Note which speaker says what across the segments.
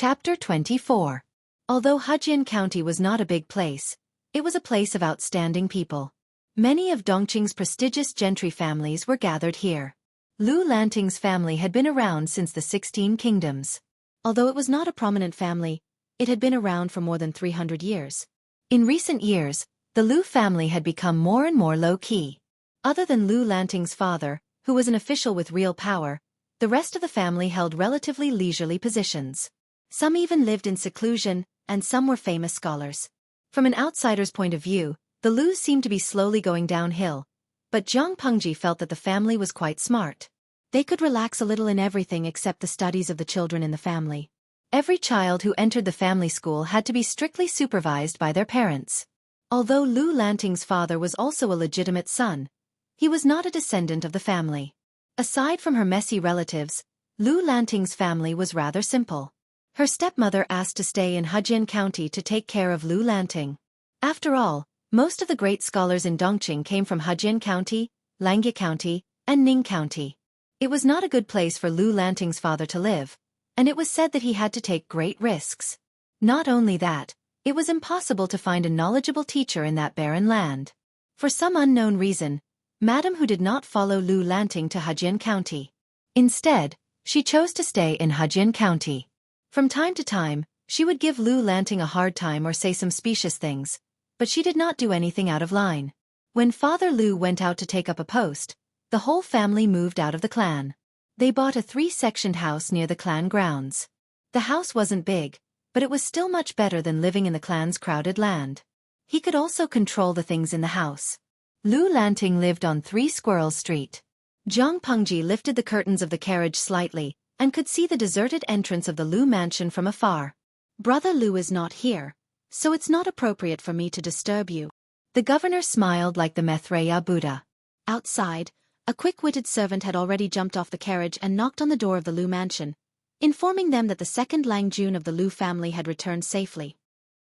Speaker 1: Chapter 24. Although Hejin County was not a big place, it was a place of outstanding people. Many of Dongqing's prestigious gentry families were gathered here. Lu Lanting's family had been around since the 16 Kingdoms. Although it was not a prominent family, it had been around for more than 300 years. In recent years, the Lu family had become more and more low-key. Other than Lu Lanting's father, who was an official with real power, the rest of the family held relatively leisurely positions. Some even lived in seclusion, and some were famous scholars. From an outsider's point of view, the Lus seemed to be slowly going downhill, but Zhang Pengji felt that the family was quite smart. They could relax a little in everything except the studies of the children in the family. Every child who entered the family school had to be strictly supervised by their parents. Although Lu Lanting's father was also a legitimate son, he was not a descendant of the family. Aside from her messy relatives, Lu Lanting's family was rather simple. Her stepmother asked to stay in Hejin County to take care of Lu Lanting. After all, most of the great scholars in Dongqing came from Hejin County, Langye County, and Ning County. It was not a good place for Lu Lanting's father to live, and it was said that he had to take great risks. Not only that, it was impossible to find a knowledgeable teacher in that barren land. For some unknown reason, Madam Hu did not follow Lu Lanting to Hejin County. Instead, she chose to stay in Hejin County. From time to time, she would give Lu Lanting a hard time or say some specious things, but she did not do anything out of line. When Father Lu went out to take up a post, the whole family moved out of the clan. They bought a 3-sectioned house near the clan grounds. The house wasn't big, but it was still much better than living in the clan's crowded land. He could also control the things in the house. Lu Lanting lived on 3 Squirrels Street. Zhang Pengji lifted the curtains of the carriage slightly, and could see the deserted entrance of the Lu mansion from afar. Brother Lu is not here, so it's not appropriate for me to disturb you. The governor smiled like the Maitreya Buddha. Outside, a quick-witted servant had already jumped off the carriage and knocked on the door of the Lu mansion, informing them that the second Lang Jun of the Lu family had returned safely.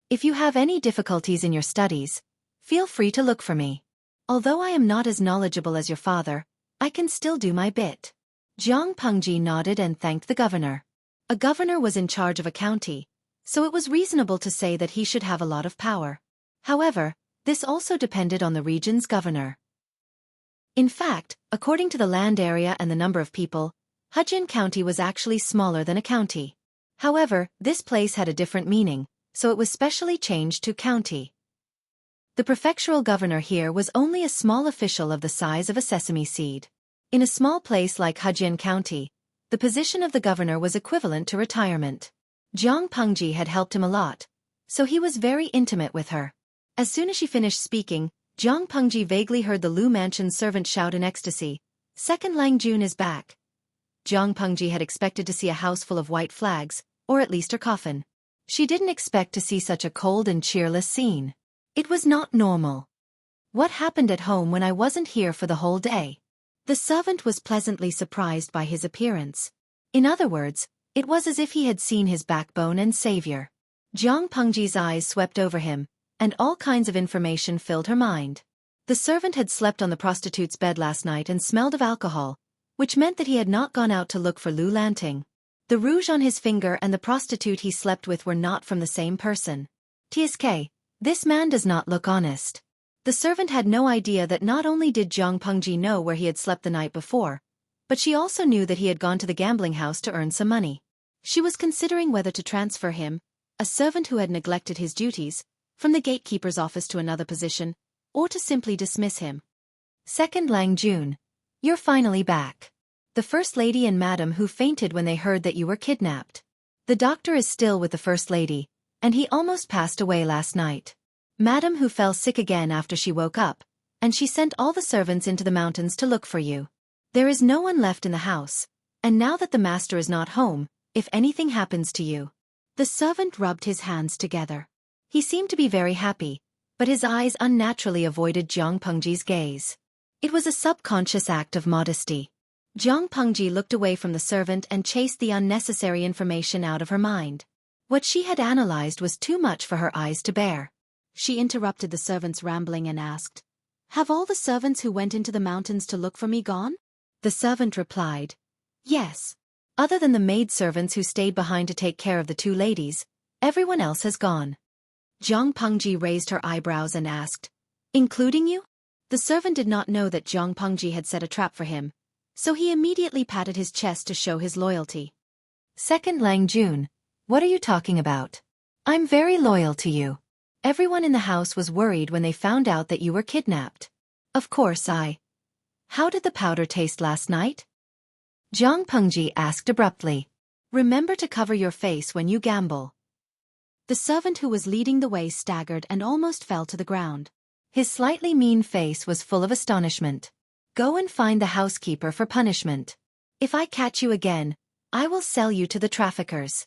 Speaker 1: If you have any difficulties in your studies, feel free to look for me. Although I am not as knowledgeable as your father, I can still do my bit. Zhang Pengji nodded and thanked the governor. A governor was in charge of a county, so it was reasonable to say that he should have a lot of power. However, this also depended on the region's governor. In fact, according to the land area and the number of people, Hejin County was actually smaller than a county. However, this place had a different meaning, so it was specially changed to county. The prefectural governor here was only a small official of the size of a sesame seed. In a small place like Hejin County, the position of the governor was equivalent to retirement. Zhang Pengji had helped him a lot, so he was very intimate with her. As soon as she finished speaking, Zhang Pengji vaguely heard the Lu mansion servant shout in ecstasy, "Second Lang Jun is back." Zhang Pengji had expected to see a house full of white flags, or at least her coffin. She didn't expect to see such a cold and cheerless scene. It was not normal. What happened at home when I wasn't here for the whole day? The servant was pleasantly surprised by his appearance. In other words, it was as if he had seen his backbone and savior. Zhang Pengji's eyes swept over him, and all kinds of information filled her mind. The servant had slept on the prostitute's bed last night and smelled of alcohol, which meant that he had not gone out to look for Lu Lanting. The rouge on his finger and the prostitute he slept with were not from the same person. TSK, this man does not look honest. The servant had no idea that not only did Zhang Pengji know where he had slept the night before, but she also knew that he had gone to the gambling house to earn some money. She was considering whether to transfer him, a servant who had neglected his duties, from the gatekeeper's office to another position, or to simply dismiss him. Second Lang Jun, you're finally back. The First Lady and Madam Hu fainted when they heard that you were kidnapped. The doctor is still with the First Lady, and he almost passed away last night. Madam Hu fell sick again after she woke up, and she sent all the servants into the mountains to look for you. There is no one left in the house, and now that the master is not home, if anything happens to you. The servant rubbed his hands together. He seemed to be very happy, but his eyes unnaturally avoided Zhang Pengji's gaze. It was a subconscious act of modesty. Zhang Pengji looked away from the servant and chased the unnecessary information out of her mind. What she had analyzed was too much for her eyes to bear. She interrupted the servant's rambling and asked, "Have all the servants who went into the mountains to look for me gone?" The servant replied, "Yes. Other than the maid-servants who stayed behind to take care of the two ladies, everyone else has gone. Jiang Pengji raised her eyebrows and asked, "Including you?" The servant did not know that Jiang Pengji had set a trap for him, so he immediately patted his chest to show his loyalty. "Second Lang Jun, what are you talking about? I'm very loyal to you. Everyone in the house was worried when they found out that you were kidnapped. Of course How did the powder taste last night?" Jiang Pengji asked abruptly. "Remember to cover your face when you gamble." The servant who was leading the way staggered and almost fell to the ground. His slightly mean face was full of astonishment. "Go and find the housekeeper for punishment. If I catch you again, I will sell you to the traffickers."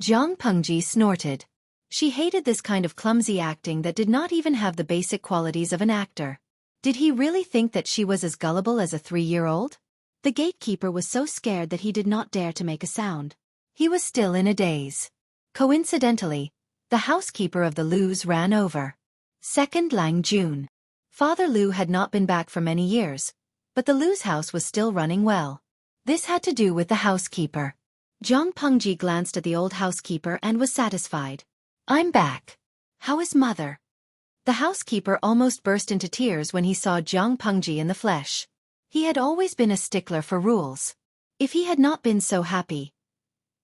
Speaker 1: Jiang Pengji snorted. She hated this kind of clumsy acting that did not even have the basic qualities of an actor. Did he really think that she was as gullible as a 3-year-old? The gatekeeper was so scared that he did not dare to make a sound. He was still in a daze. Coincidentally, the housekeeper of the Lu's ran over. Second Lang Jun. Father Lu had not been back for many years, but the Lu's house was still running well. This had to do with the housekeeper. Jiang Pengji glanced at the old housekeeper and was satisfied. "I'm back. How is mother?" The housekeeper almost burst into tears when he saw Jiang Pengji in the flesh. He had always been a stickler for rules. If he had not been so happy,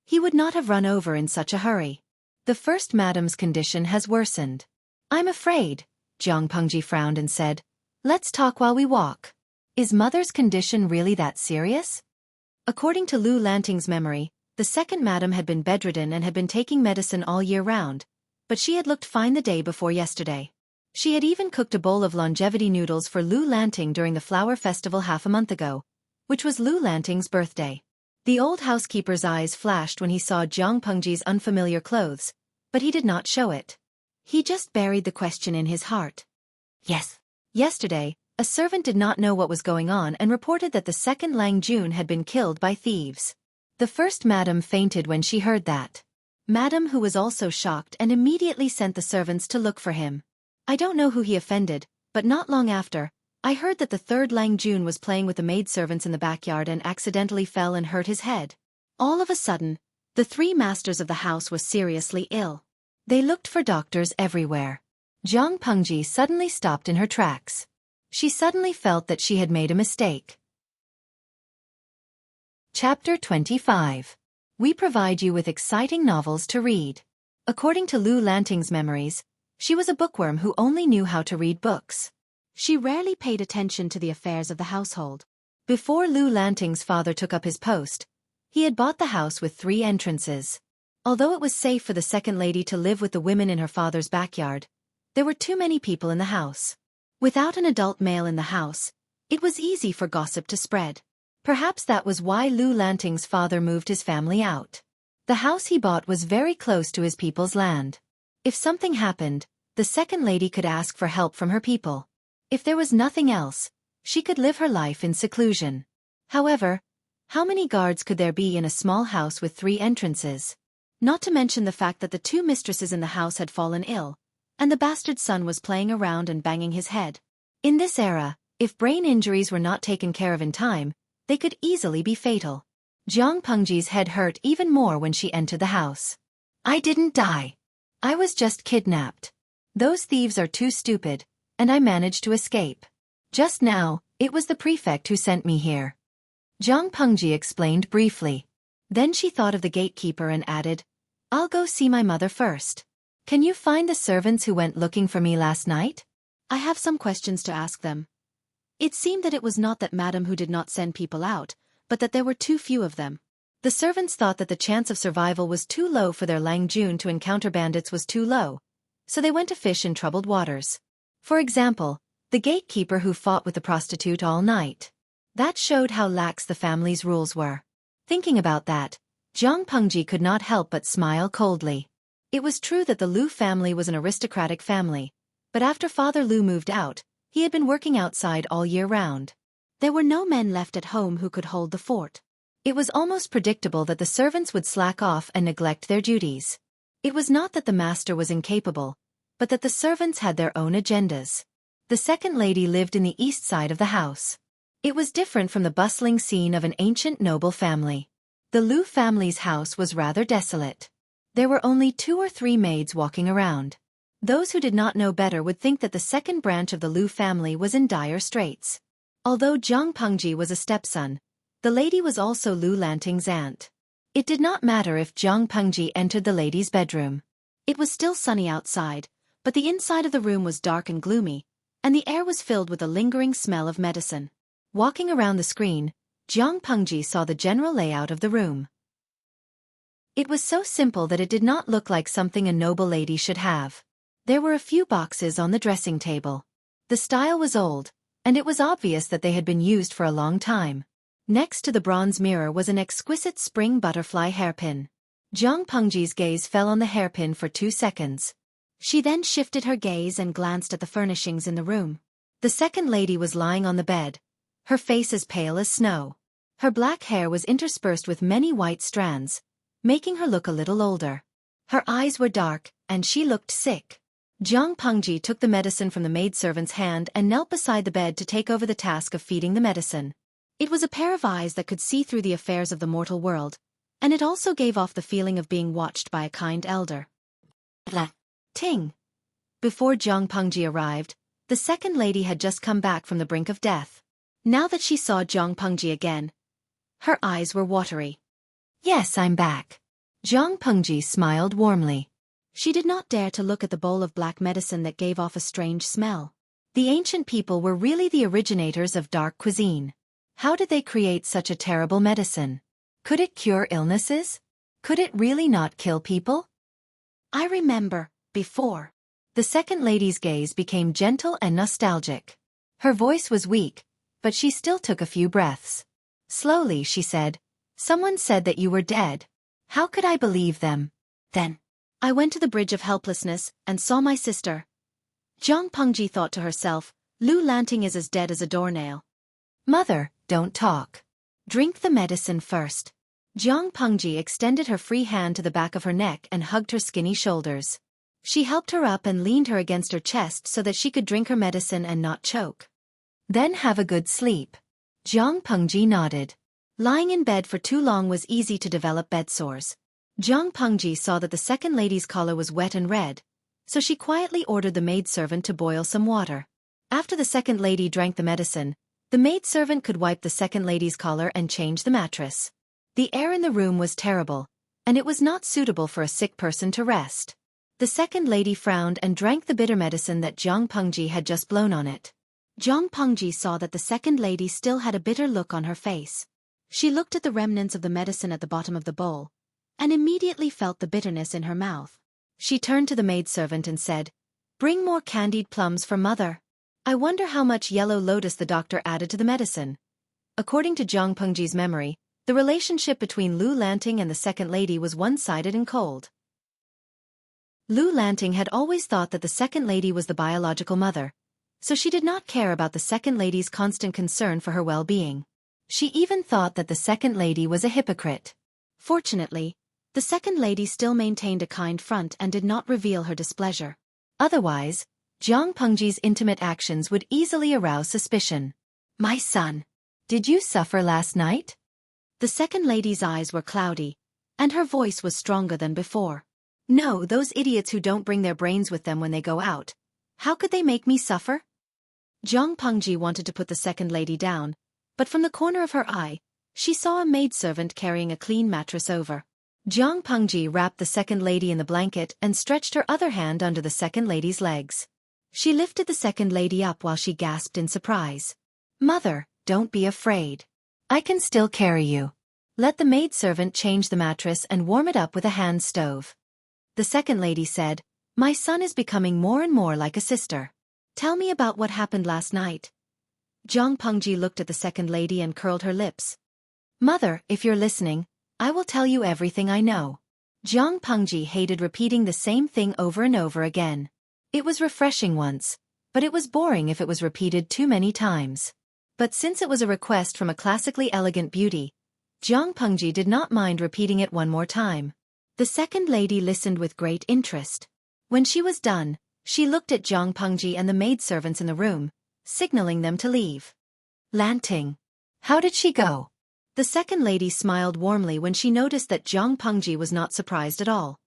Speaker 1: he would not have run over in such a hurry. "The first madam's condition has worsened. I'm afraid," Jiang Pengji frowned and said, "Let's talk while we walk. Is mother's condition really that serious?" According to Lu Lanting's memory, the second madam had been bedridden and had been taking medicine all year round, but she had looked fine the day before yesterday. She had even cooked a bowl of longevity noodles for Lu Lanting during the flower festival half a month ago, which was Lu Lanting's birthday. The old housekeeper's eyes flashed when he saw Jiang Pengji's unfamiliar clothes, but he did not show it. He just buried the question in his heart. "Yes." Yesterday, a servant did not know what was going on and reported that the second Lang Jun had been killed by thieves. The first madam fainted when she heard that. Madam who was also shocked and immediately sent the servants to look for him. I don't know who he offended, but not long after, I heard that the third Lang Jun was playing with the maidservants in the backyard and accidentally fell and hurt his head. All of a sudden, the 3 masters of the house were seriously ill. They looked for doctors everywhere. Jiang Pengji suddenly stopped in her tracks. She suddenly felt that she had made a mistake. Chapter 25. We provide you with exciting novels to read. According to Lu Lanting's memories, she was a bookworm who only knew how to read books. She rarely paid attention to the affairs of the household. Before Lu Lanting's father took up his post, he had bought the house with 3 entrances. Although it was safe for the second lady to live with the women in her father's backyard, there were too many people in the house. Without an adult male in the house, it was easy for gossip to spread. Perhaps that was why Lu Lanting's father moved his family out. The house he bought was very close to his people's land. If something happened, the second lady could ask for help from her people. If there was nothing else, she could live her life in seclusion. However, how many guards could there be in a small house with 3 entrances? Not to mention the fact that the 2 mistresses in the house had fallen ill, and the bastard son was playing around and banging his head. In this era, if brain injuries were not taken care of in time, they could easily be fatal. Jiang Pengji's head hurt even more when she entered the house. "I didn't die. I was just kidnapped. Those thieves are too stupid, and I managed to escape. Just now, it was the prefect who sent me here." Jiang Pengji explained briefly. Then she thought of the gatekeeper and added, "I'll go see my mother first. Can you find the servants who went looking for me last night? I have some questions to ask them." It seemed that it was not that madam who did not send people out, but that there were too few of them. The servants thought that the chance of survival was too low for their Lang Jun to encounter bandits was too low, so they went to fish in troubled waters. For example, the gatekeeper who fought with the prostitute all night. That showed how lax the family's rules were. Thinking about that, Jiang Pengji could not help but smile coldly. It was true that the Lu family was an aristocratic family, but after Father Lu moved out, he had been working outside all year round. There were no men left at home who could hold the fort. It was almost predictable that the servants would slack off and neglect their duties. It was not that the master was incapable, but that the servants had their own agendas. The second lady lived in the east side of the house. It was different from the bustling scene of an ancient noble family. The Lu family's house was rather desolate. There were only 2 or 3 maids walking around. Those who did not know better would think that the second branch of the Lu family was in dire straits. Although Jiang Pengji was a stepson, the lady was also Lu Lanting's aunt. It did not matter if Jiang Pengji entered the lady's bedroom. It was still sunny outside, but the inside of the room was dark and gloomy, and the air was filled with a lingering smell of medicine. Walking around the screen, Jiang Pengji saw the general layout of the room. It was so simple that it did not look like something a noble lady should have. There were a few boxes on the dressing table. The style was old, and it was obvious that they had been used for a long time. Next to the bronze mirror was an exquisite spring butterfly hairpin. Jiang Pengji's gaze fell on the hairpin for 2 seconds. She then shifted her gaze and glanced at the furnishings in the room. The second lady was lying on the bed, her face as pale as snow. Her black hair was interspersed with many white strands, making her look a little older. Her eyes were dark, and she looked sick. Jiang Pengji took the medicine from the maidservant's hand and knelt beside the bed to take over the task of feeding the medicine. It was a pair of eyes that could see through the affairs of the mortal world, and it also gave off the feeling of being watched by a kind elder. Ting! Before Jiang Pengji arrived, the second lady had just come back from the brink of death. Now that she saw Jiang Pengji again, her eyes were watery. Yes, I'm back. Jiang Pengji smiled warmly. She did not dare to look at the bowl of black medicine that gave off a strange smell. The ancient people were really the originators of dark cuisine. How did they create such a terrible medicine? Could it cure illnesses? Could it really not kill people? I remember, before. The second lady's gaze became gentle and nostalgic. Her voice was weak, but she still took a few breaths. Slowly she said, "Someone said that you were dead. How could I believe them? Then I went to the bridge of helplessness and saw my sister." Jiang Pengji thought to herself, Lu Lanting is as dead as a doornail. Mother, don't talk. Drink the medicine first. Jiang Pengji extended her free hand to the back of her neck and hugged her skinny shoulders. She helped her up and leaned her against her chest so that she could drink her medicine and not choke. Then have a good sleep. Jiang Pengji nodded. Lying in bed for too long was easy to develop bed sores. Jiang Pengji saw that the second lady's collar was wet and red, so she quietly ordered the maidservant to boil some water. After the second lady drank the medicine, the maidservant could wipe the second lady's collar and change the mattress. The air in the room was terrible, and it was not suitable for a sick person to rest. The second lady frowned and drank the bitter medicine that Jiang Pengji had just blown on it. Jiang Pengji saw that the second lady still had a bitter look on her face. She looked at the remnants of the medicine at the bottom of the bowl, and immediately felt the bitterness in her mouth. She turned to the maidservant and said, "Bring more candied plums for mother. I wonder how much yellow lotus the doctor added to the medicine." According to Jiang Pengji's memory, the relationship between Lu Lanting and the second lady was one-sided and cold. Lu Lanting had always thought that the second lady was the biological mother, so she did not care about the second lady's constant concern for her well-being. She even thought that the second lady was a hypocrite. Fortunately, the second lady still maintained a kind front and did not reveal her displeasure. Otherwise, Jiang Pengji's intimate actions would easily arouse suspicion. "My son, did you suffer last night?" The second lady's eyes were cloudy, and her voice was stronger than before. "No, those idiots who don't bring their brains with them when they go out. How could they make me suffer?" Jiang Pengji wanted to put the second lady down, but from the corner of her eye, she saw a maidservant carrying a clean mattress over. Jiang Pengji wrapped the second lady in the blanket and stretched her other hand under the second lady's legs. She lifted the second lady up while she gasped in surprise. "Mother, don't be afraid. I can still carry you." Let the maidservant change the mattress and warm it up with a hand stove. The second lady said, "My son is becoming more and more like a sister. Tell me about what happened last night." Jiang Pengji looked at the second lady and curled her lips. "Mother, if you're listening, I will tell you everything I know." Jiang Pengji hated repeating the same thing over and over again. It was refreshing once, but it was boring if it was repeated too many times. But since it was a request from a classically elegant beauty, Jiang Pengji did not mind repeating it one more time. The second lady listened with great interest. When she was done, she looked at Jiang Pengji and the maidservants in the room, signaling them to leave. "Lanting. How did she go?" The second lady smiled warmly when she noticed that Jiang Pengji was not surprised at all.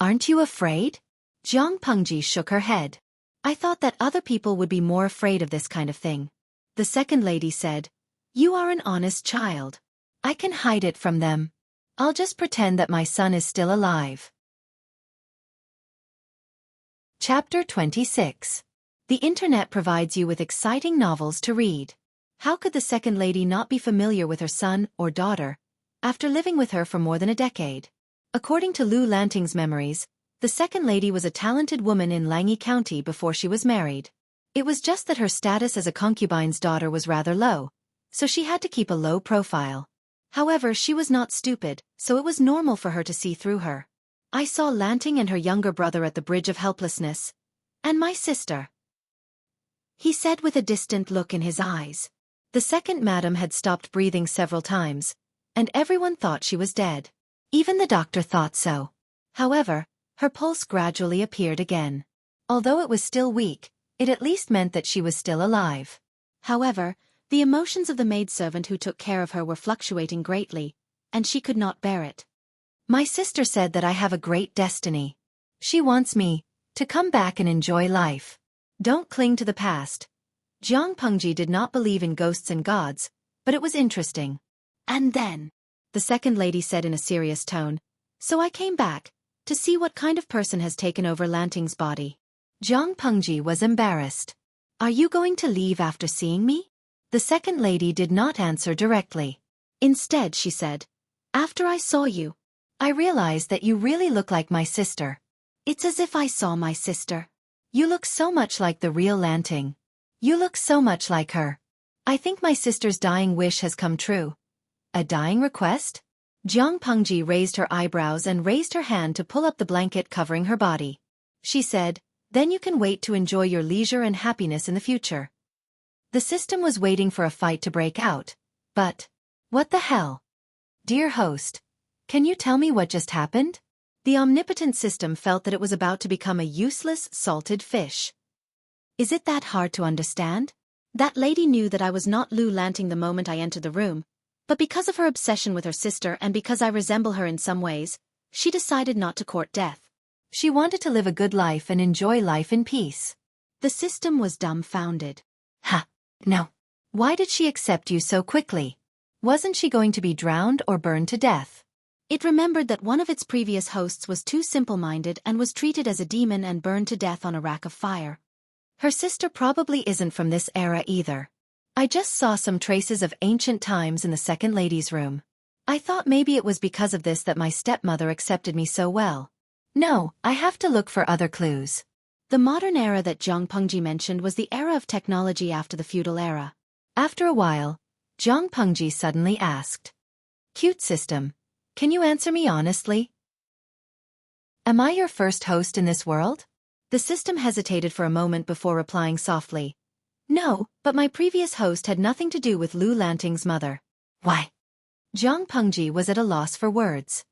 Speaker 1: Aren't you afraid? Jiang Pengji shook her head. I thought that other people would be more afraid of this kind of thing. The second lady said, You are an honest child. I can hide it from them. I'll just pretend that my son is still alive. Chapter 26. The internet provides you with exciting novels to read. How could the second lady not be familiar with her son or daughter after living with her for more than a decade? According to Lu Lanting's memories, the second lady was a talented woman in Langyi County before she was married. It was just that her status as a concubine's daughter was rather low, so she had to keep a low profile. However, she was not stupid, so it was normal for her to see through her. I saw Lanting and her younger brother at the Bridge of Helplessness. And my sister, he said with a distant look in his eyes. The second madam had stopped breathing several times, and everyone thought she was dead. Even the doctor thought so. However, her pulse gradually appeared again. Although it was still weak, it at least meant that she was still alive. However, the emotions of the maidservant who took care of her were fluctuating greatly, and she could not bear it. My sister said that I have a great destiny. She wants me to come back and enjoy life. Don't cling to the past. Jiang Pengji did not believe in ghosts and gods, but it was interesting. And then, the second lady said in a serious tone, so I came back to see what kind of person has taken over Lanting's body. Jiang Pengji was embarrassed. Are you going to leave after seeing me? The second lady did not answer directly. Instead, she said, after I saw you, I realized that you really look like my sister. It's as if I saw my sister. You look so much like the real Lanting. You look so much like her. I think my sister's dying wish has come true. A dying request? Jiang Pengji raised her eyebrows and raised her hand to pull up the blanket covering her body. She said, then you can wait to enjoy your leisure and happiness in the future. The system was waiting for a fight to break out. But, what the hell? Dear host, can you tell me what just happened? The omnipotent system felt that it was about to become a useless, salted fish. Is it that hard to understand? That lady knew that I was not Lu Lanting the moment I entered the room, but because of her obsession with her sister and because I resemble her in some ways, she decided not to court death. She wanted to live a good life and enjoy life in peace. The system was dumbfounded. Ha! No. Why did she accept you so quickly? Wasn't she going to be drowned or burned to death? It remembered that one of its previous hosts was too simple-minded and was treated as a demon and burned to death on a rack of fire. Her sister probably isn't from this era either. I just saw some traces of ancient times in the second lady's room. I thought maybe it was because of this that my stepmother accepted me so well. No, I have to look for other clues. The modern era that Jiang Pengji mentioned was the era of technology after the feudal era. After a while, Jiang Pengji suddenly asked, Cute system, can you answer me honestly? Am I your first host in this world? The system hesitated for a moment before replying softly. No, but my previous host had nothing to do with Lu Lanting's mother. Why? Jiang Pengji was at a loss for words.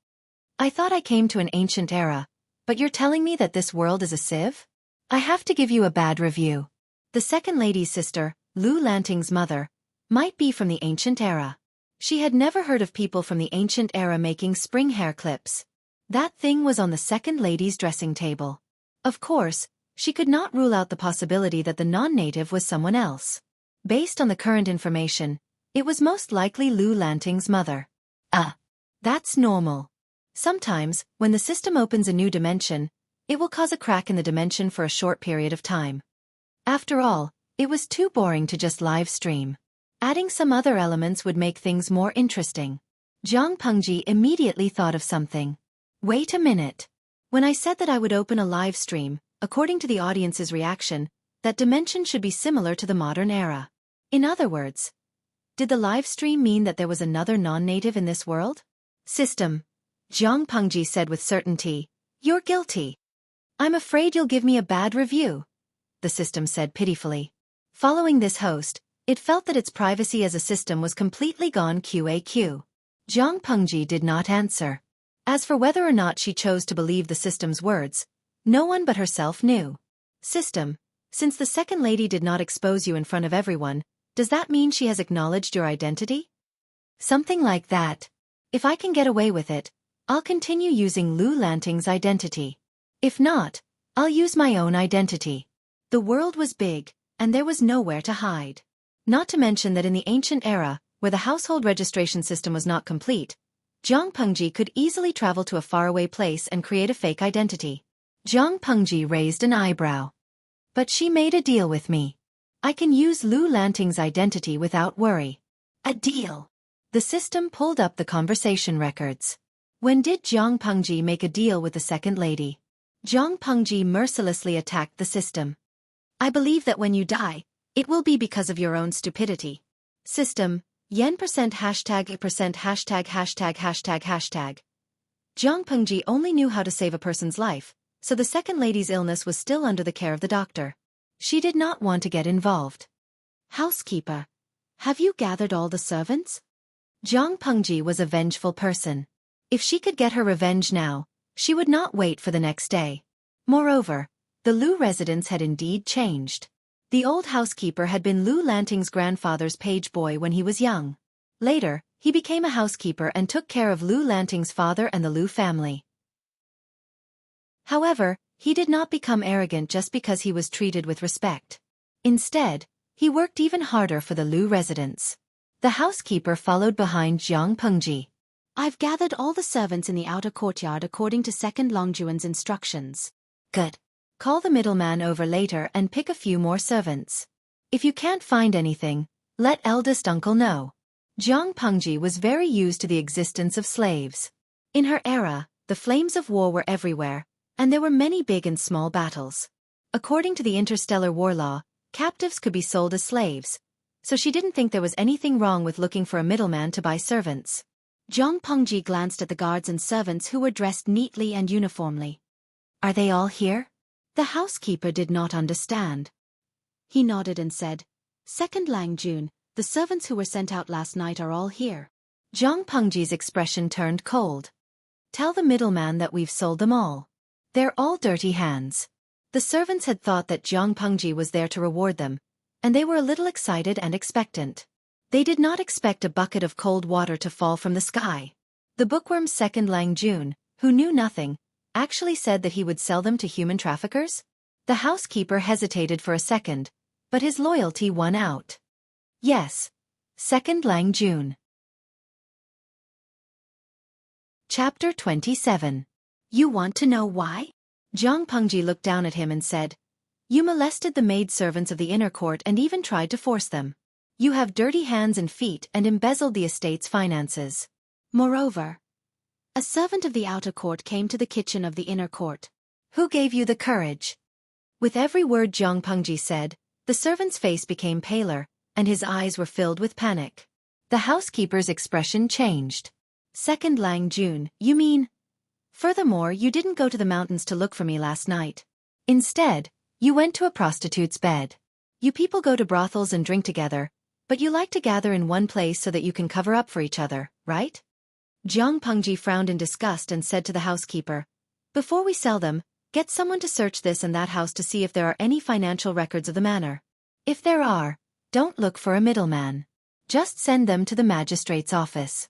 Speaker 1: I thought I came to an ancient era, but you're telling me that this world is a sieve? I have to give you a bad review. The second lady's sister, Lu Lanting's mother, might be from the ancient era. She had never heard of people from the ancient era making spring hair clips. That thing was on the second lady's dressing table. Of course, she could not rule out the possibility that the non-native was someone else. Based on the current information, it was most likely Lu Lanting's mother. That's normal. Sometimes, when the system opens a new dimension, it will cause a crack in the dimension for a short period of time. After all, it was too boring to just live stream. Adding some other elements would make things more interesting. Jiang Pengji immediately thought of something. Wait a minute. When I said that I would open a live stream, according to the audience's reaction, that dimension should be similar to the modern era. In other words, did the live stream mean that there was another non-native in this world? System, Jiang Pengji said with certainty, you're guilty. I'm afraid you'll give me a bad review, the system said pitifully. Following this host, it felt that its privacy as a system was completely gone QAQ. Jiang Pengji did not answer. As for whether or not she chose to believe the system's words, no one but herself knew. System, since the second lady did not expose you in front of everyone, does that mean she has acknowledged your identity? Something like that. If I can get away with it, I'll continue using Lu Lanting's identity. If not, I'll use my own identity. The world was big, and there was nowhere to hide. Not to mention that in the ancient era, where the household registration system was not complete, Jiang Pengji could easily travel to a faraway place and create a fake identity. Jiang Pengji raised an eyebrow. But she made a deal with me. I can use Lu Lanting's identity without worry. A deal? The system pulled up the conversation records. When did Jiang Pengji make a deal with the second lady? Jiang Pengji mercilessly attacked the system. I believe that when you die, it will be because of your own stupidity. System, yen percent hashtag percent hashtag hashtag hashtag hashtag. Jiang Pengji only knew how to save a person's life, so the second lady's illness was still under the care of the doctor. She did not want to get involved. Housekeeper, have you gathered all the servants? Jiang Pengji was a vengeful person. If she could get her revenge now, she would not wait for the next day. Moreover, the Lu residence had indeed changed. The old housekeeper had been Lu Lanting's grandfather's page boy when he was young. Later, he became a housekeeper and took care of Lu Lanting's father and the Lu family. However, he did not become arrogant just because he was treated with respect. Instead, he worked even harder for the Lu residence. The housekeeper followed behind Jiang Pengji. I've gathered all the servants in the outer courtyard according to Second Longjuan's instructions. Good. Call the middleman over later and pick a few more servants. If you can't find anything, let eldest uncle know. Jiang Pengji was very used to the existence of slaves. In her era, the flames of war were everywhere, and there were many big and small battles. According to the interstellar war law, captives could be sold as slaves, so she didn't think there was anything wrong with looking for a middleman to buy servants. Jiang Pengji glanced at the guards and servants who were dressed neatly and uniformly. Are they all here? The housekeeper did not understand. He nodded and said, Second Lang Jun, the servants who were sent out last night are all here. Jiang Pengji's expression turned cold. Tell the middleman that we've sold them all. They're all dirty hands. The servants had thought that Jiang Pengji was there to reward them, and they were a little excited and expectant. They did not expect a bucket of cold water to fall from the sky. The bookworm's second Lang Jun, who knew nothing, actually said that he would sell them to human traffickers? The housekeeper hesitated for a second, but his loyalty won out. Yes. Second Lang Jun. Chapter 27. You want to know why? Jiang Pengji looked down at him and said, You molested the maidservants of the inner court and even tried to force them. You have dirty hands and feet and embezzled the estate's finances. Moreover, a servant of the outer court came to the kitchen of the inner court. Who gave you the courage? With every word Jiang Pengji said, the servant's face became paler, and his eyes were filled with panic. The housekeeper's expression changed. Second Lang Jun, you mean? Furthermore, you didn't go to the mountains to look for me last night. Instead, you went to a prostitute's bed. You people go to brothels and drink together, but you like to gather in one place so that you can cover up for each other, right? Jiang Pengji frowned in disgust and said to the housekeeper, Before we sell them, get someone to search this and that house to see if there are any financial records of the manor. If there are, don't look for a middleman. Just send them to the magistrate's office.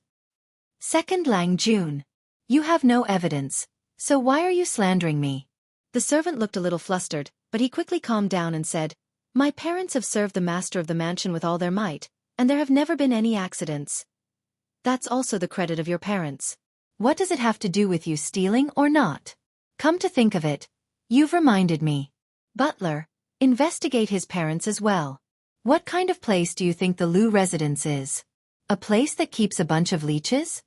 Speaker 1: Second Lang Jun. You have no evidence, so why are you slandering me? The servant looked a little flustered, but he quickly calmed down and said, My parents have served the master of the mansion with all their might, and there have never been any accidents. That's also the credit of your parents. What does it have to do with you stealing or not? Come to think of it, you've reminded me. Butler, investigate his parents as well. What kind of place do you think the Lu residence is? A place that keeps a bunch of leeches?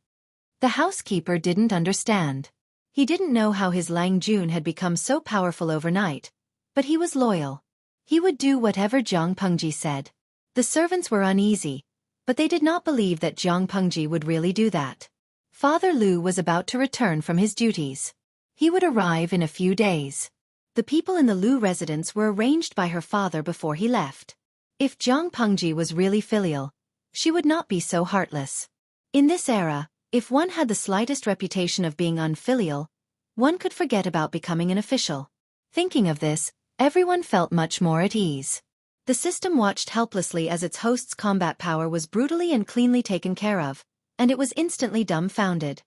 Speaker 1: The housekeeper didn't understand. He didn't know how his Lang Jun had become so powerful overnight, but he was loyal. He would do whatever Jiang Pengji said. The servants were uneasy, but they did not believe that Jiang Pengji would really do that. Father Lu was about to return from his duties. He would arrive in a few days. The people in the Lu residence were arranged by her father before he left. If Jiang Pengji was really filial, she would not be so heartless. In this era, if one had the slightest reputation of being unfilial, one could forget about becoming an official. Thinking of this, everyone felt much more at ease. The system watched helplessly as its host's combat power was brutally and cleanly taken care of, and it was instantly dumbfounded.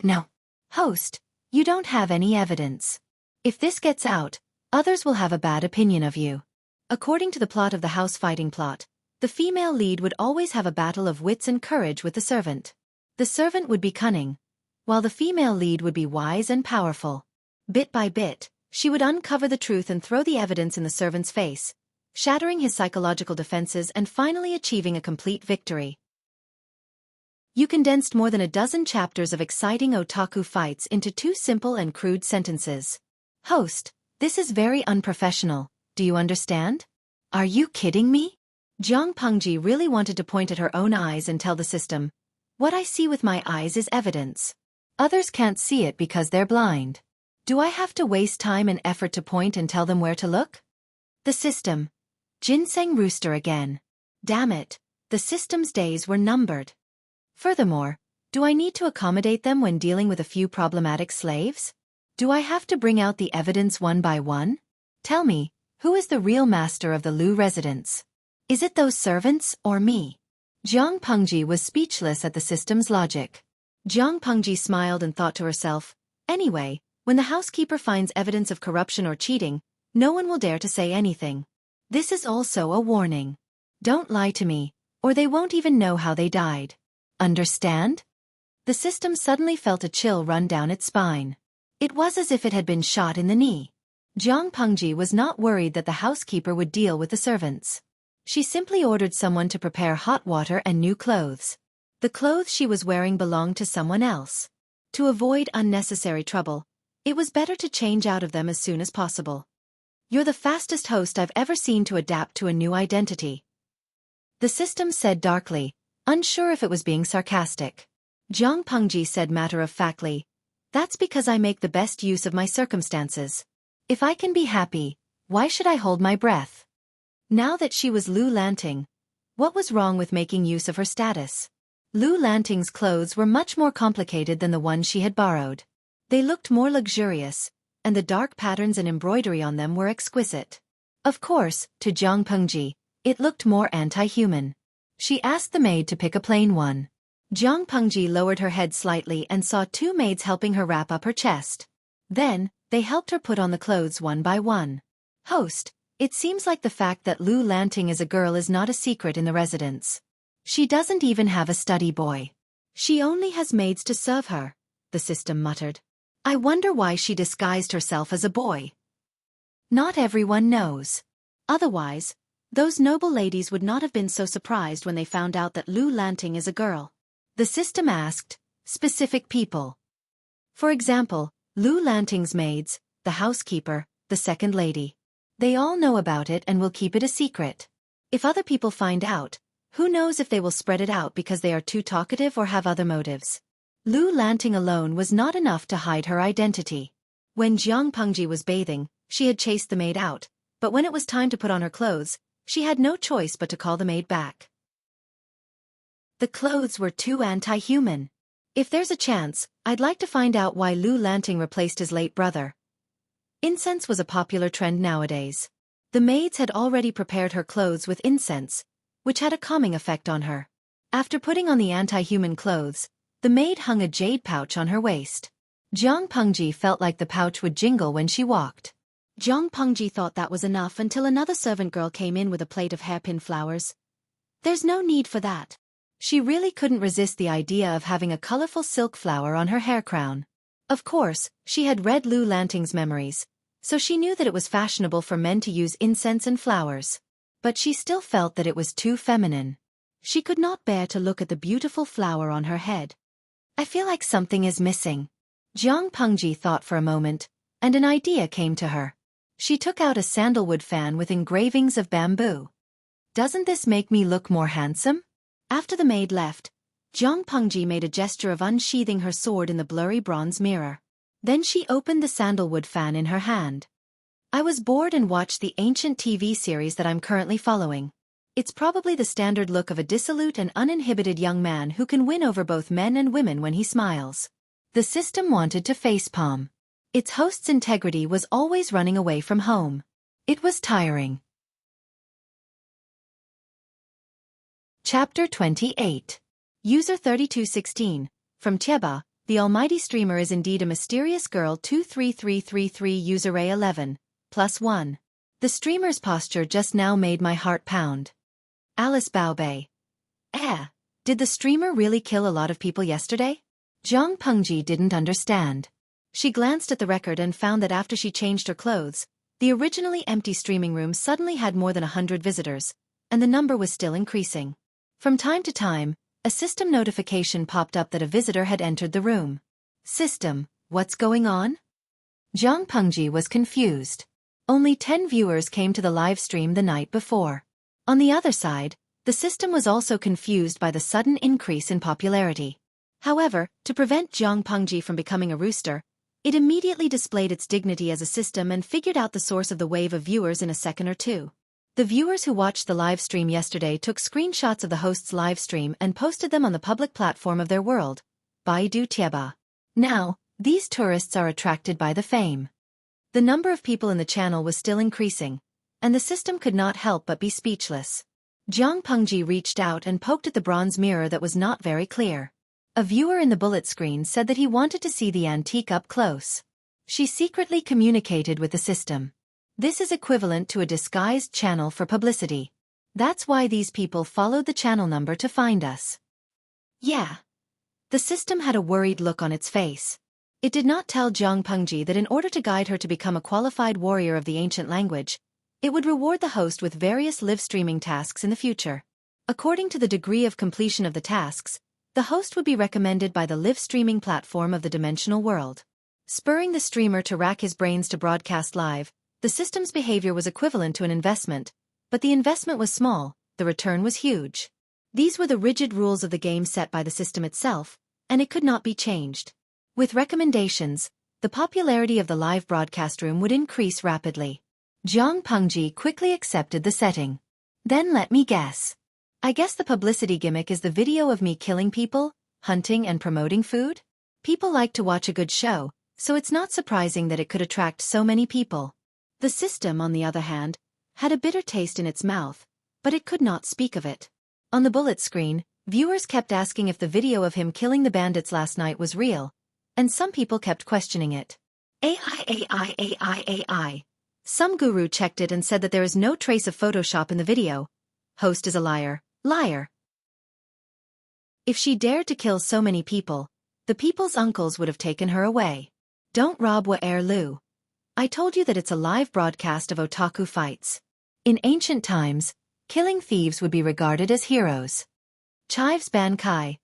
Speaker 1: No. Host, you don't have any evidence. If this gets out, others will have a bad opinion of you. According to the plot of the house fighting plot, the female lead would always have a battle of wits and courage with the servant. The servant would be cunning, while the female lead would be wise and powerful. Bit by bit, she would uncover the truth and throw the evidence in the servant's face, shattering his psychological defenses and finally achieving a complete victory. You condensed more than a dozen chapters of exciting otaku fights into 2 simple and crude sentences. Host, this is very unprofessional, do you understand? Are you kidding me? Jiang Pengji really wanted to point at her own eyes and tell the system, what I see with my eyes is evidence. Others can't see it because they're blind. Do I have to waste time and effort to point and tell them where to look? The system. Ginseng rooster again. Damn it, the system's days were numbered. Furthermore, do I need to accommodate them when dealing with a few problematic slaves? Do I have to bring out the evidence one by one? Tell me, who is the real master of the Lu residence? Is it those servants or me? Jiang Pengji was speechless at the system's logic. Jiang Pengji smiled and thought to herself, anyway, when the housekeeper finds evidence of corruption or cheating, no one will dare to say anything. This is also a warning. Don't lie to me, or they won't even know how they died. Understand? The system suddenly felt a chill run down its spine. It was as if it had been shot in the knee. Jiang Pengji was not worried that the housekeeper would deal with the servants. She simply ordered someone to prepare hot water and new clothes. The clothes she was wearing belonged to someone else. To avoid unnecessary trouble, it was better to change out of them as soon as possible. You're the fastest host I've ever seen to adapt to a new identity. The system said darkly, unsure if it was being sarcastic. Jiang Pengji said matter-of-factly, that's because I make the best use of my circumstances. If I can be happy, why should I hold my breath? Now that she was Lu Lanting, what was wrong with making use of her status? Lu Lanting's clothes were much more complicated than the ones she had borrowed. They looked more luxurious, and the dark patterns and embroidery on them were exquisite. Of course, to Jiang Pengji, it looked more anti-human. She asked the maid to pick a plain one. Jiang Pengji lowered her head slightly and saw 2 maids helping her wrap up her chest. Then, they helped her put on the clothes one by one. Host, it seems like the fact that Lu Lanting is a girl is not a secret in the residence. She doesn't even have a study boy. She only has maids to serve her, the system muttered. I wonder why she disguised herself as a boy. Not everyone knows. Otherwise, those noble ladies would not have been so surprised when they found out that Lu Lanting is a girl. The system asked, specific people. For example, Lu Lanting's maids, the housekeeper, the second lady. They all know about it and will keep it a secret. If other people find out, who knows if they will spread it out because they are too talkative or have other motives. Lu Lanting alone was not enough to hide her identity. When Jiang Pengji was bathing, she had chased the maid out, but when it was time to put on her clothes, she had no choice but to call the maid back. The clothes were too anti-human. If there's a chance, I'd like to find out why Lu Lanting replaced his late brother. Incense was a popular trend nowadays. The maids had already prepared her clothes with incense, which had a calming effect on her. After putting on the anti-human clothes, the maid hung a jade pouch on her waist. Jiang Pengji felt like the pouch would jingle when she walked. Jiang Pengji thought that was enough until another servant girl came in with a plate of hairpin flowers. There's no need for that. She really couldn't resist the idea of having a colorful silk flower on her hair crown. Of course, she had read Lu Lanting's memories, so she knew that it was fashionable for men to use incense and flowers. But she still felt that it was too feminine. She could not bear to look at the beautiful flower on her head. I feel like something is missing. Jiang Pengji thought for a moment, and an idea came to her. She took out a sandalwood fan with engravings of bamboo. Doesn't this make me look more handsome? After the maid left, Jiang Pengji made a gesture of unsheathing her sword in the blurry bronze mirror. Then she opened the sandalwood fan in her hand. I was bored and watched the ancient TV series that I'm currently following. It's probably the standard look of a dissolute and uninhibited young man who can win over both men and women when he smiles. The system wanted to facepalm. Its host's integrity was always running away from home. It was tiring. Chapter 28. User 3216. From Tieba, the almighty streamer is indeed a mysterious girl 23333 user ray 11, +1. The streamer's posture just now made my heart pound. Alice Baobei. Did the streamer really kill a lot of people yesterday? Zhang Pengji didn't understand. She glanced at the record and found that after she changed her clothes, the originally empty streaming room suddenly had more than 100 visitors, and the number was still increasing. From time to time, a system notification popped up that a visitor had entered the room. System, what's going on? Zhang Pengji was confused. Only 10 viewers came to the live stream the night before. On the other side, the system was also confused by the sudden increase in popularity. However, to prevent Zhang Pengji from becoming a rooster, it immediately displayed its dignity as a system and figured out the source of the wave of viewers in a second or two. The viewers who watched the live stream yesterday took screenshots of the host's live stream and posted them on the public platform of their world, Baidu Tieba. Now, these tourists are attracted by the fame. The number of people in the channel was still increasing, and the system could not help but be speechless. Zhang Pengji reached out and poked at the bronze mirror that was not very clear. A viewer in the bullet screen said that he wanted to see the antique up close. She secretly communicated with the system. This is equivalent to a disguised channel for publicity. That's why these people followed the channel number to find us. Yeah. The system had a worried look on its face. It did not tell Zhang Pengji that in order to guide her to become a qualified warrior of the ancient language, it would reward the host with various live streaming tasks in the future. According to the degree of completion of the tasks, the host would be recommended by the live streaming platform of the dimensional world. Spurring the streamer to rack his brains to broadcast live, the system's behavior was equivalent to an investment, but the investment was small, the return was huge. These were the rigid rules of the game set by the system itself, and it could not be changed. With recommendations, the popularity of the live broadcast room would increase rapidly. Zhang Pengji quickly accepted the setting. Then let me guess. I guess the publicity gimmick is the video of me killing people, hunting and promoting food? People like to watch a good show, so it's not surprising that it could attract so many people. The system, on the other hand, had a bitter taste in its mouth, but it could not speak of it. On the bullet screen, viewers kept asking if the video of him killing the bandits last night was real, and some people kept questioning it. AI. Some guru checked it and said that there is no trace of Photoshop in the video. Host is a liar. If she dared to kill so many people, the people's uncles would have taken her away. Don't rob Lu. I told you that it's a live broadcast of otaku fights. In ancient times, killing thieves would be regarded as heroes. Chives Ban Kai.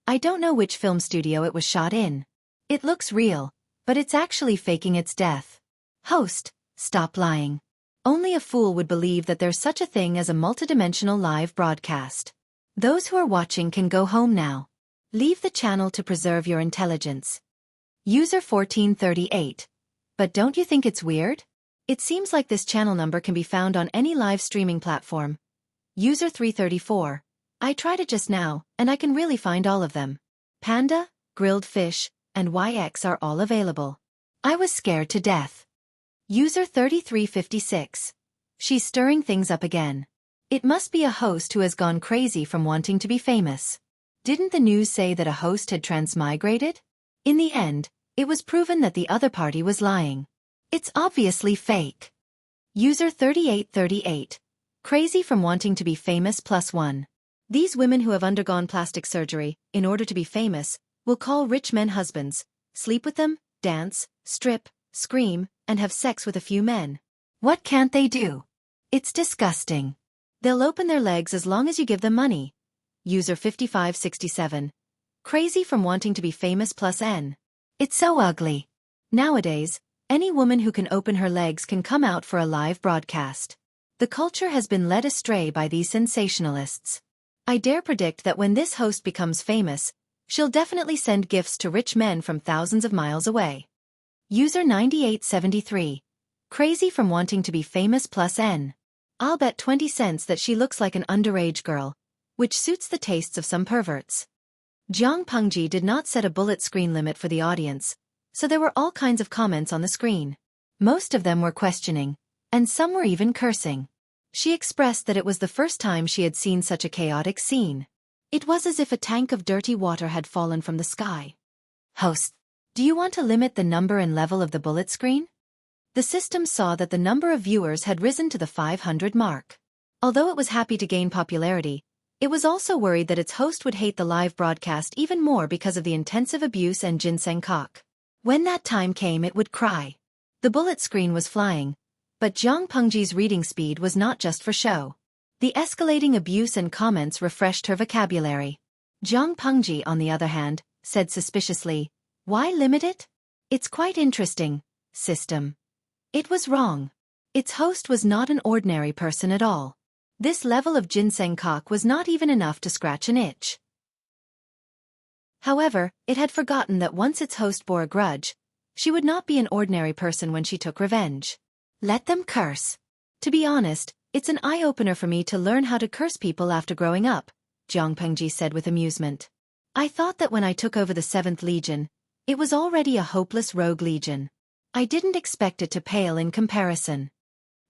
Speaker 1: I don't know which film studio it was shot in. It looks real, but it's actually faking its death. Host, stop lying. Only a fool would believe that there's such a thing as a multidimensional live broadcast. Those who are watching can go home now. Leave the channel to preserve your intelligence. User 1438. But don't you think it's weird? It seems like this channel number can be found on any live streaming platform. User 334. I tried it just now, and I can really find all of them. Panda, grilled fish, and YX are all available. I was scared to death. User 3356. She's stirring things up again. It must be a host who has gone crazy from wanting to be famous. Didn't the news say that a host had transmigrated? In the end, it was proven that the other party was lying. It's obviously fake. User 3838. Crazy from wanting to be famous +1. These women who have undergone plastic surgery, in order to be famous, will call rich men husbands, sleep with them, dance, strip, scream, and have sex with a few men. What can't they do? It's disgusting. They'll open their legs as long as you give them money. User 5567. Crazy from wanting to be famous +N. It's so ugly. Nowadays, any woman who can open her legs can come out for a live broadcast. The culture has been led astray by these sensationalists. I dare predict that when this host becomes famous, she'll definitely send gifts to rich men from thousands of miles away. User 9873. Crazy from wanting to be famous +N. I'll bet 20 cents that she looks like an underage girl, which suits the tastes of some perverts. Zhang Pengji did not set a bullet screen limit for the audience, so there were all kinds of comments on the screen. Most of them were questioning, and some were even cursing. She expressed that it was the first time she had seen such a chaotic scene. It was as if a tank of dirty water had fallen from the sky. Host, do you want to limit the number and level of the bullet screen? The system saw that the number of viewers had risen to the 500 mark. Although it was happy to gain popularity, it was also worried that its host would hate the live broadcast even more because of the intensive abuse and ginseng cock. When that time came, it would cry. The bullet screen was flying, but Jiang Pengji's reading speed was not just for show. The escalating abuse and comments refreshed her vocabulary. Jiang Pengji, on the other hand, said suspiciously, "Why limit it? It's quite interesting, system." It was wrong. Its host was not an ordinary person at all. This level of ginseng cock was not even enough to scratch an itch. However, it had forgotten that once its host bore a grudge, she would not be an ordinary person when she took revenge. Let them curse. To be honest, it's an eye-opener for me to learn how to curse people after growing up, Jiang Pengji said with amusement. I thought that when I took over the 7th Legion, it was already a hopeless rogue legion. I didn't expect it to pale in comparison.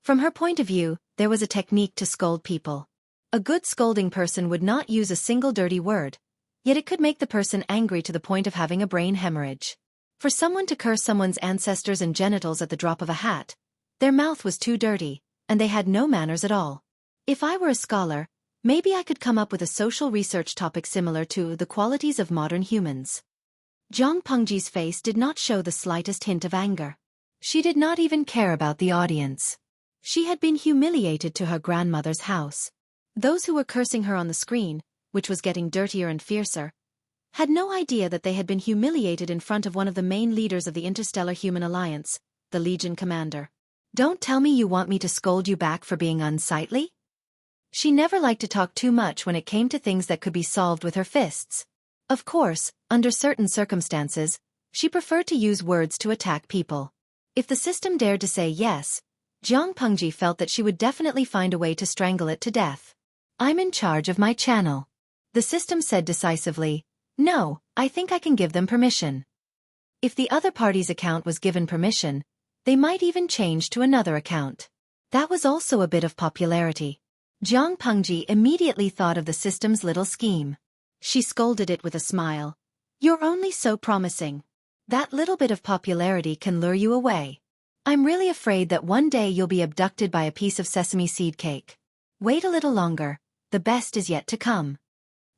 Speaker 1: From her point of view, there was a technique to scold people. A good scolding person would not use a single dirty word, yet it could make the person angry to the point of having a brain hemorrhage. For someone to curse someone's ancestors and genitals at the drop of a hat, their mouth was too dirty, and they had no manners at all. If I were a scholar, maybe I could come up with a social research topic similar to the qualities of modern humans. Jiang Pengji's face did not show the slightest hint of anger. She did not even care about the audience. She had been humiliated to her grandmother's house. Those who were cursing her on the screen, which was getting dirtier and fiercer, had no idea that they had been humiliated in front of one of the main leaders of the Interstellar Human Alliance, the Legion commander. Don't tell me you want me to scold you back for being unsightly? She never liked to talk too much when it came to things that could be solved with her fists. Of course, under certain circumstances, she preferred to use words to attack people. If the system dared to say yes, Jiang Pengji felt that she would definitely find a way to strangle it to death. I'm in charge of my channel. The system said decisively, no, I think I can give them permission. If the other party's account was given permission, they might even change to another account. That was also a bit of popularity. Jiang Pengji immediately thought of the system's little scheme. She scolded it with a smile. You're only so promising. That little bit of popularity can lure you away. I'm really afraid that one day you'll be abducted by a piece of sesame seed cake. Wait a little longer, the best is yet to come.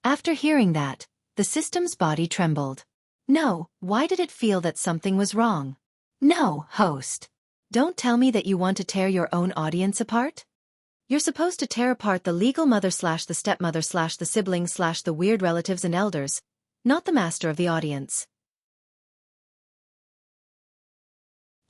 Speaker 1: After hearing that, the system's body trembled. No, why did it feel that something was wrong? No, host. Don't tell me that you want to tear your own audience apart? You're supposed to tear apart the legal mother / the stepmother / the siblings / the weird relatives and elders, not the master of the audience.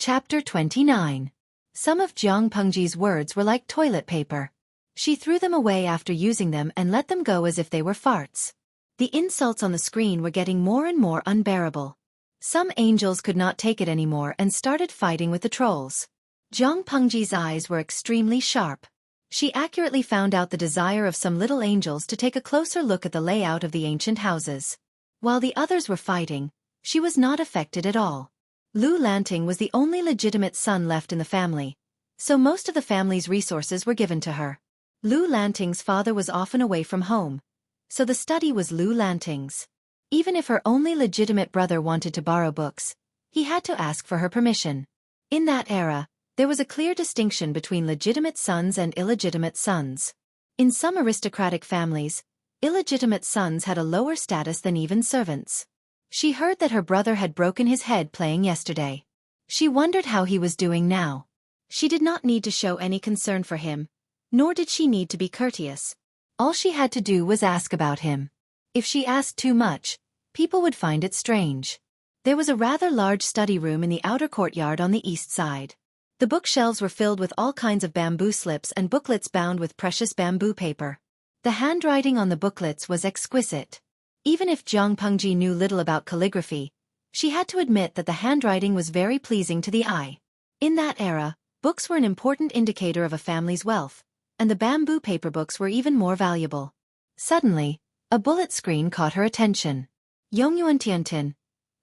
Speaker 1: Chapter 29. Some of Jiang Pengji's words were like toilet paper. She threw them away after using them and let them go as if they were farts. The insults on the screen were getting more and more unbearable. Some angels could not take it anymore and started fighting with the trolls. Jiang Pengji's eyes were extremely sharp. She accurately found out the desire of some little angels to take a closer look at the layout of the ancient houses. While the others were fighting, she was not affected at all. Lu Lanting was the only legitimate son left in the family, so most of the family's resources were given to her. Lu Lanting's father was often away from home, so the study was Lu Lanting's. Even if her only legitimate brother wanted to borrow books, he had to ask for her permission. In that era, there was a clear distinction between legitimate sons and illegitimate sons. In some aristocratic families, illegitimate sons had a lower status than even servants. She heard that her brother had broken his head playing yesterday. She wondered how he was doing now. She did not need to show any concern for him, nor did she need to be courteous. All she had to do was ask about him. If she asked too much, people would find it strange. There was a rather large study room in the outer courtyard on the east side. The bookshelves were filled with all kinds of bamboo slips and booklets bound with precious bamboo paper. The handwriting on the booklets was exquisite. Even if Jiang Pengji knew little about calligraphy, she had to admit that the handwriting was very pleasing to the eye. In that era, books were an important indicator of a family's wealth, and the bamboo paper books were even more valuable. Suddenly, a bullet screen caught her attention. Yongyuantiantin.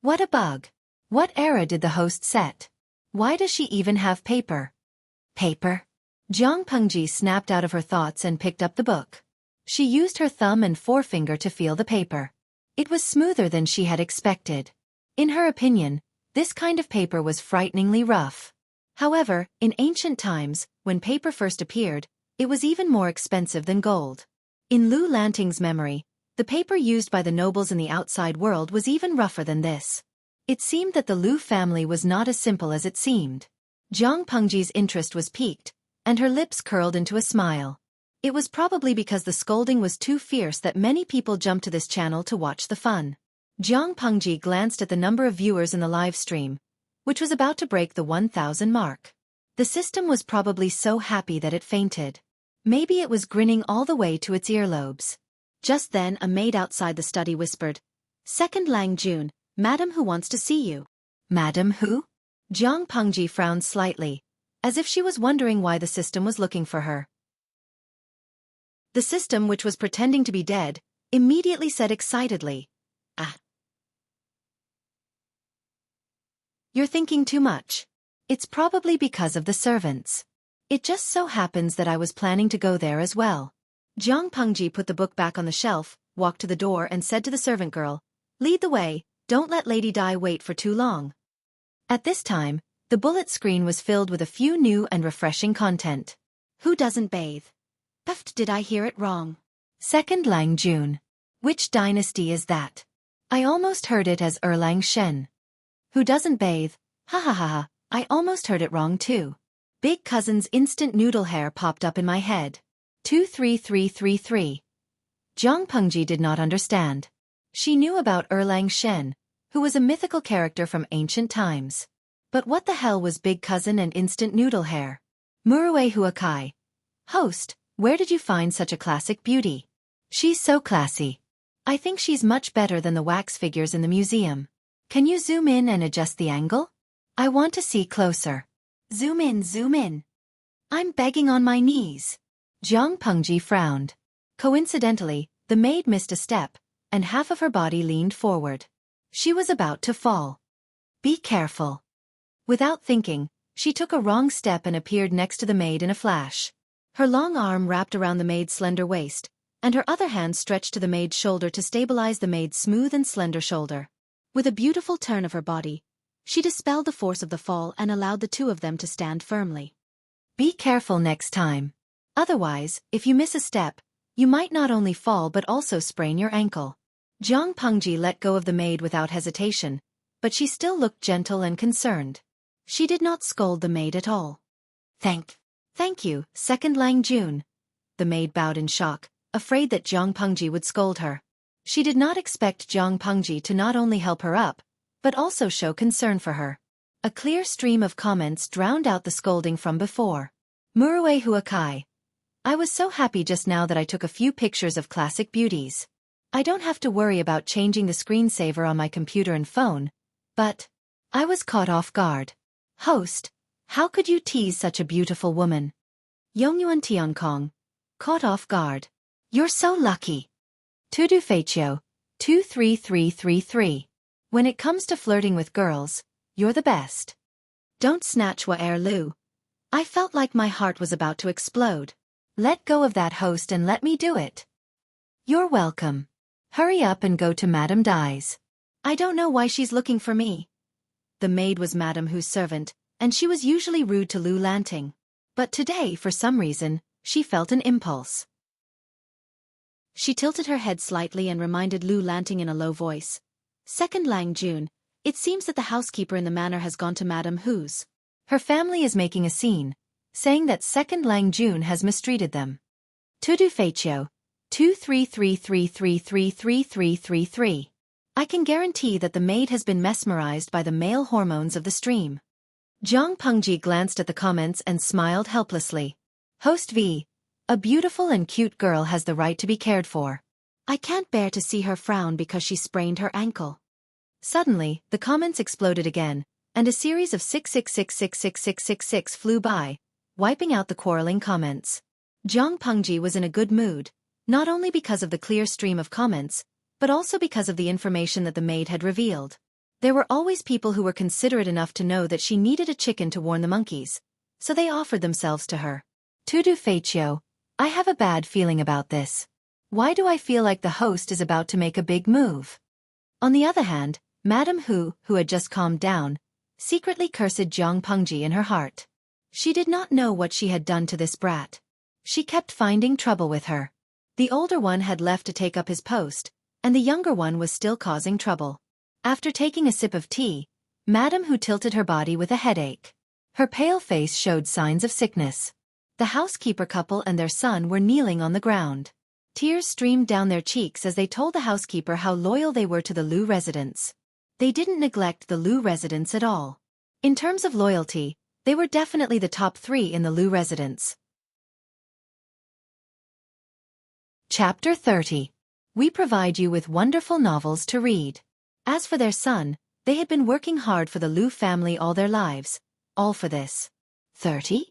Speaker 1: What a bug. What era did the host set? Why does she even have paper? Paper? Jiang Pengji snapped out of her thoughts and picked up the book. She used her thumb and forefinger to feel the paper. It was smoother than she had expected. In her opinion, this kind of paper was frighteningly rough. However, in ancient times, when paper first appeared, it was even more expensive than gold. In Lu Lanting's memory, the paper used by the nobles in the outside world was even rougher than this. It seemed that the Lu family was not as simple as it seemed. Jiang Pengji's interest was piqued, and her lips curled into a smile. It was probably because the scolding was too fierce that many people jumped to this channel to watch the fun. Jiang Pengji glanced at the number of viewers in the live stream, which was about to break the 1,000 mark. The system was probably so happy that it fainted. Maybe it was grinning all the way to its earlobes. Just then a maid outside the study whispered, "Second Lang Jun, Madam Who wants to see you." Madam Who? Jiang Pengji frowned slightly, as if she was wondering why the system was looking for her. The system, which was pretending to be dead, immediately said excitedly, "Ah. You're thinking too much. It's probably because of the servants. It just so happens that I was planning to go there as well." Jiang Pengji put the book back on the shelf, walked to the door and said to the servant girl, "Lead the way, don't let Lady Di wait for too long." At this time, the bullet screen was filled with a few new and refreshing content. Who doesn't bathe? Puffed, did I hear it wrong? Second Lang Jun. Which dynasty is that? I almost heard it as Erlang Shen. Who doesn't bathe? Ha ha ha ha, I almost heard it wrong too. Big cousin's instant noodle hair popped up in my head. 23333. Jiang Pengji did not understand. She knew about Erlang Shen, who was a mythical character from ancient times. But what the hell was Big Cousin and instant noodle hair? Murue Huakai. Host, where did you find such a classic beauty? She's so classy. I think she's much better than the wax figures in the museum. Can you zoom in and adjust the angle? I want to see closer. Zoom in, zoom in. I'm begging on my knees. Jiang Pengji frowned. Coincidentally, the maid missed a step, and half of her body leaned forward. She was about to fall. Be careful. Without thinking, she took a wrong step and appeared next to the maid in a flash. Her long arm wrapped around the maid's slender waist, and her other hand stretched to the maid's shoulder to stabilize the maid's smooth and slender shoulder. With a beautiful turn of her body, she dispelled the force of the fall and allowed the two of them to stand firmly. Be careful next time. Otherwise, if you miss a step, you might not only fall but also sprain your ankle. Jiang Pengji let go of the maid without hesitation, but she still looked gentle and concerned. She did not scold the maid at all. Thank you, Second Lang Jun. The maid bowed in shock, afraid that Jiang Pengji would scold her. She did not expect Jiang Pengji to not only help her up, but also show concern for her. A clear stream of comments drowned out the scolding from before. Murue Huakai. I was so happy just now that I took a few pictures of classic beauties. I don't have to worry about changing the screensaver on my computer and phone, but I was caught off guard. Host, how could you tease such a beautiful woman? Yongyuan Tiankong. Caught off guard. You're so lucky. Tudu Feichio. 23333. When it comes to flirting with girls, you're the best. Don't snatch wa Lu. I felt like my heart was about to explode. Let go of that, host, and let me do it. You're welcome. Hurry up and go to Madame Di's. I don't know why she's looking for me. The maid was Madame Hu's servant, and she was usually rude to Lu Lanting. But today, for some reason, she felt an impulse. She tilted her head slightly and reminded Lu Lanting in a low voice. Second Lang Jun, it seems that the housekeeper in the manor has gone to Madame Hu's. Her family is making a scene, saying that Second Lang Jun has mistreated them. Tudu Feichio. 23333333333. I can guarantee that the maid has been mesmerized by the male hormones of the stream. Jiang Pengji glanced at the comments and smiled helplessly. Host V. A beautiful and cute girl has the right to be cared for. I can't bear to see her frown because she sprained her ankle. Suddenly, the comments exploded again, and a series of 666666666 flew by, wiping out the quarreling comments. Jiang Pengji was in a good mood, not only because of the clear stream of comments, but also because of the information that the maid had revealed. There were always people who were considerate enough to know that she needed a chicken to warn the monkeys, so they offered themselves to her. Tudu Feichio, I have a bad feeling about this. Why do I feel like the host is about to make a big move? On the other hand, Madame Hu had just calmed down, secretly cursed Jiang Pengji in her heart. She did not know what she had done to this brat. She kept finding trouble with her. The older one had left to take up his post, and the younger one was still causing trouble. After taking a sip of tea, Madame Hu tilted her body with a headache. Her pale face showed signs of sickness. The housekeeper couple and their son were kneeling on the ground. Tears streamed down their cheeks as they told the housekeeper how loyal they were to the Lu residents. They didn't neglect the Lu residents at all. In terms of loyalty, they were definitely the top 3 in the Lu residents. Chapter 30. We provide you with wonderful novels to read. As for their son, they had been working hard for the Lu family all their lives, all for this. 30?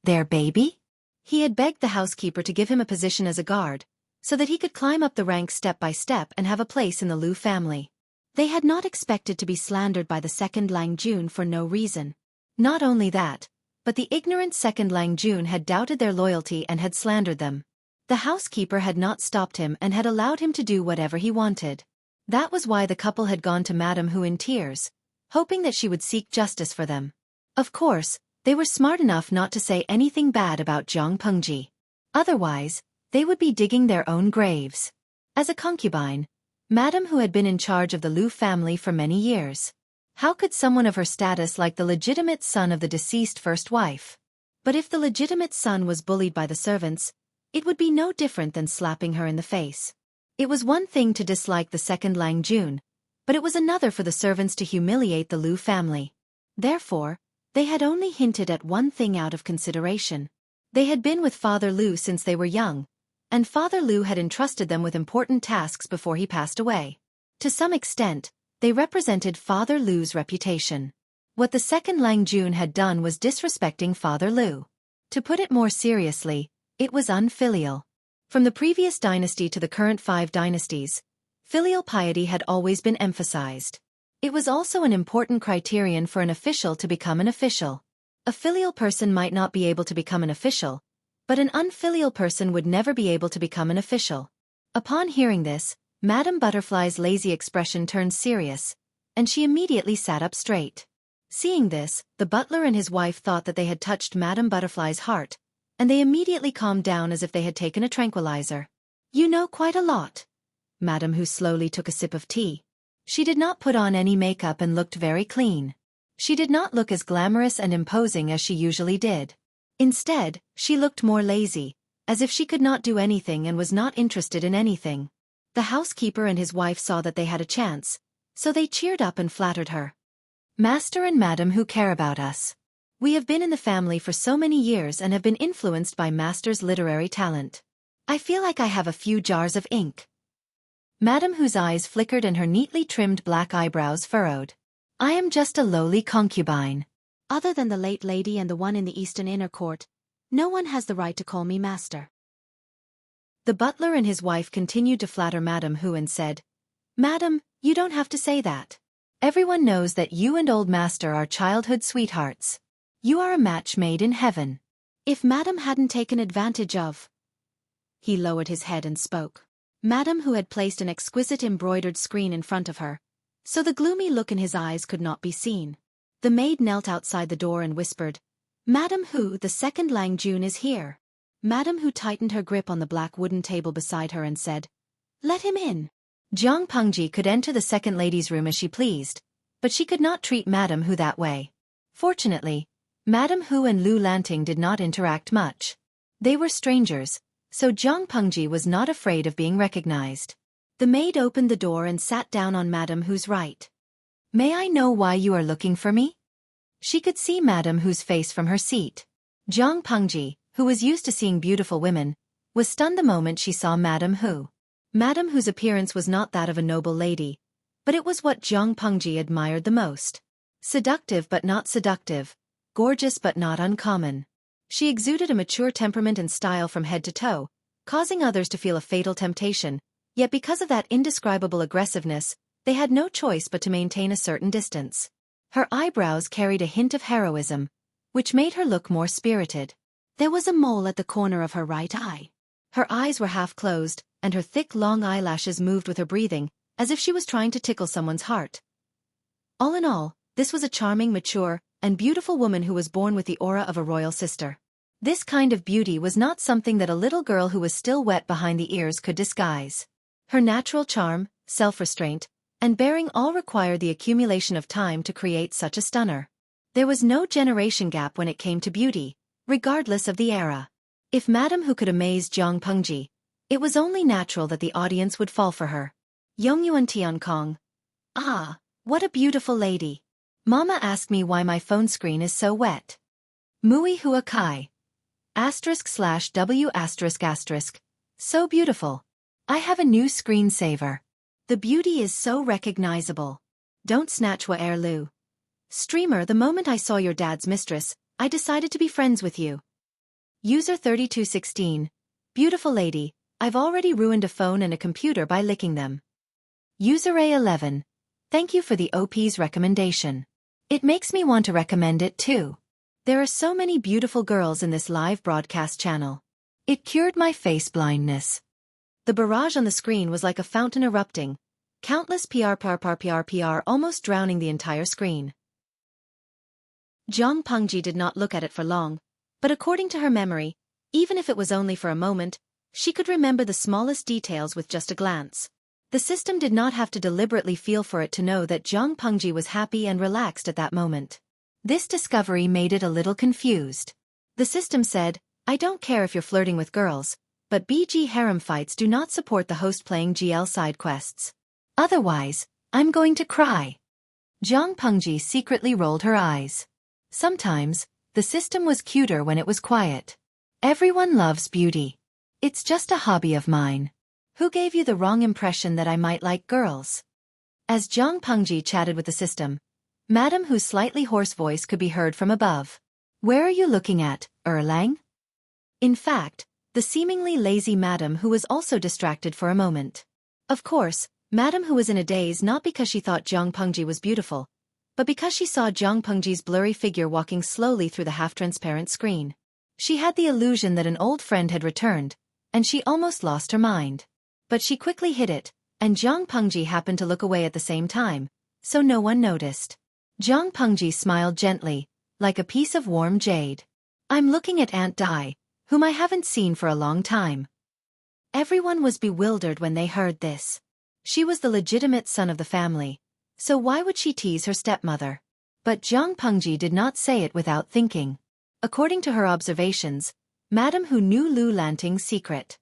Speaker 1: Their baby? He had begged the housekeeper to give him a position as a guard, so that he could climb up the ranks step by step and have a place in the Lu family. They had not expected to be slandered by the second Lang Jun for no reason. Not only that, but the ignorant second Lang Jun had doubted their loyalty and had slandered them. The housekeeper had not stopped him and had allowed him to do whatever he wanted. That was why the couple had gone to Madame Hu in tears, hoping that she would seek justice for them. Of course, they were smart enough not to say anything bad about Jiang Pengji. Otherwise, they would be digging their own graves. As a concubine, Madame Hu had been in charge of the Lu family for many years. How could someone of her status like the legitimate son of the deceased first wife? But if the legitimate son was bullied by the servants, it would be no different than slapping her in the face. It was one thing to dislike the second Lang Jun, but it was another for the servants to humiliate the Lu family. Therefore, they had only hinted at one thing out of consideration. They had been with Father Lu since they were young, and Father Lu had entrusted them with important tasks before he passed away. To some extent, they represented Father Lu's reputation. What the second Lang Jun had done was disrespecting Father Lu. To put it more seriously, it was unfilial. From the previous dynasty to the current 5 dynasties, filial piety had always been emphasized. It was also an important criterion for an official to become an official. A filial person might not be able to become an official, but an unfilial person would never be able to become an official. Upon hearing this, Madame Butterfly's lazy expression turned serious, and she immediately sat up straight. Seeing this, the butler and his wife thought that they had touched Madame Butterfly's heart, and they immediately calmed down as if they had taken a tranquilizer. You know quite a lot. Madame Hu slowly took a sip of tea. She did not put on any makeup and looked very clean. She did not look as glamorous and imposing as she usually did. Instead, she looked more lazy, as if she could not do anything and was not interested in anything. The housekeeper and his wife saw that they had a chance, so they cheered up and flattered her. Master and Madam Hu care about us. We have been in the family for so many years and have been influenced by Master's literary talent. I feel like I have a few jars of ink. Madam Hu's eyes flickered and her neatly trimmed black eyebrows furrowed. I am just a lowly concubine. Other than the late lady and the one in the eastern inner court, no one has the right to call me master. The butler and his wife continued to flatter Madam Hu and said, Madam, you don't have to say that. Everyone knows that you and old master are childhood sweethearts. You are a match made in heaven. If Madam hadn't taken advantage of... He lowered his head and spoke. Madam Hu had placed an exquisite embroidered screen in front of her, so the gloomy look in his eyes could not be seen. The maid knelt outside the door and whispered, Madam Hu, the second Lang Jun is here. Madam Hu tightened her grip on the black wooden table beside her and said, Let him in. Jiang Pengji could enter the second lady's room as she pleased, but she could not treat Madam Hu that way. Fortunately, Madam Hu and Lu Lanting did not interact much. They were strangers, so Jiang Pengji was not afraid of being recognized. The maid opened the door and sat down on Madam Hu's right. May I know why you are looking for me? She could see Madam Hu's face from her seat. Jiang Pengji, who was used to seeing beautiful women, was stunned the moment she saw Madam Hu. Madam Hu's appearance was not that of a noble lady, but it was what Jiang Pengji admired the most. Seductive but not seductive, gorgeous but not uncommon. She exuded a mature temperament and style from head to toe, causing others to feel a fatal temptation, yet because of that indescribable aggressiveness, they had no choice but to maintain a certain distance. Her eyebrows carried a hint of heroism, which made her look more spirited. There was a mole at the corner of her right eye. Her eyes were half closed, and her thick long eyelashes moved with her breathing, as if she was trying to tickle someone's heart. All in all, this was a charming, mature, and beautiful woman who was born with the aura of a royal sister. This kind of beauty was not something that a little girl who was still wet behind the ears could disguise. Her natural charm, self-restraint, and bearing all required the accumulation of time to create such a stunner. There was no generation gap when it came to beauty, regardless of the era. If Madam Who could amaze Jiang Pengji, it was only natural that the audience would fall for her. Yongyuan Tiankong. Ah, what a beautiful lady. Mama asked me why my phone screen is so wet. Mui Hua Kai. */W***. So beautiful. I have a new screensaver. The beauty is so recognizable. Don't snatch wa air Lu. Streamer, the moment I saw your dad's mistress, I decided to be friends with you. User 3216. Beautiful lady, I've already ruined a phone and a computer by licking them. User A11. Thank you for the OP's recommendation. It makes me want to recommend it too. There are so many beautiful girls in this live broadcast channel. It cured my face blindness. The barrage on the screen was like a fountain erupting. Countless PR almost drowning the entire screen. Jiang Pengji did not look at it for long, but according to her memory, even if it was only for a moment, she could remember the smallest details with just a glance. The system did not have to deliberately feel for it to know that Jiang Pengji was happy and relaxed at that moment. This discovery made it a little confused. The system said, I don't care if you're flirting with girls, but BG harem fights do not support the host playing GL side quests. Otherwise, I'm going to cry. Jiang Pengji secretly rolled her eyes. Sometimes, the system was cuter when it was quiet. Everyone loves beauty. It's just a hobby of mine. Who gave you the wrong impression that I might like girls? As Jiang Pengji chatted with the system, Madam Whose slightly hoarse voice could be heard from above. Where are you looking at, Erlang? In fact, the seemingly lazy Madam Who was also distracted for a moment. Of course, Madam Who was in a daze not because she thought Jiang Pengji was beautiful, but because she saw Jiang Pengji's blurry figure walking slowly through the half-transparent screen. She had the illusion that an old friend had returned, and she almost lost her mind. But she quickly hid it, and Jiang Pengji happened to look away at the same time, so no one noticed. Jiang Pengji smiled gently, like a piece of warm jade. I'm looking at Aunt Dai, whom I haven't seen for a long time. Everyone was bewildered when they heard this. She was the legitimate son of the family, so why would she tease her stepmother? But Jiang Pengji did not say it without thinking. According to her observations, Madam Who knew Lu Lanting's secret.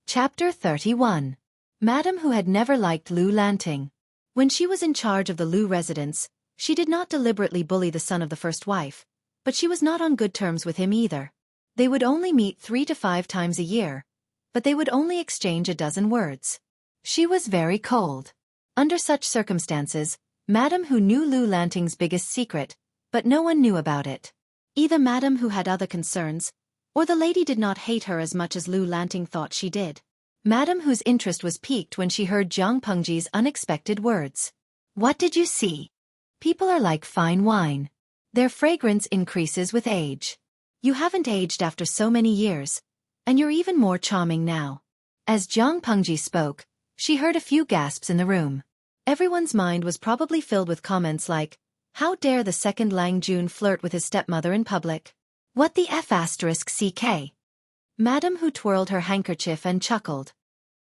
Speaker 1: Chapter 31. Madam Who had never liked Lu Lanting. When she was in charge of the Lu residence, she did not deliberately bully the son of the first wife, but she was not on good terms with him either. They would only meet 3 to 5 times a year, but they would only exchange a dozen words. She was very cold. Under such circumstances, Madam Who knew Lu Lanting's biggest secret, but no one knew about it. Either Madam Who had other concerns, or the lady did not hate her as much as Lu Lanting thought she did. Madam Whose interest was piqued when she heard Jiang Pengji's unexpected words. What did you see? People are like fine wine. Their fragrance increases with age. You haven't aged after so many years, and you're even more charming now. As Jiang Pengji spoke, she heard a few gasps in the room. Everyone's mind was probably filled with comments like, how dare the second Lang Jun flirt with his stepmother in public? What the F***ck? Madam Who twirled her handkerchief and chuckled.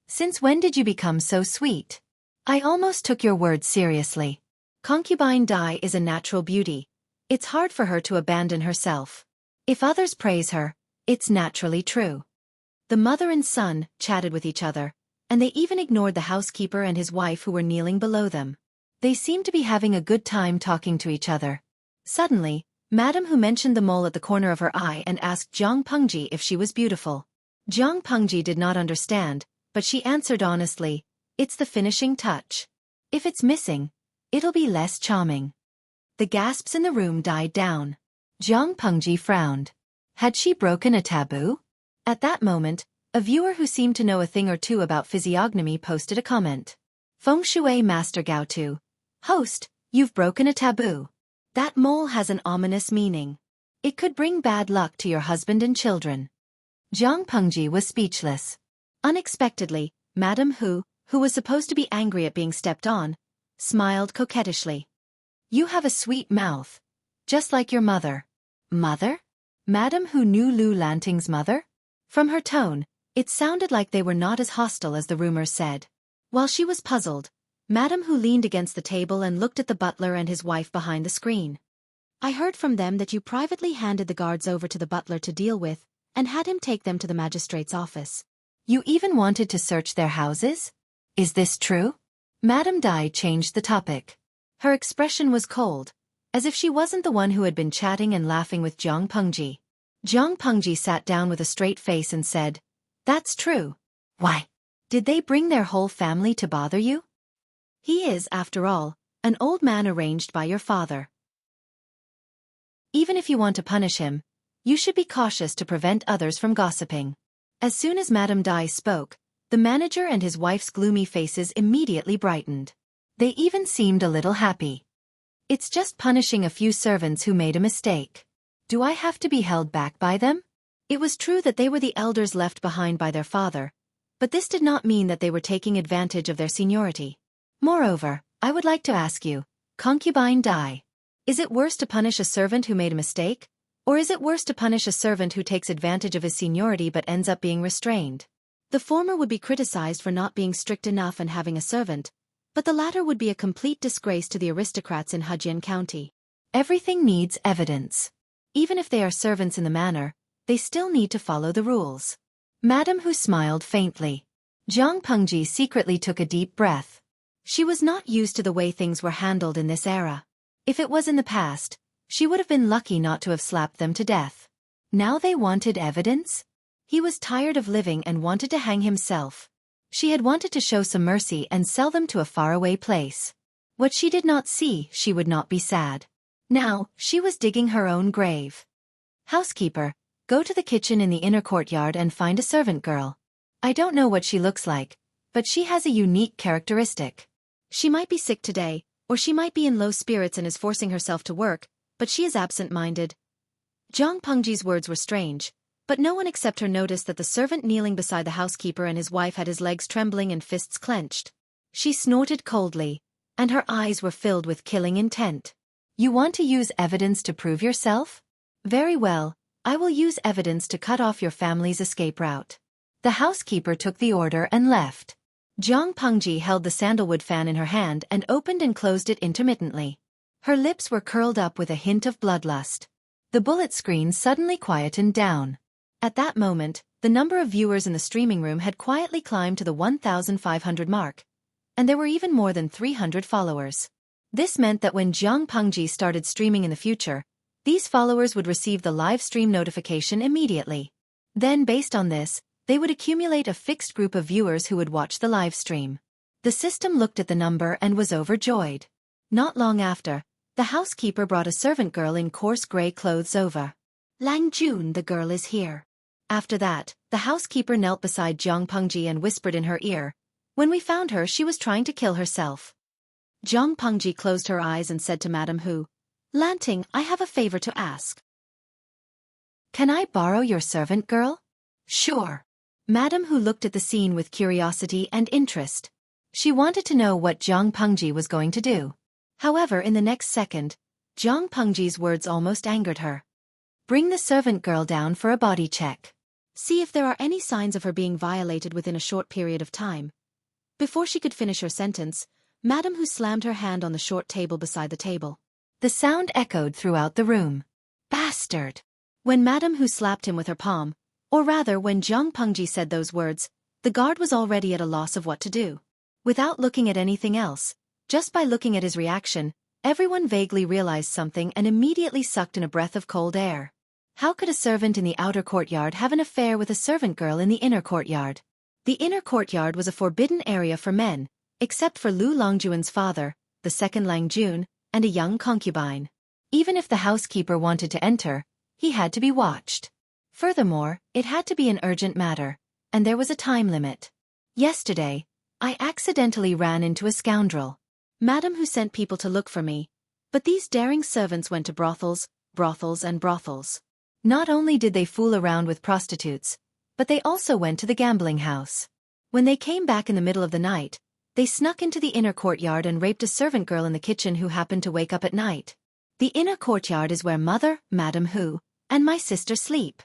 Speaker 1: Since when did you become so sweet? I almost took your words seriously. Concubine Dai is a natural beauty. It's hard for her to abandon herself. If others praise her, it's naturally true. The mother and son chatted with each other, and they even ignored the housekeeper and his wife who were kneeling below them. They seemed to be having a good time talking to each other. Suddenly, Madam Who mentioned the mole at the corner of her eye and asked Jiang Pengji if she was beautiful. Jiang Pengji did not understand, but she answered honestly, it's the finishing touch. If it's missing, it'll be less charming. The gasps in the room died down. Jiang Pengji frowned. Had she broken a taboo? At that moment, a viewer who seemed to know a thing or two about physiognomy posted a comment. Feng Shui Master Gao Tu. Host, you've broken a taboo. That mole has an ominous meaning. It could bring bad luck to your husband and children. Jiang Pengji was speechless. Unexpectedly, Madame Hu was supposed to be angry at being stepped on, smiled coquettishly. You have a sweet mouth. Just like your mother. Mother? Madame Hu knew Lu Lanting's mother? From her tone, it sounded like they were not as hostile as the rumors said. While she was puzzled, Madame Hu leaned against the table and looked at the butler and his wife behind the screen. I heard from them that you privately handed the guards over to the butler to deal with, and had him take them to the magistrate's office. You even wanted to search their houses? Is this true? Madame Dai changed the topic. Her expression was cold, as if she wasn't the one who had been chatting and laughing with Jiang Pengji. Jiang Pengji sat down with a straight face and said, That's true. Why? Did they bring their whole family to bother you? He is, after all, an old man arranged by your father. Even if you want to punish him, you should be cautious to prevent others from gossiping. As soon as Madame Dai spoke, the manager and his wife's gloomy faces immediately brightened. They even seemed a little happy. It's just punishing a few servants who made a mistake. Do I have to be held back by them? It was true that they were the elders left behind by their father, but this did not mean that they were taking advantage of their seniority. Moreover, I would like to ask you, concubine Dai, is it worse to punish a servant who made a mistake, or is it worse to punish a servant who takes advantage of his seniority but ends up being restrained? The former would be criticized for not being strict enough and having a servant, but the latter would be a complete disgrace to the aristocrats in Hejian County. Everything needs evidence. Even if they are servants in the manor, they still need to follow the rules. Madame Hu smiled faintly. Jiang Pengji secretly took a deep breath. She was not used to the way things were handled in this era. If it was in the past, she would have been lucky not to have slapped them to death. Now they wanted evidence? He was tired of living and wanted to hang himself. She had wanted to show some mercy and sell them to a faraway place. What she did not see, she would not be sad. Now, she was digging her own grave. Housekeeper, go to the kitchen in the inner courtyard and find a servant girl. I don't know what she looks like, but she has a unique characteristic. She might be sick today, or she might be in low spirits and is forcing herself to work, but she is absent-minded. Jiang Pengji's words were strange, but no one except her noticed that the servant kneeling beside the housekeeper and his wife had his legs trembling and fists clenched. She snorted coldly, and her eyes were filled with killing intent. You want to use evidence to prove yourself? Very well, I will use evidence to cut off your family's escape route. The housekeeper took the order and left. Jiang Pengji held the sandalwood fan in her hand and opened and closed it intermittently. Her lips were curled up with a hint of bloodlust. The bullet screen suddenly quietened down. At that moment, the number of viewers in the streaming room had quietly climbed to the 1,500 mark, and there were even more than 300 followers. This meant that when Jiang Pengji started streaming in the future, these followers would receive the live stream notification immediately. Then, based on this, they would accumulate a fixed group of viewers who would watch the live stream. The system looked at the number and was overjoyed. Not long after, the housekeeper brought a servant girl in coarse gray clothes over. Lang Jun, the girl is here. After that, the housekeeper knelt beside Jiang Pengji and whispered in her ear, When we found her, she was trying to kill herself. Jiang Pengji closed her eyes and said to Madame Hu, Lanting, I have a favor to ask. Can I borrow your servant girl? Sure. Madame Hu looked at the scene with curiosity and interest. She wanted to know what Jiang Pengji was going to do. However, in the next second, Jiang Pengji's words almost angered her. Bring the servant girl down for a body check. See if there are any signs of her being violated within a short period of time. Before she could finish her sentence, Madame Hu slammed her hand on the short table beside the table. The sound echoed throughout the room. Bastard! When Madame Hu slapped him with her palm, or rather when Jiang Pengji said those words, the guard was already at a loss of what to do. Without looking at anything else, just by looking at his reaction, everyone vaguely realized something and immediately sucked in a breath of cold air. How could a servant in the outer courtyard have an affair with a servant girl in the inner courtyard? The inner courtyard was a forbidden area for men, except for Lu Longjuan's father, the second Lang Jun, and a young concubine. Even if the housekeeper wanted to enter, he had to be watched. Furthermore, it had to be an urgent matter, and there was a time limit. Yesterday, I accidentally ran into a scoundrel. Madame Hu sent people to look for me, But these daring servants went to brothels, brothels and brothels. Not only did they fool around with prostitutes, but they also went to the gambling house. When they came back in the middle of the night, they snuck into the inner courtyard and raped a servant girl in the kitchen who happened to wake up at night. The inner courtyard is where Mother, Madam Hu, and my sister sleep.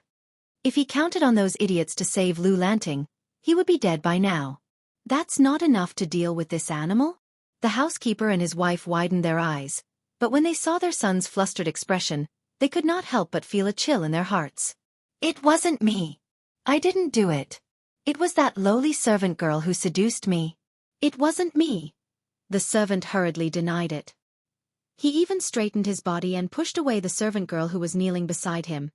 Speaker 1: If he counted on those idiots to save Lu Lanting, he would be dead by now. That's not enough to deal with this animal? The housekeeper and his wife widened their eyes, but when they saw their son's flustered expression, they could not help but feel a chill in their hearts. It wasn't me. I didn't do it. It was that lowly servant girl who seduced me. It wasn't me. The servant hurriedly denied it. He even straightened his body and pushed away the servant girl who was kneeling beside him,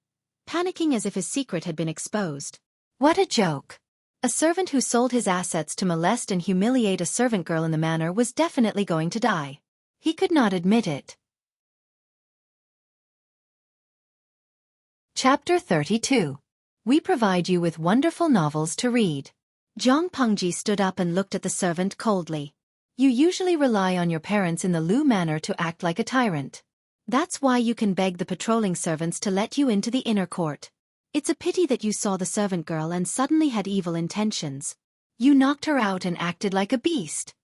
Speaker 1: panicking as if his secret had been exposed. What a joke. A servant who sold his assets to molest and humiliate a servant girl in the manner was definitely going to die. He could not admit it. Chapter 32. We provide you with wonderful novels to read. Zhang Pengji stood up and looked at the servant coldly. You usually rely on your parents in the Lu manor to act like a tyrant. That's why you can beg the patrolling servants to let you into the inner court. It's a pity that you saw the servant girl and suddenly had evil intentions. You knocked her out and acted like a beast.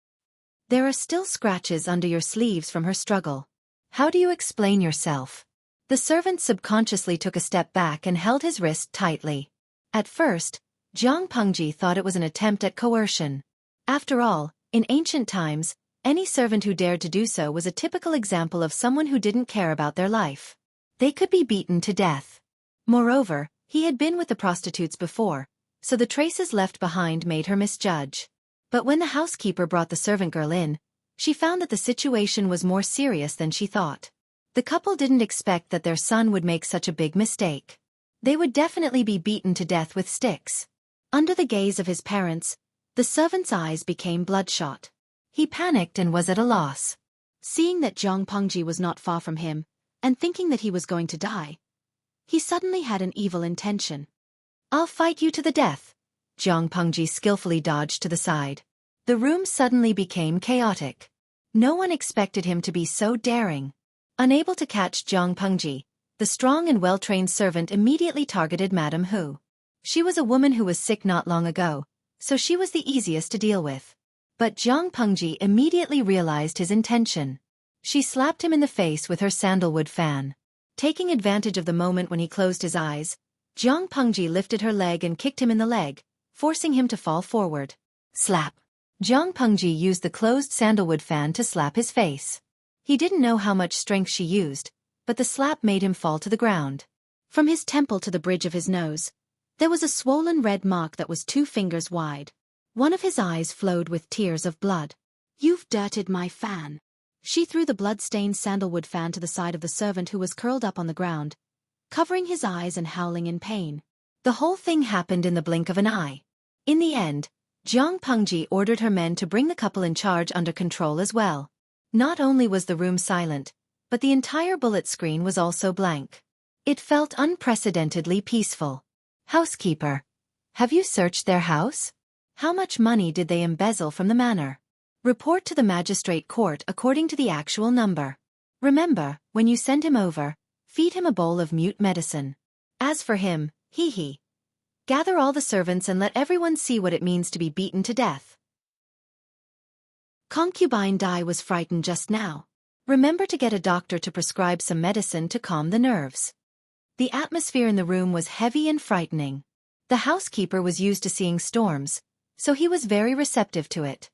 Speaker 1: There are still scratches under your sleeves from her struggle. How do you explain yourself? The servant subconsciously took a step back and held his wrist tightly. At first, Zhang Pengji thought it was an attempt at coercion. After all, in ancient times, any servant who dared to do so was a typical example of someone who didn't care about their life. They could be beaten to death. Moreover, he had been with the prostitutes before, so the traces left behind made her misjudge. But when the housekeeper brought the servant girl in, she found that the situation was more serious than she thought. The couple didn't expect that their son would make such a big mistake. They would definitely be beaten to death with sticks. Under the gaze of his parents, the servant's eyes became bloodshot. He panicked and was at a loss. Seeing that Zhang Pengji was not far from him, and thinking that he was going to die, he suddenly had an evil intention. I'll fight you to the death. Zhang Pengji skillfully dodged to the side. The room suddenly became chaotic. No one expected him to be so daring. Unable to catch Zhang Pengji, the strong and well-trained servant immediately targeted Madame Hu. She was a woman who was sick not long ago, so she was the easiest to deal with. But Zhang Pengji immediately realized his intention. She slapped him in the face with her sandalwood fan. Taking advantage of the moment when he closed his eyes, Zhang Pengji lifted her leg and kicked him in the leg, forcing him to fall forward. Slap. Zhang Pengji used the closed sandalwood fan to slap his face. He didn't know how much strength she used, but the slap made him fall to the ground. From his temple to the bridge of his nose, there was a swollen red mark that was 2 fingers wide. One of his eyes flowed with tears of blood. You've dirted my fan. She threw the blood-stained sandalwood fan to the side of the servant who was curled up on the ground, covering his eyes and howling in pain. The whole thing happened in the blink of an eye. In the end, Zhang Pengji ordered her men to bring the couple in charge under control as well. Not only was the room silent, but the entire bullet screen was also blank. It felt unprecedentedly peaceful. Housekeeper, have you searched their house? How much money did they embezzle from the manor? Report to the magistrate court according to the actual number. Remember, when you send him over, feed him a bowl of mute medicine. As for him, hee. Gather all the servants and let everyone see what it means to be beaten to death. Concubine Dai was frightened just now. Remember to get a doctor to prescribe some medicine to calm the nerves. The atmosphere in the room was heavy and frightening. The housekeeper was used to seeing storms, so he was very receptive to it.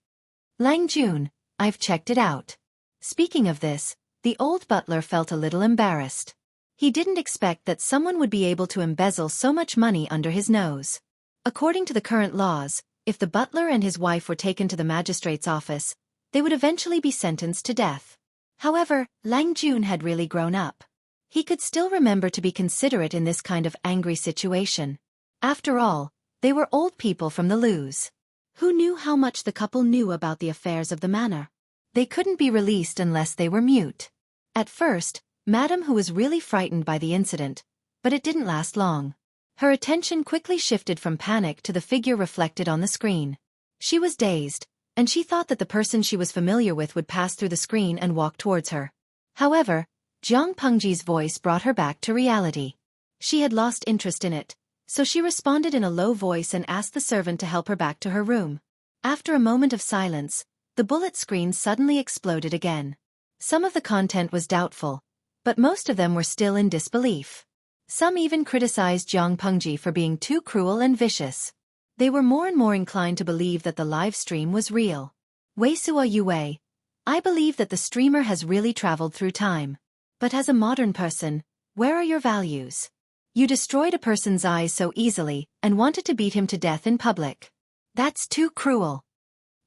Speaker 1: Lang Jun, I've checked it out. Speaking of this, the old butler felt a little embarrassed. He didn't expect that someone would be able to embezzle so much money under his nose. According to the current laws, if the butler and his wife were taken to the magistrate's office, they would eventually be sentenced to death. However, Lang Jun had really grown up. He could still remember to be considerate in this kind of angry situation. After all, they were old people from the Lus. Who knew how much the couple knew about the affairs of the manor? They couldn't be released unless they were mute. At first, Madame Hu was really frightened by the incident, but it didn't last long. Her attention quickly shifted from panic to the figure reflected on the screen. She was dazed, and she thought that the person she was familiar with would pass through the screen and walk towards her. However, Jiang Pengji's voice brought her back to reality. She had lost interest in it, so she responded in a low voice and asked the servant to help her back to her room. After a moment of silence, the bullet screen suddenly exploded again. Some of the content was doubtful, but most of them were still in disbelief. Some even criticized Jiang Pengji for being too cruel and vicious. They were more and more inclined to believe that the live stream was real. Wei Suo Yue, I believe that the streamer has really traveled through time. But as a modern person, where are your values? You destroyed a person's eyes so easily and wanted to beat him to death in public. That's too cruel.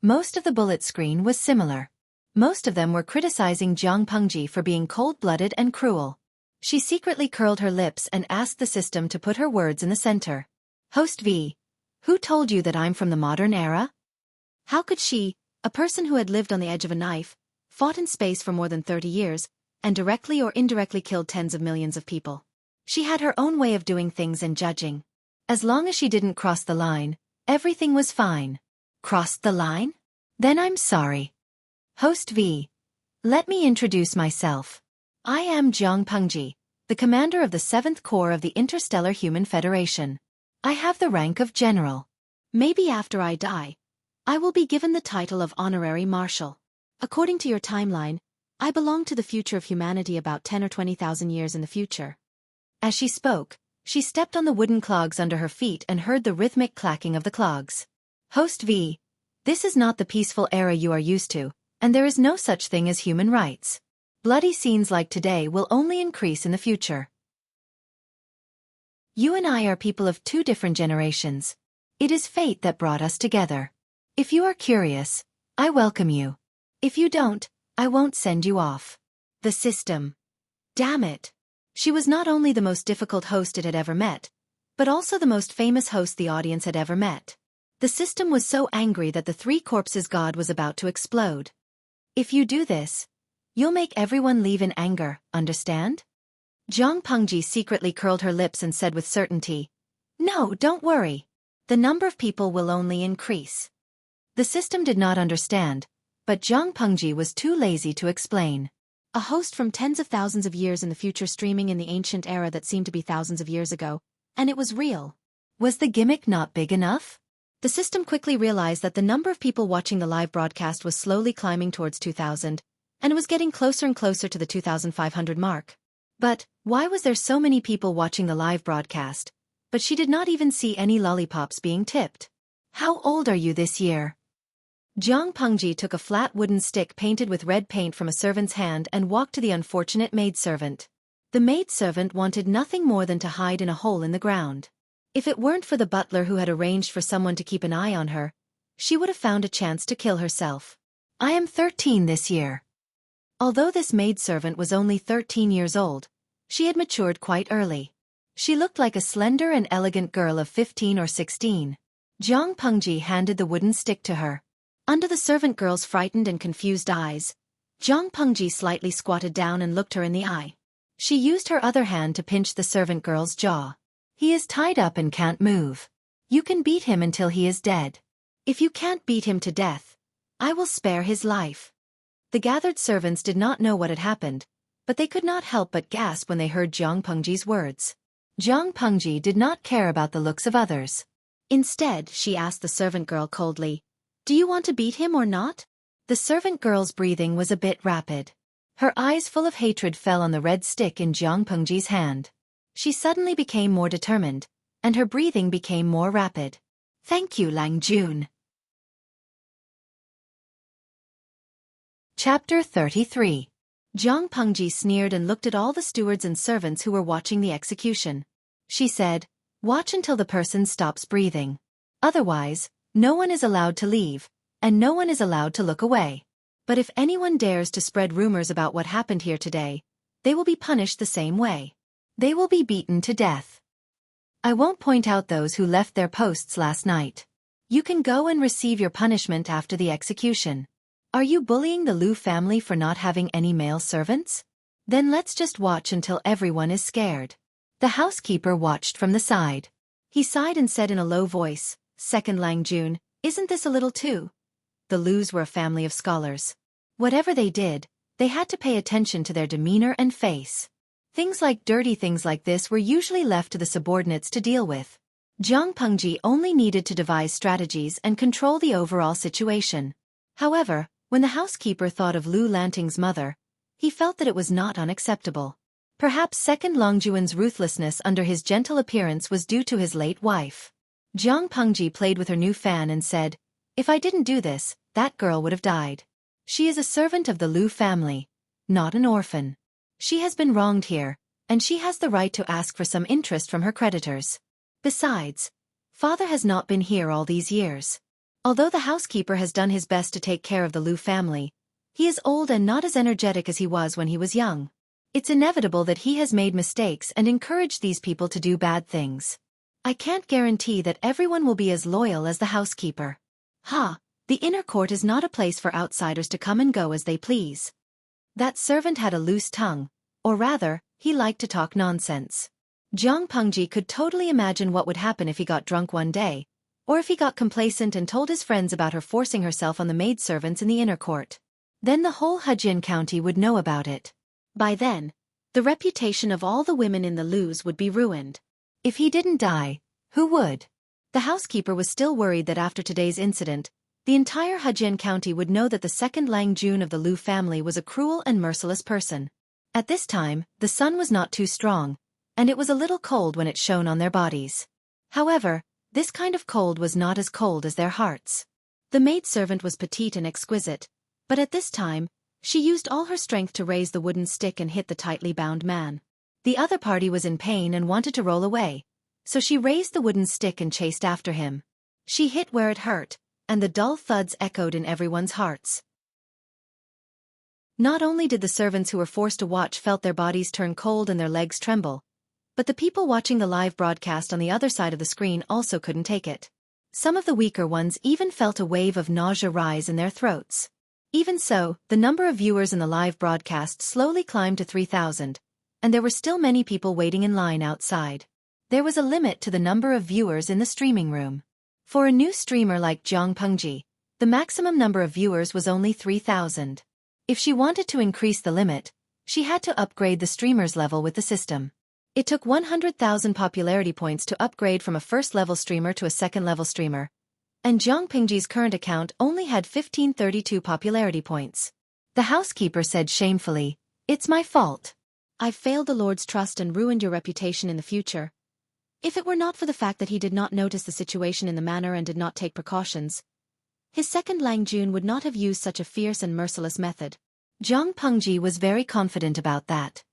Speaker 1: Most of the bullet screen was similar. Most of them were criticizing Jiang Pengji for being cold-blooded and cruel. She secretly curled her lips and asked the system to put her words in the center. Host V, who told you that I'm from the modern era? How could she, a person who had lived on the edge of a knife, fought in space for more than 30 years, and directly or indirectly killed tens of millions of people? She had her own way of doing things and judging. As long as she didn't cross the line, everything was fine. Crossed the line? Then I'm sorry. Host V, let me introduce myself. I am Jiang Pengji, the commander of the 7th Corps of the Interstellar Human Federation. I have the rank of general. Maybe after I die, I will be given the title of honorary marshal. According to your timeline, I belong to the future of humanity about 10 or 20,000 years in the future. As she spoke, she stepped on the wooden clogs under her feet and heard the rhythmic clacking of the clogs. Host V, this is not the peaceful era you are used to, and there is no such thing as human rights. Bloody scenes like today will only increase in the future. You and I are people of 2 different generations. It is fate that brought us together. If you are curious, I welcome you. If you don't, I won't send you off. The system. Damn it. She was not only the most difficult host it had ever met, but also the most famous host the audience had ever met. The system was so angry that the 3 corpses god was about to explode. If you do this, you'll make everyone leave in anger, understand? Jiang Pengji secretly curled her lips and said with certainty, No, don't worry. The number of people will only increase. The system did not understand, but Jiang Pengji was too lazy to explain. A host from tens of thousands of years in the future streaming in the ancient era that seemed to be thousands of years ago, and it was real. Was the gimmick not big enough? The system quickly realized that the number of people watching the live broadcast was slowly climbing towards 2,000, and it was getting closer and closer to the 2,500 mark. But, why was there so many people watching the live broadcast? But she did not even see any lollipops being tipped. How old are you this year? Jiang Pengji took a flat wooden stick painted with red paint from a servant's hand and walked to the unfortunate maidservant. The maidservant wanted nothing more than to hide in a hole in the ground. If it weren't for the butler who had arranged for someone to keep an eye on her, she would have found a chance to kill herself. I am 13 this year. Although this maidservant was only 13 years old, she had matured quite early. She looked like a slender and elegant girl of 15 or 16. Jiang Pengji handed the wooden stick to her. Under the servant girl's frightened and confused eyes, Jiang Pengji slightly squatted down and looked her in the eye. She used her other hand to pinch the servant girl's jaw. He is tied up and can't move. You can beat him until he is dead. If you can't beat him to death, I will spare his life. The gathered servants did not know what had happened, but they could not help but gasp when they heard Jiang Pengji's words. Jiang Pengji did not care about the looks of others. Instead, she asked the servant girl coldly, Do you want to beat him or not? The servant girl's breathing was a bit rapid. Her eyes full of hatred fell on the red stick in Jiang Pengji's hand. She suddenly became more determined, and her breathing became more rapid. Thank you, Lang Jun. Chapter 33. Jiang Pengji sneered and looked at all the stewards and servants who were watching the execution. She said, Watch until the person stops breathing. Otherwise, no one is allowed to leave, and no one is allowed to look away. But if anyone dares to spread rumors about what happened here today, they will be punished the same way. They will be beaten to death. I won't point out those who left their posts last night. You can go and receive your punishment after the execution. Are you bullying the Liu family for not having any male servants? Then let's just watch until everyone is scared. The housekeeper watched from the side. He sighed and said in a low voice, Second Lang Jun, isn't this a little too? The Lius were a family of scholars. Whatever they did, They had to pay attention to their demeanor and face. Dirty things like this were usually left to the subordinates to deal with. Jiang Pengji only needed to devise strategies and control the overall situation. However, when the housekeeper thought of Lu Lanting's mother, he felt that it was not unacceptable. Perhaps second Longjuan's ruthlessness under his gentle appearance was due to his late wife. Jiang Pengji played with her new fan and said, "If I didn't do this, that girl would have died. She is a servant of the Lu family, not an orphan. She has been wronged here, and she has the right to ask for some interest from her creditors. Besides, father has not been here all these years. Although the housekeeper has done his best to take care of the Lu family, he is old and not as energetic as he was when he was young. It's inevitable that he has made mistakes and encouraged these people to do bad things. I can't guarantee that everyone will be as loyal as the housekeeper. The inner court is not a place for outsiders to come and go as they please." That servant had a loose tongue, or rather, he liked to talk nonsense. Jiang Pengji could totally imagine what would happen if he got drunk one day, or if he got complacent and told his friends about her forcing herself on the maidservants in the inner court. Then the whole Hejian county would know about it. By then, the reputation of all the women in the Lus would be ruined. If he didn't die, who would? The housekeeper was still worried that after today's incident, the entire Hejian county would know that the second Lang Jun of the Lu family was a cruel and merciless person. At this time, the sun was not too strong, and it was a little cold when it shone on their bodies. However, this kind of cold was not as cold as their hearts. The maidservant was petite and exquisite, but at this time, she used all her strength to raise the wooden stick and hit the tightly bound man. The other party was in pain and wanted to roll away, so she raised the wooden stick and chased after him. She hit where it hurt, and the dull thuds echoed in everyone's hearts. Not only did the servants who were forced to watch felt their bodies turn cold and their legs tremble, but the people watching the live broadcast on the other side of the screen also couldn't take it. Some of the weaker ones even felt a wave of nausea rise in their throats. Even so, the number of viewers in the live broadcast slowly climbed to 3,000, and there were still many people waiting in line outside. There was a limit to the number of viewers in the streaming room. For a new streamer like Jiang Pengji, the maximum number of viewers was only 3,000. If she wanted to increase the limit, she had to upgrade the streamer's level with the system. It took 100,000 popularity points to upgrade from a first-level streamer to a second-level streamer, and Jiang Pengji's current account only had 1532 popularity points. The housekeeper said shamefully, "It's my fault. I've failed the Lord's trust and ruined your reputation in the future. If it were not for the fact that he did not notice the situation in the manner and did not take precautions, his second Lang Jun would not have used such a fierce and merciless method." Jiang Pengji was very confident about that.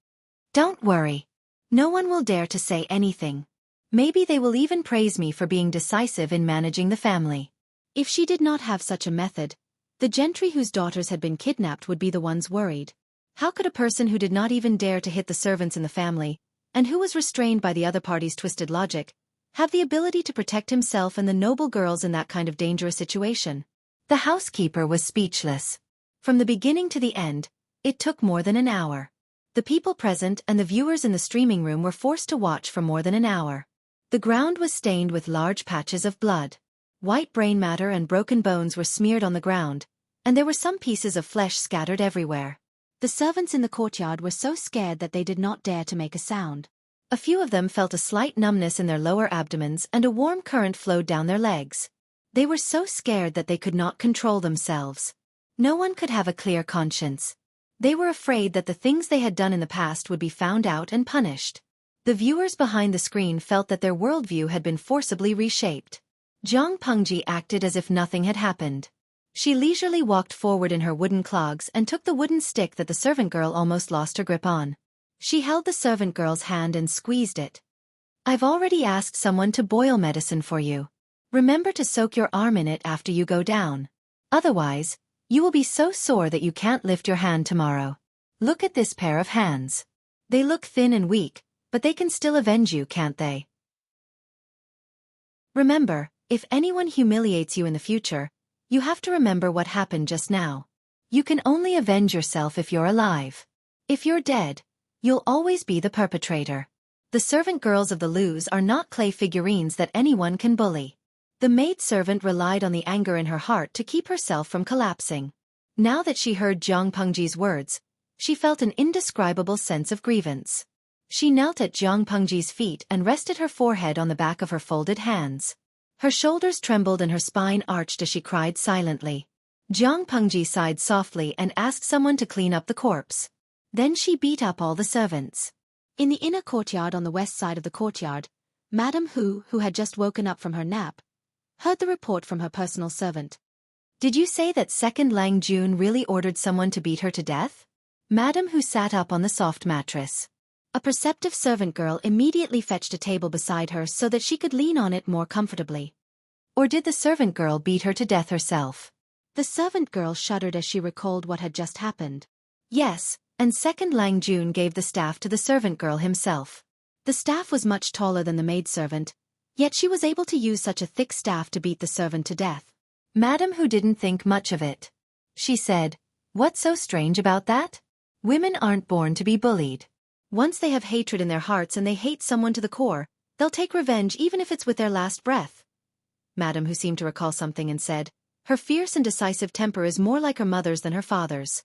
Speaker 1: "Don't worry. No one will dare to say anything. Maybe they will even praise me for being decisive in managing the family." If she did not have such a method, the gentry whose daughters had been kidnapped would be the ones worried. How could a person who did not even dare to hit the servants in the family, and who was restrained by the other party's twisted logic, have the ability to protect himself and the noble girls in that kind of dangerous situation? The housekeeper was speechless. From the beginning to the end, it took more than an hour. The people present and the viewers in the streaming room were forced to watch for more than an hour. The ground was stained with large patches of blood. White brain matter and broken bones were smeared on the ground, and there were some pieces of flesh scattered everywhere. The servants in the courtyard were so scared that they did not dare to make a sound. A few of them felt a slight numbness in their lower abdomens and a warm current flowed down their legs. They were so scared that they could not control themselves. No one could have a clear conscience. They were afraid that the things they had done in the past would be found out and punished. The viewers behind the screen felt that their worldview had been forcibly reshaped. Jiang Pengji acted as if nothing had happened. She leisurely walked forward in her wooden clogs and took the wooden stick that the servant girl almost lost her grip on. She held the servant girl's hand and squeezed it. "I've already asked someone to boil medicine for you. Remember to soak your arm in it after you go down. Otherwise, you will be so sore that you can't lift your hand tomorrow. Look at this pair of hands. They look thin and weak, but they can still avenge you, can't they? Remember, if anyone humiliates you in the future, you have to remember what happened just now. You can only avenge yourself if you're alive. If you're dead, you'll always be the perpetrator. The servant girls of the Lus are not clay figurines that anyone can bully." The maidservant relied on the anger in her heart to keep herself from collapsing. Now that she heard Jiang Pengji's words, She felt an indescribable sense of grievance. She knelt at Jiang Pengji's feet and rested her forehead on the back of her folded hands. Her shoulders trembled and her spine arched as she cried silently. Jiang Pengji sighed softly and asked someone to clean up the corpse. Then she beat up all the servants. In the inner courtyard on the west side of the courtyard, Madame Hu, who had just woken up from her nap, heard the report from her personal servant. "Did you say that Second Lang Jun really ordered someone to beat her to death?" Madame Hu sat up on the soft mattress. A perceptive servant girl immediately fetched a table beside her so that she could lean on it more comfortably. Or did the servant girl beat her to death herself? The servant girl shuddered as she recalled what had just happened. Yes, and Second Lang Jun gave the staff to the servant girl himself. The staff was much taller than the maidservant, yet she was able to use such a thick staff to beat the servant to death. Madame Hu didn't think much of it. She said, "What's so strange about that? Women aren't born to be bullied. Once they have hatred in their hearts and they hate someone to the core, they'll take revenge even if it's with their last breath." Madame Hu seemed to recall something and said, "Her fierce and decisive temper is more like her mother's than her father's."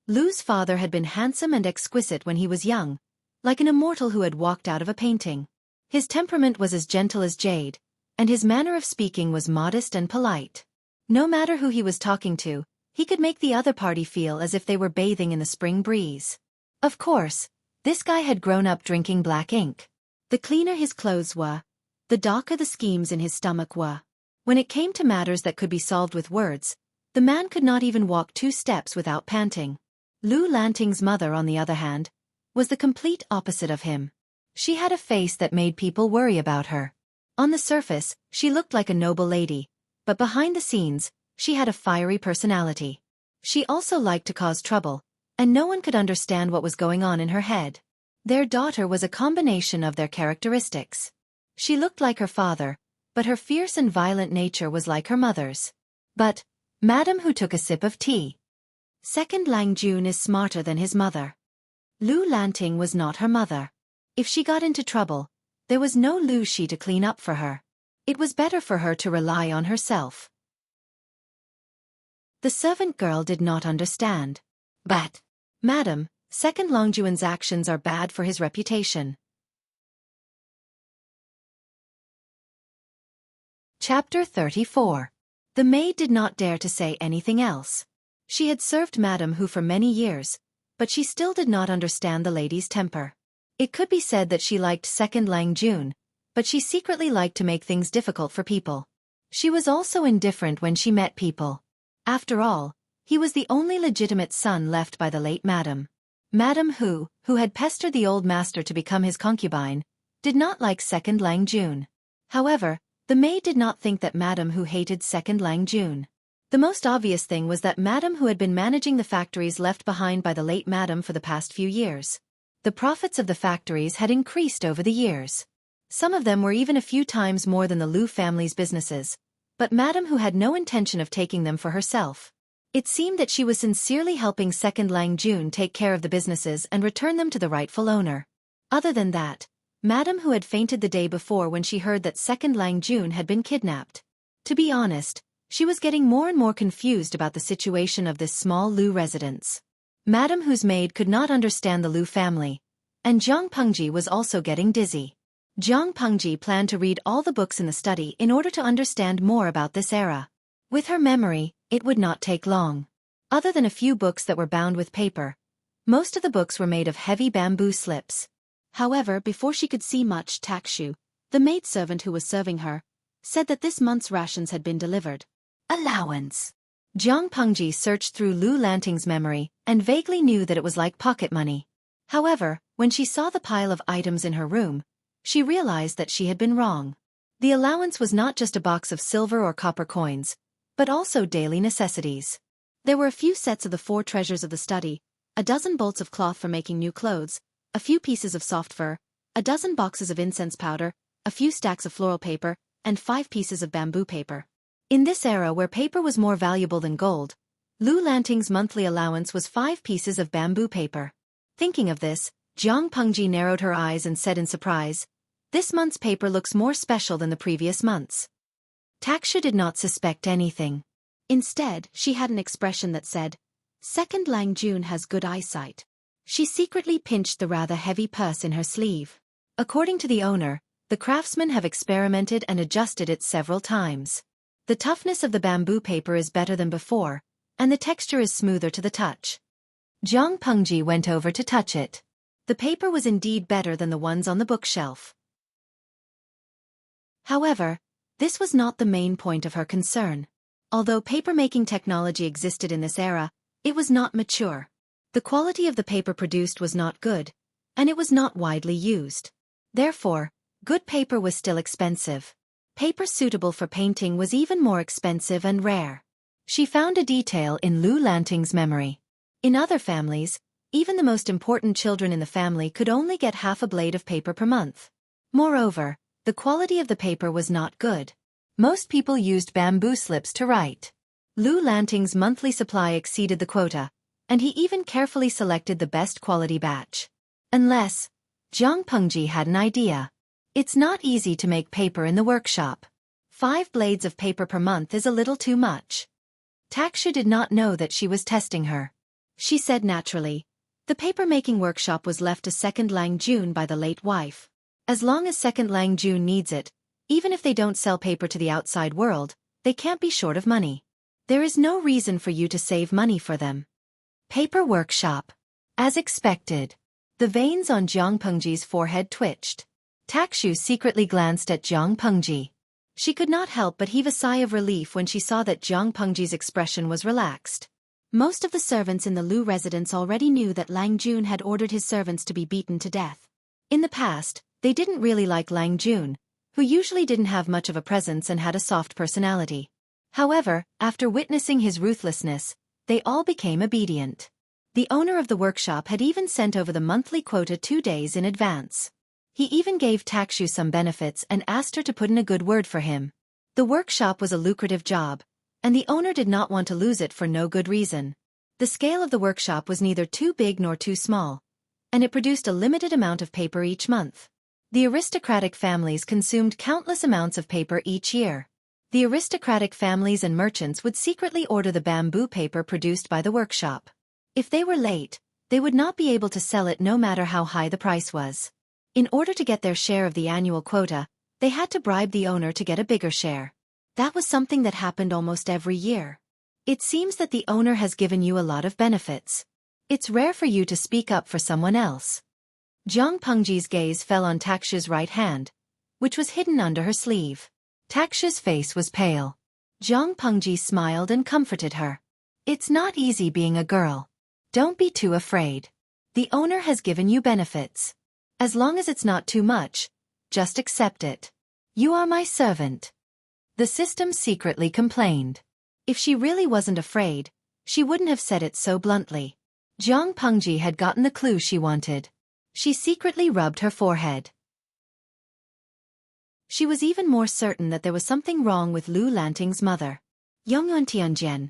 Speaker 1: Lu's father had been handsome and exquisite when he was young, like an immortal who had walked out of a painting. His temperament was as gentle as jade, and his manner of speaking was modest and polite. No matter who he was talking to, he could make the other party feel as if they were bathing in the spring breeze. Of course, this guy had grown up drinking black ink. The cleaner his clothes were, the darker the schemes in his stomach were. When it came to matters that could be solved with words, the man could not even walk 2 steps without panting. Lu Lanting's mother, on the other hand, was the complete opposite of him. She had a face that made people worry about her. On the surface, she looked like a noble lady, but behind the scenes, she had a fiery personality. She also liked to cause trouble, and no one could understand what was going on in her head. Their daughter was a combination of their characteristics. She looked like her father, but her fierce and violent nature was like her mother's. But Madame Hu took a sip of tea. Second Lang Jun is smarter than his mother. Lu Lanting was not her mother. If she got into trouble, there was no Lu Shi to clean up for her. It was better for her to rely on herself. The servant girl did not understand. "But, Madam, Second Lang Jun's actions are bad for his reputation." Chapter 34. The maid did not dare to say anything else. She had served Madame Hu for many years, but she still did not understand the lady's temper. It could be said that she liked Second Lang Jun, but she secretly liked to make things difficult for people. She was also indifferent when she met people. After all, he was the only legitimate son left by the late Madame. Madame Hu, who had pestered the old master to become his concubine, did not like Second Lang Jun. However, the maid did not think that Madame Hu hated Second Lang Jun. The most obvious thing was that Madame Hu had been managing the factories left behind by the late Madame for the past few years. The profits of the factories had increased over the years. Some of them were even a few times more than the Lu family's businesses, but Madame Hu had no intention of taking them for herself. It seemed that she was sincerely helping Second Lang Jun take care of the businesses and return them to the rightful owner. Other than that, Madame Hu had fainted the day before when she heard that Second Lang Jun had been kidnapped. To be honest, she was getting more and more confused about the situation of this small Lu residence. Madame Hu's maid could not understand the Lu family, and Jiang Pengji was also getting dizzy. Jiang Pengji planned to read all the books in the study in order to understand more about this era. With her memory, it would not take long. Other than a few books that were bound with paper, most of the books were made of heavy bamboo slips. However, before she could see much, Takshu, the maidservant who was serving her, said that this month's rations had been delivered. Allowance. Jiang Pengji searched through Lu Lanting's memory and vaguely knew that it was like pocket money. However, when she saw the pile of items in her room, she realized that she had been wrong. The allowance was not just a box of silver or copper coins, but also daily necessities. There were a few sets of the 4 treasures of the study, a dozen bolts of cloth for making new clothes, a few pieces of soft fur, a dozen boxes of incense powder, a few stacks of floral paper, and 5 pieces of bamboo paper. In this era where paper was more valuable than gold, Lu Lanting's monthly allowance was 5 pieces of bamboo paper. Thinking of this, Jiang Pengji narrowed her eyes and said in surprise, "This month's paper looks more special than the previous month's." Taksha did not suspect anything. Instead, she had an expression that said, Second Lang Jun has good eyesight. She secretly pinched the rather heavy purse in her sleeve. According to the owner, the craftsmen have experimented and adjusted it several times. The toughness of the bamboo paper is better than before, and the texture is smoother to the touch. Jiang Pengji went over to touch it. The paper was indeed better than the ones on the bookshelf. However, this was not the main point of her concern. Although paper-making technology existed in this era, it was not mature. The quality of the paper produced was not good, and it was not widely used. Therefore, good paper was still expensive. Paper suitable for painting was even more expensive and rare. She found a detail in Lu Lanting's memory. In other families, even the most important children in the family could only get half a blade of paper per month. Moreover, the quality of the paper was not good. Most people used bamboo slips to write. Lu Lanting's monthly supply exceeded the quota, and he even carefully selected the best quality batch. Unless, Jiang Pengji had an idea. It's not easy to make paper in the workshop. 5 blades of paper per month is a little too much. Takshu did not know that she was testing her. She said naturally, the paper-making workshop was left to Second Lang Jun by the late wife. As long as Second Lang Jun needs it, even if they don't sell paper to the outside world, they can't be short of money. There is no reason for you to save money for them. Paper workshop. As expected. The veins on Jiang Pengji's forehead twitched. Takshu secretly glanced at Jiang Pengji. She could not help but heave a sigh of relief when she saw that Jiang Pengji's expression was relaxed. Most of the servants in the Lu residence already knew that Lang Jun had ordered his servants to be beaten to death. In the past, they didn't really like Lang Jun, who usually didn't have much of a presence and had a soft personality. However, after witnessing his ruthlessness, they all became obedient. The owner of the workshop had even sent over the monthly quota 2 days in advance. He even gave Takshu some benefits and asked her to put in a good word for him. The workshop was a lucrative job, and the owner did not want to lose it for no good reason. The scale of the workshop was neither too big nor too small, and it produced a limited amount of paper each month. The aristocratic families consumed countless amounts of paper each year. The aristocratic families and merchants would secretly order the bamboo paper produced by the workshop. If they were late, they would not be able to sell it no matter how high the price was. In order to get their share of the annual quota, they had to bribe the owner to get a bigger share. That was something that happened almost every year. It seems that the owner has given you a lot of benefits. It's rare for you to speak up for someone else. Jiang Pengji's gaze fell on Takshu's right hand, which was hidden under her sleeve. Takshu's face was pale. Jiang Pengji smiled and comforted her. It's not easy being a girl. Don't be too afraid. The owner has given you benefits. As long as it's not too much, just accept it. You are my servant. The system secretly complained. If she really wasn't afraid, she wouldn't have said it so bluntly. Jiang Pengji had gotten the clue she wanted. She secretly rubbed her forehead. She was even more certain that there was something wrong with Lu Lanting's mother. Yongyuan Tianjian.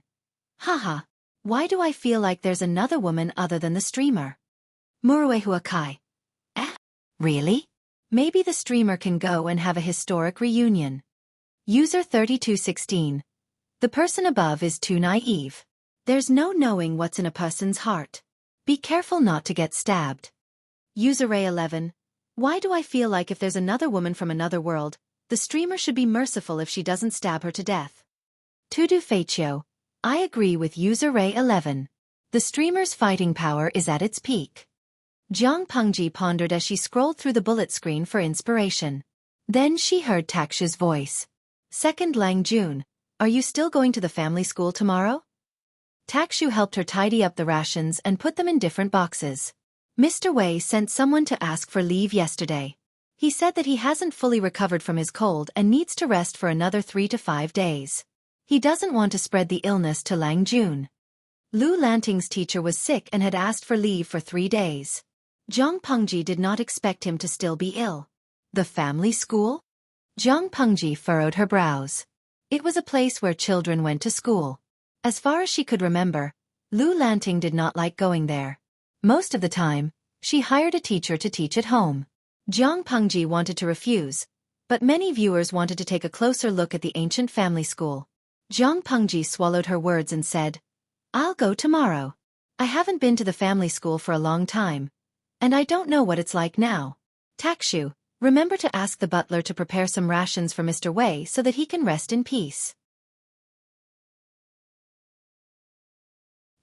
Speaker 1: Haha, why do I feel like there's another woman other than the streamer? Murue Huakai. Really? Maybe the streamer can go and have a historic reunion. User 3216. The person above is too naive. There's no knowing what's in a person's heart. Be careful not to get stabbed. User Ray 11. Why do I feel like if there's another woman from another world, the streamer should be merciful if she doesn't stab her to death? Tudu Feichio. I agree with User Ray 11. The streamer's fighting power is at its peak. Jiang Pengji pondered as she scrolled through the bullet screen for inspiration. Then she heard Takshu's voice. Second Lang Jun, are you still going to the family school tomorrow? Takshu helped her tidy up the rations and put them in different boxes. Mr. Wei sent someone to ask for leave yesterday. He said that he hasn't fully recovered from his cold and needs to rest for another 3 to 5 days. He doesn't want to spread the illness to Lang Jun. Lu Lanting's teacher was sick and had asked for leave for 3 days. Jiang Pengji did not expect him to still be ill. The family school? Jiang Pengji furrowed her brows. It was a place where children went to school. As far as she could remember, Lu Lanting did not like going there. Most of the time, she hired a teacher to teach at home. Jiang Pengji wanted to refuse, but many viewers wanted to take a closer look at the ancient family school. Jiang Pengji swallowed her words and said, I'll go tomorrow. I haven't been to the family school for a long time, and I don't know what it's like now. Takshu, remember to ask the butler to prepare some rations for Mr. Wei so that he can rest in peace.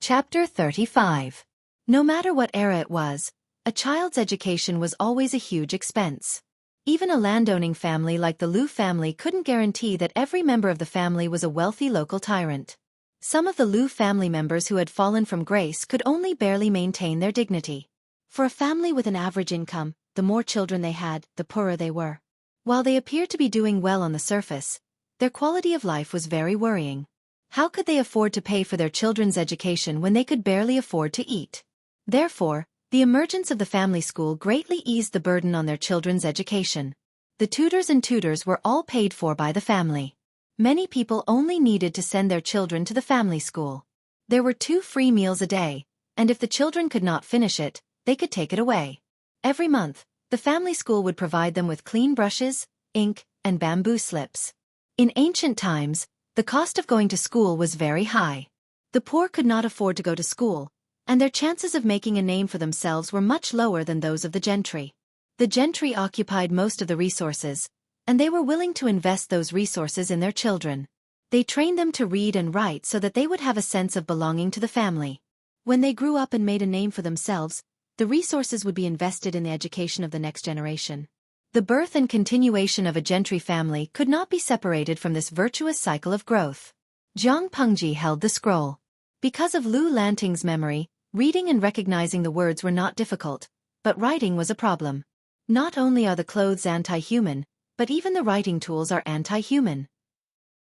Speaker 1: Chapter 35. No matter what era it was, a child's education was always a huge expense. Even a landowning family like the Liu family couldn't guarantee that every member of the family was a wealthy local tyrant. Some of the Liu family members who had fallen from grace could only barely maintain their dignity. For a family with an average income, the more children they had, the poorer they were. While they appeared to be doing well on the surface, their quality of life was very worrying. How could they afford to pay for their children's education when they could barely afford to eat? Therefore, the emergence of the family school greatly eased the burden on their children's education. The tutors and tutors were all paid for by the family. Many people only needed to send their children to the family school. There were 2 free meals a day, and if the children could not finish it, they could take it away. Every month, the family school would provide them with clean brushes, ink, and bamboo slips. In ancient times, the cost of going to school was very high. The poor could not afford to go to school, and their chances of making a name for themselves were much lower than those of the gentry. The gentry occupied most of the resources, and they were willing to invest those resources in their children. They trained them to read and write so that they would have a sense of belonging to the family. When they grew up and made a name for themselves, the resources would be invested in the education of the next generation. The birth and continuation of a gentry family could not be separated from this virtuous cycle of growth. Jiang Pengji held the scroll. Because of Lu Lanting's memory, reading and recognizing the words were not difficult, but writing was a problem. Not only are the clothes anti-human, but even the writing tools are anti-human.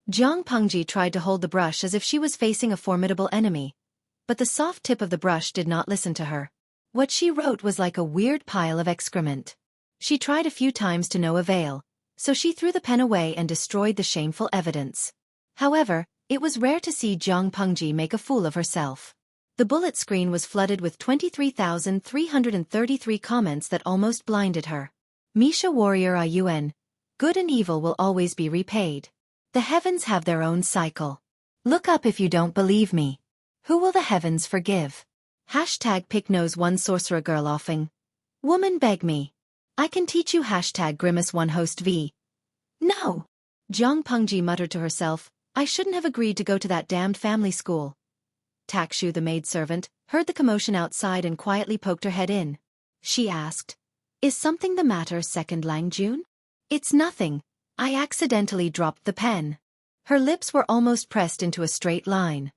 Speaker 1: Jiang Pengji tried to hold the brush as if she was facing a formidable enemy, but the soft tip of the brush did not listen to her. What she wrote was like a weird pile of excrement. She tried a few times to no avail, so she threw the pen away and destroyed the shameful evidence. However, it was rare to see Jiang Pengji make a fool of herself. The bullet screen was flooded with 23,333 comments that almost blinded her. Misha Warrior Ayun, good and evil will always be repaid. The heavens have their own cycle. Look up if you don't believe me. Who will the heavens forgive? Hashtag pick nose one sorcerer girl offing. Woman beg me. I can teach you hashtag grimace one host v. No. Jiang Pengji muttered to herself, I shouldn't have agreed to go to that damned family school. Takshu, the maidservant, heard the commotion outside and quietly poked her head in. She asked, Is something the matter, second Lang Jun? It's nothing. I accidentally dropped the pen. Her lips were almost pressed into a straight line.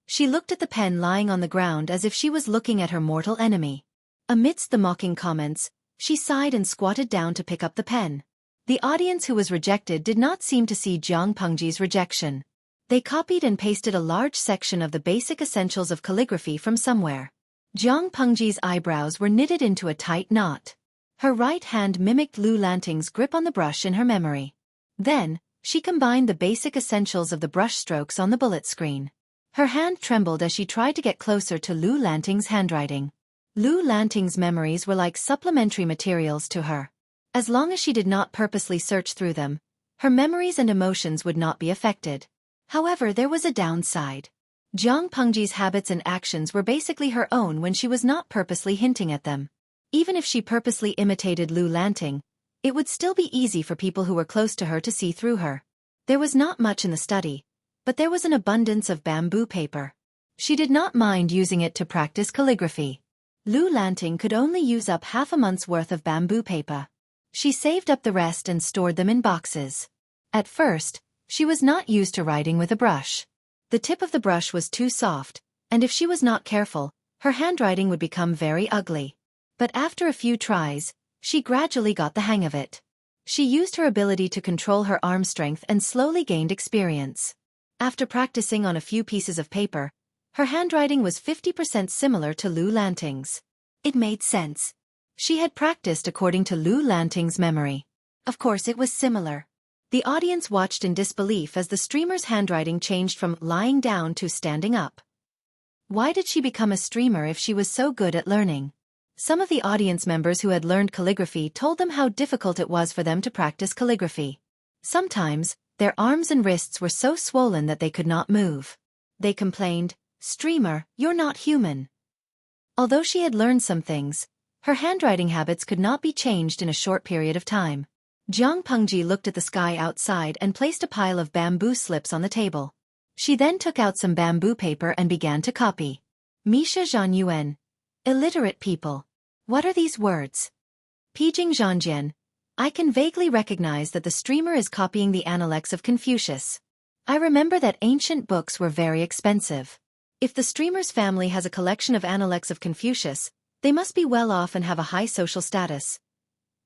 Speaker 1: She looked at the pen lying on the ground as if she was looking at her mortal enemy. Amidst the mocking comments, she sighed and squatted down to pick up the pen. The audience who was rejected did not seem to see Jiang Pengji's rejection. They copied and pasted a large section of the basic essentials of calligraphy from somewhere. Jiang Pengji's eyebrows were knitted into a tight knot. Her right hand mimicked Lu Lanting's grip on the brush in her memory. Then, she combined the basic essentials of the brush strokes on the bullet screen. Her hand trembled as she tried to get closer to Lu Lanting's handwriting. Lu Lanting's memories were like supplementary materials to her. As long as she did not purposely search through them, her memories and emotions would not be affected. However, there was a downside. Jiang Pengji's habits and actions were basically her own when she was not purposely hinting at them. Even if she purposely imitated Lu Lanting, it would still be easy for people who were close to her to see through her. There was not much in the study, but there was an abundance of bamboo paper. She did not mind using it to practice calligraphy. Lu Lanting could only use up half a month's worth of bamboo paper. She saved up the rest and stored them in boxes. At first, she was not used to writing with a brush. The tip of the brush was too soft, and if she was not careful, her handwriting would become very ugly. But after a few tries, she gradually got the hang of it. She used her ability to control her arm strength and slowly gained experience. After practicing on a few pieces of paper, her handwriting was 50% similar to Lu Lanting's. It made sense. She had practiced according to Lu Lanting's memory. Of course it was similar. The audience watched in disbelief as the streamer's handwriting changed from lying down to standing up. Why did she become a streamer if she was so good at learning? Some of the audience members who had learned calligraphy told them how difficult it was for them to practice calligraphy. Sometimes, their arms and wrists were so swollen that they could not move. They complained, Streamer, you're not human. Although she had learned some things, her handwriting habits could not be changed in a short period of time. Jiang Pengji looked at the sky outside and placed a pile of bamboo slips on the table. She then took out some bamboo paper and began to copy. Misha Zhan Yuan. Illiterate people. What are these words? Pijing Zhanjian. I can vaguely recognize that the streamer is copying the Analects of Confucius. I remember that ancient books were very expensive. If the streamer's family has a collection of Analects of Confucius, they must be well off and have a high social status.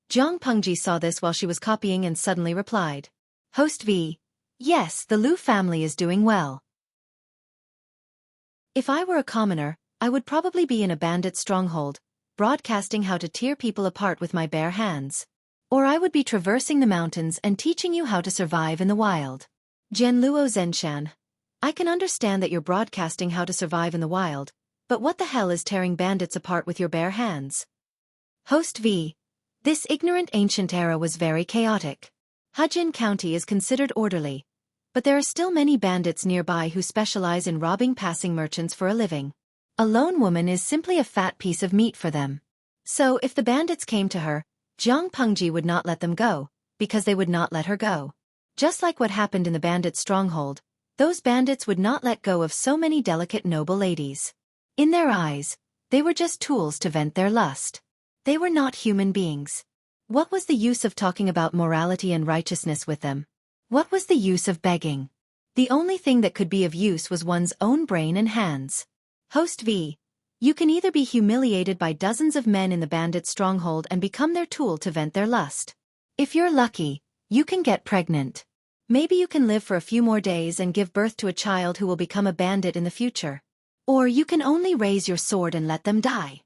Speaker 1: Jiang Pengji saw this while she was copying and suddenly replied. Host V. Yes, the Lu family is doing well. If I were a commoner, I would probably be in a bandit stronghold, broadcasting how to tear people apart with my bare hands. Or I would be traversing the mountains and teaching you how to survive in the wild. Jianluo Zenshan. I can understand that you're broadcasting how to survive in the wild, but what the hell is tearing bandits apart with your bare hands? Host V. This ignorant ancient era was very chaotic. Hujin County is considered orderly, but there are still many bandits nearby who specialize in robbing passing merchants for a living. A lone woman is simply a fat piece of meat for them. So if the bandits came to her, Jiang Pengji would not let them go, because they would not let her go. Just like what happened in the bandit stronghold, those bandits would not let go of so many delicate noble ladies. In their eyes, they were just tools to vent their lust. They were not human beings. What was the use of talking about morality and righteousness with them? What was the use of begging? The only thing that could be of use was one's own brain and hands. Host V. You can either be humiliated by dozens of men in the bandit stronghold and become their tool to vent their lust. If you're lucky, you can get pregnant. Maybe you can live for a few more days and give birth to a child who will become a bandit in the future. Or you can only raise your sword and let them die.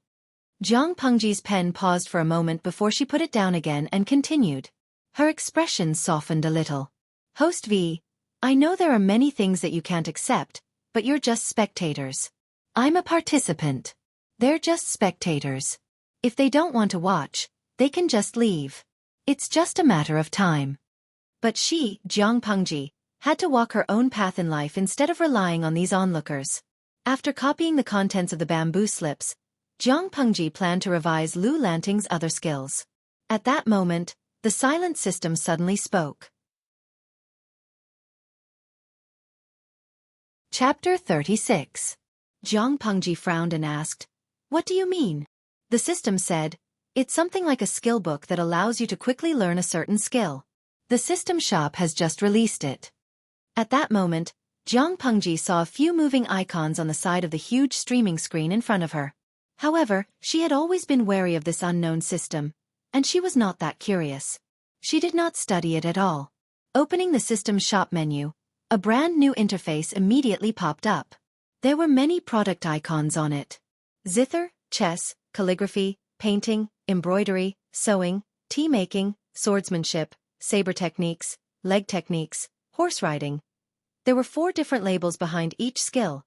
Speaker 1: Jiang Pengji's pen paused for a moment before she put it down again and continued. Her expression softened a little. Host V. I know there are many things that you can't accept, but you're just spectators. I'm a participant. They're just spectators. If they don't want to watch, they can just leave. It's just a matter of time. But she, Jiang Pengji, had to walk her own path in life instead of relying on these onlookers. After copying the contents of the bamboo slips, Jiang Pengji planned to revise Lu Lanting's other skills. At that moment, the silent system suddenly spoke. Chapter 36. Jiang Pengji frowned and asked, What do you mean? The system said, It's something like a skill book that allows you to quickly learn a certain skill. The system shop has just released it. At that moment, Jiang Pengji saw a few moving icons on the side of the huge streaming screen in front of her. However, she had always been wary of this unknown system, and she was not that curious. She did not study it at all. Opening the system shop menu, a brand new interface immediately popped up. There were many product icons on it. Zither, chess, calligraphy, painting, embroidery, sewing, tea making, swordsmanship, saber techniques, leg techniques, horse riding. There were 4 different labels behind each skill.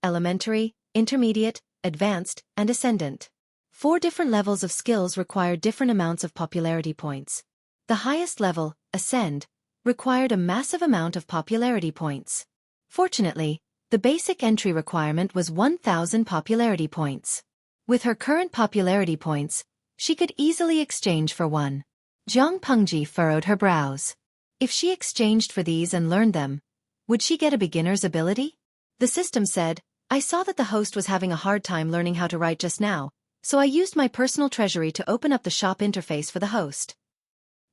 Speaker 1: Elementary, intermediate, advanced, and ascendant. 4 different levels of skills required different amounts of popularity points. The highest level, Ascend, required a massive amount of popularity points. Fortunately, the basic entry requirement was 1,000 popularity points. With her current popularity points, she could easily exchange for one. Jiang Pengji furrowed her brows. If she exchanged for these and learned them, would she get a beginner's ability? The system said, I saw that the host was having a hard time learning how to write just now, so I used my personal treasury to open up the shop interface for the host.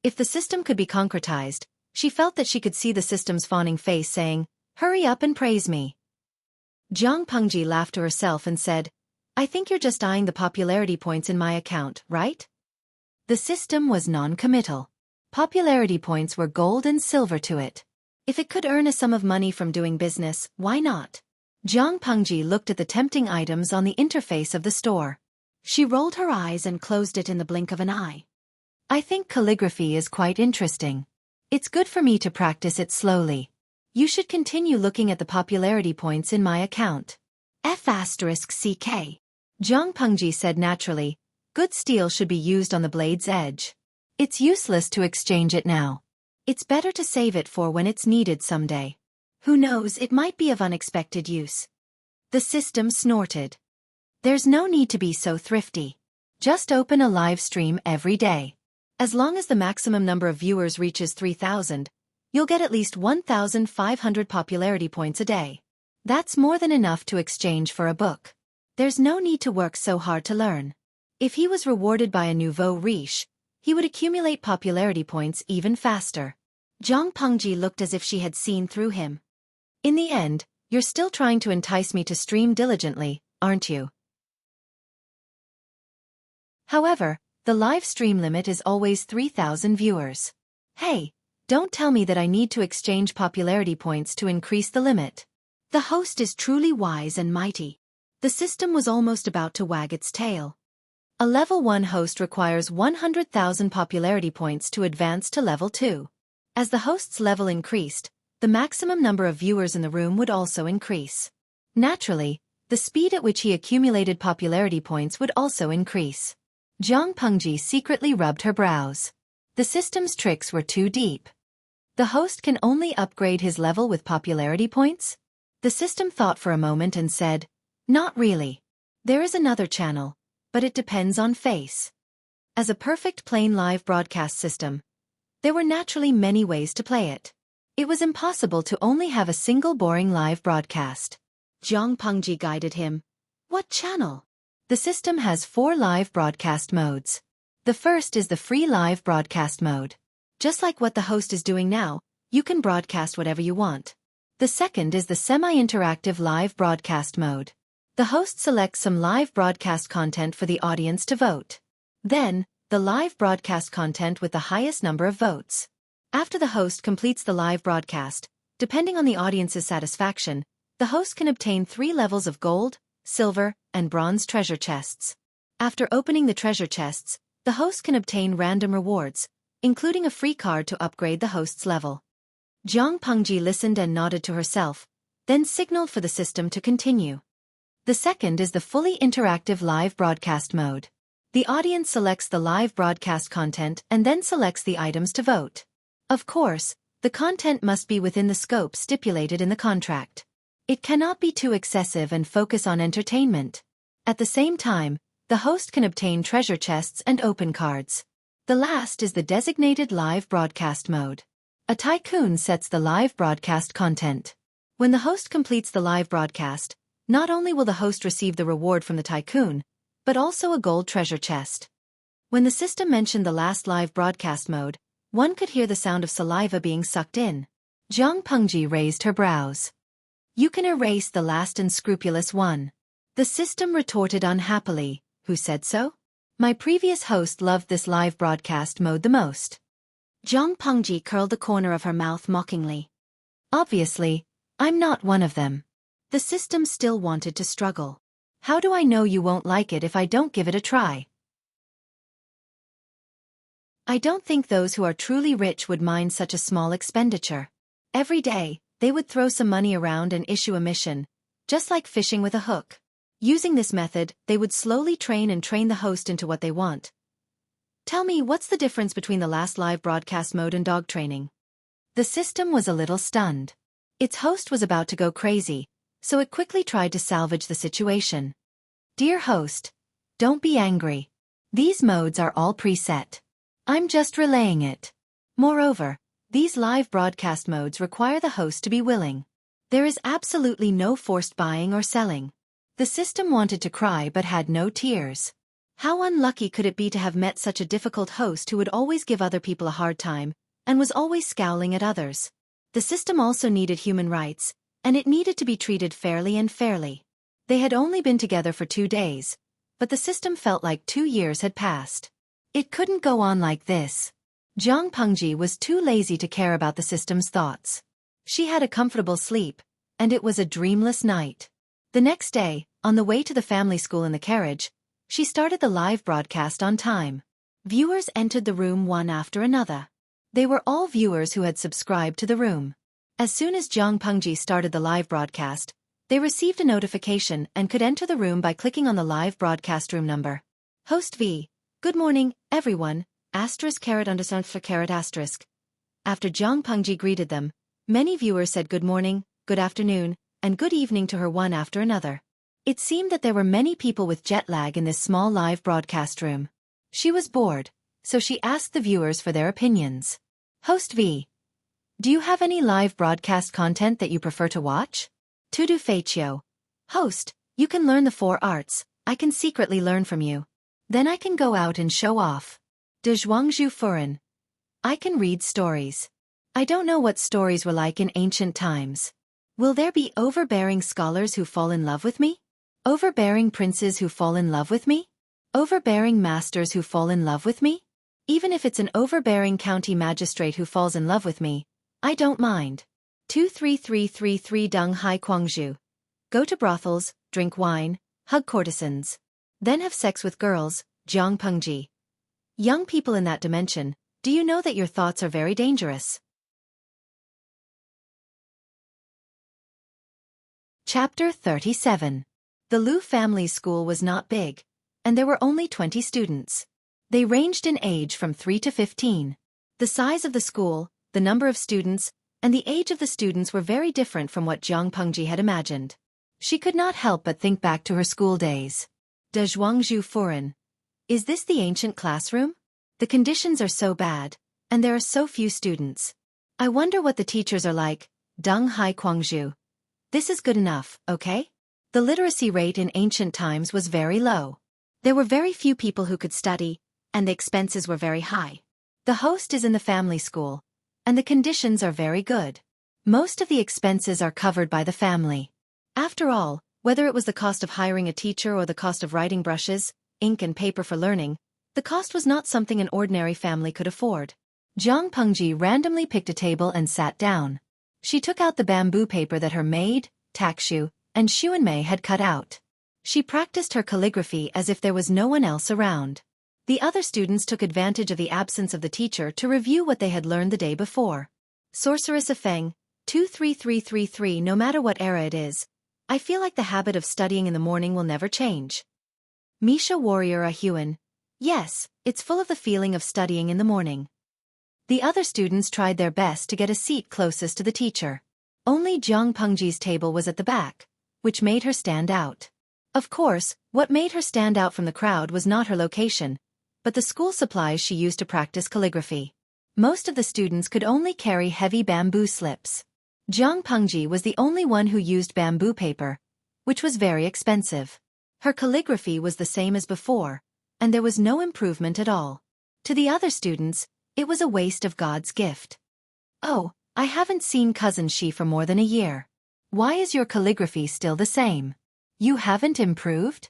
Speaker 1: If the system could be concretized, she felt that she could see the system's fawning face saying, Hurry up and praise me. Jiang Pengji laughed to herself and said, I think you're just eyeing the popularity points in my account, right? The system was non-committal. Popularity points were gold and silver to it. If it could earn a sum of money from doing business, why not? Jiang Pengji looked at the tempting items on the interface of the store. She rolled her eyes and closed it in the blink of an eye. I think calligraphy is quite interesting. It's good for me to practice it slowly. You should continue looking at the popularity points in my account. F***CK. Jiang Pengji said naturally, good steel should be used on the blade's edge. It's useless to exchange it now. It's better to save it for when it's needed someday. Who knows, it might be of unexpected use. The system snorted. There's no need to be so thrifty. Just open a live stream every day. As long as the maximum number of viewers reaches 3,000, you'll get at least 1,500 popularity points a day. That's more than enough to exchange for a book. There's no need to work so hard to learn. If he was rewarded by a nouveau riche, he would accumulate popularity points even faster. Zhang Pengji looked as if she had seen through him. In the end, you're still trying to entice me to stream diligently, aren't you? However, the live stream limit is always 3,000 viewers. Hey, don't tell me that I need to exchange popularity points to increase the limit. The host is truly wise and mighty. The system was almost about to wag its tail. A level 1 host requires 100,000 popularity points to advance to level 2. As the host's level increased, the maximum number of viewers in the room would also increase. Naturally, the speed at which he accumulated popularity points would also increase. Zhang Pengji secretly rubbed her brows. The system's tricks were too deep. The host can only upgrade his level with popularity points? The system thought for a moment and said, not really. There is another channel, but it depends on face. As a perfect plain live broadcast system, there were naturally many ways to play it. It was impossible to only have a single boring live broadcast. Zhang Pengji guided him. What channel? The system has 4 live broadcast modes. The first is the free live broadcast mode. Just like what the host is doing now, you can broadcast whatever you want. The second is the semi-interactive live broadcast mode. The host selects some live broadcast content for the audience to vote. Then, the live broadcast content with the highest number of votes. After the host completes the live broadcast, depending on the audience's satisfaction, the host can obtain 3 levels of gold, silver, and bronze treasure chests. After opening the treasure chests, the host can obtain random rewards, including a free card to upgrade the host's level. Zhang Pengji listened and nodded to herself, then signaled for the system to continue. The second is the fully interactive live broadcast mode. The audience selects the live broadcast content and then selects the items to vote. Of course, the content must be within the scope stipulated in the contract. It cannot be too excessive and focus on entertainment. At the same time, the host can obtain treasure chests and open cards. The last is the designated live broadcast mode. A tycoon sets the live broadcast content. When the host completes the live broadcast, not only will the host receive the reward from the tycoon, but also a gold treasure chest. When the system mentioned the last live broadcast mode, one could hear the sound of saliva being sucked in. Zhang Pengji raised her brows. You can erase the last unscrupulous one. The system retorted unhappily. Who said so? My previous host loved this live broadcast mode the most. Zhang Pengji curled the corner of her mouth mockingly. Obviously, I'm not one of them. The system still wanted to struggle. How do I know you won't like it if I don't give it a try? I don't think those who are truly rich would mind such a small expenditure. Every day, they would throw some money around and issue a mission, just like fishing with a hook. Using this method, they would slowly train the host into what they want. Tell me, what's the difference between the last live broadcast mode and dog training? The system was a little stunned. Its host was about to go crazy, so it quickly tried to salvage the situation. Dear host, don't be angry. These modes are all preset. I'm just relaying it. Moreover, these live broadcast modes require the host to be willing. There is absolutely no forced buying or selling. The system wanted to cry but had no tears. How unlucky could it be to have met such a difficult host who would always give other people a hard time, and was always scowling at others. The system also needed human rights, and it needed to be treated fairly and fairly. They had only been together for 2 days, but the system felt like 2 years had passed. It couldn't go on like this. Zhang Pengji was too lazy to care about the system's thoughts. She had a comfortable sleep, and it was a dreamless night. The next day, on the way to the family school in the carriage, she started the live broadcast on time. Viewers entered the room one after another. They were all viewers who had subscribed to the room. As soon as Zhang Pengji started the live broadcast, they received a notification and could enter the room by clicking on the live broadcast room number. Host V. Good morning, everyone, ******. After Zhang Pengji greeted them, many viewers said good morning, good afternoon, and good evening to her one after another. It seemed that there were many people with jet lag in this small live broadcast room. She was bored, so she asked the viewers for their opinions. Host V. Do you have any live broadcast content that you prefer to watch? Tudu Feichio. Host, you can learn the 4 arts, I can secretly learn from you. Then I can go out and show off. De Zhuangzhu Furen. I can read stories. I don't know what stories were like in ancient times. Will there be overbearing scholars who fall in love with me? Overbearing princes who fall in love with me? Overbearing masters who fall in love with me? Even if it's an overbearing county magistrate who falls in love with me, I don't mind. 23333 Dung Hai Kuangzhu. Go to brothels, drink wine, hug courtesans. Then have sex with girls, Jiang Pengji. Young people in that dimension, do you know that your thoughts are very dangerous? Chapter 37. The Lu family's school was not big, and there were only 20 students. They ranged in age from 3 to 15. The size of the school, the number of students, and the age of the students were very different from what Jiang Pengji had imagined. She could not help but think back to her school days. De Zhuangzhu Furen. Is this the ancient classroom? The conditions are so bad, and there are so few students. I wonder what the teachers are like. Dung Hai Kuangzhu. This is good enough, okay? The literacy rate in ancient times was very low. There were very few people who could study, and the expenses were very high. The host is in the family school, and the conditions are very good. Most of the expenses are covered by the family. After all, whether it was the cost of hiring a teacher or the cost of writing brushes, ink and paper for learning, the cost was not something an ordinary family could afford. Jiang Pengji randomly picked a table and sat down. She took out the bamboo paper that her maid, Takshu, and Xuanmei had cut out. She practiced her calligraphy as if there was no one else around. The other students took advantage of the absence of the teacher to review what they had learned the day before. Sorceress Afeng, 23333. No matter what era it is, I feel like the habit of studying in the morning will never change. Misha Warrior Ahuan. Yes, it's full of the feeling of studying in the morning. The other students tried their best to get a seat closest to the teacher. Only Jiang Pengji's table was at the back, which made her stand out. Of course, what made her stand out from the crowd was not her location, but the school supplies she used to practice calligraphy. Most of the students could only carry heavy bamboo slips. Jiang Pengji was the only one who used bamboo paper, which was very expensive. Her calligraphy was the same as before, and there was no improvement at all. To the other students, it was a waste of God's gift. Oh, I haven't seen Cousin Shi for more than a year. Why is your calligraphy still the same? You haven't improved?